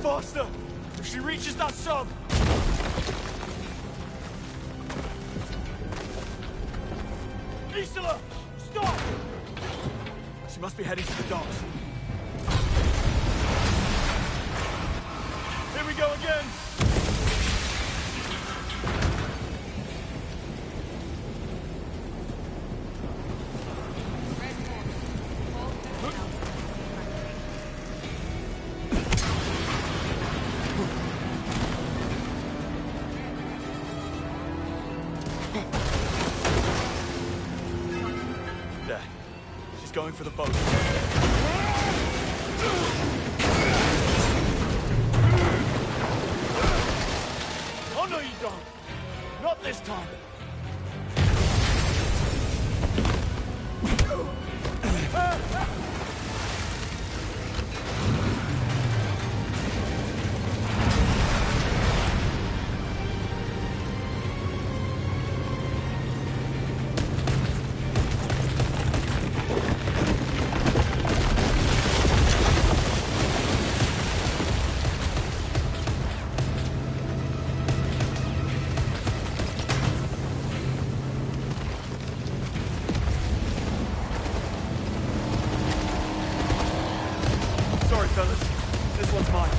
Faster! If she reaches that sub! Isola! Stop! She must be heading to the docks. Here we go again! Going for the boat. Oh no, you don't. Not this time. This one's mine.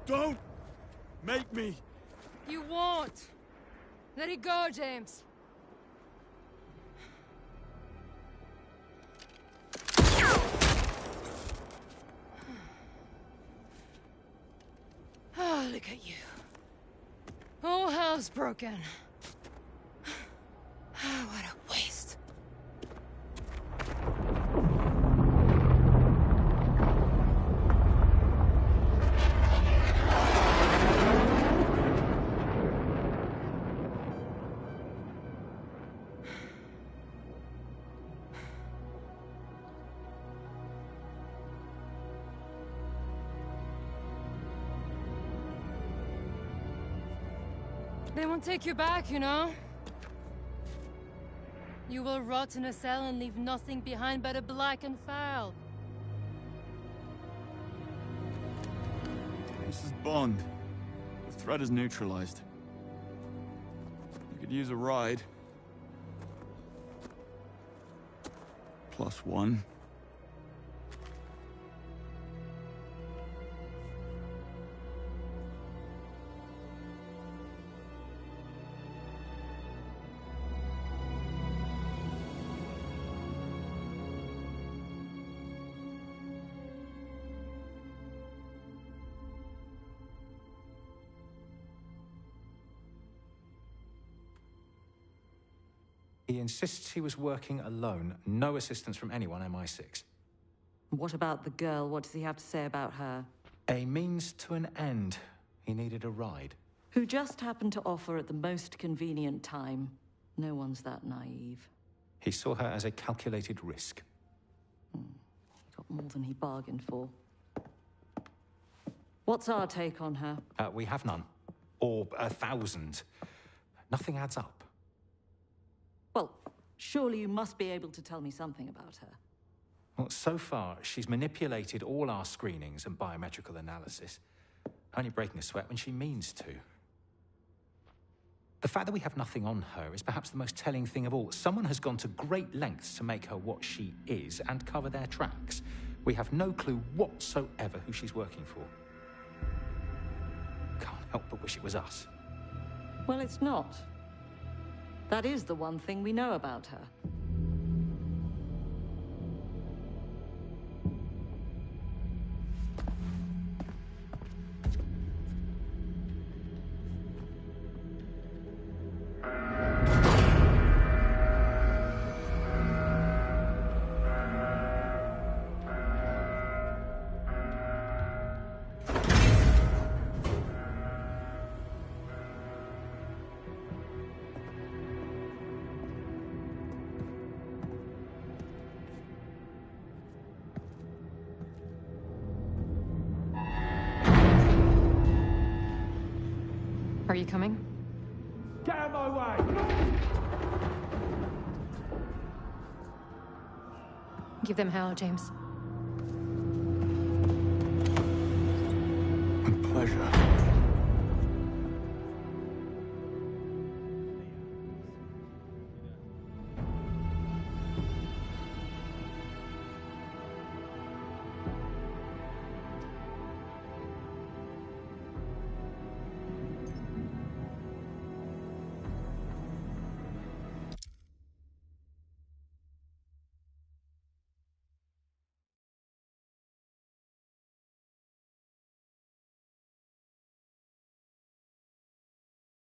Don't make me. You won't. Let it go, James. Oh, look at you. Whole house broken. They won't take you back, you know? You will rot in a cell and leave nothing behind but a blackened file. This is Bond. The threat is neutralized. You could use a ride. +1. He insists he was working alone, no assistance from anyone MI6. What about the girl? What does he have to say about her? A means to an end. He needed a ride. Who just happened to offer at the most convenient time. No one's that naive. He saw her as a calculated risk. Got more than he bargained for. What's our take on her? We have none. Or 1,000. Nothing adds up. Well, surely you must be able to tell me something about her. Well, so far, she's manipulated all our screenings and biometrical analysis, only breaking a sweat when she means to. The fact that we have nothing on her is perhaps the most telling thing of all. Someone has gone to great lengths to make her what she is and cover their tracks. We have no clue whatsoever who she's working for. Can't help but wish it was us. Well, it's not. That is the one thing we know about her. Are you coming? Get out of my way! Give them hell, James. With pleasure.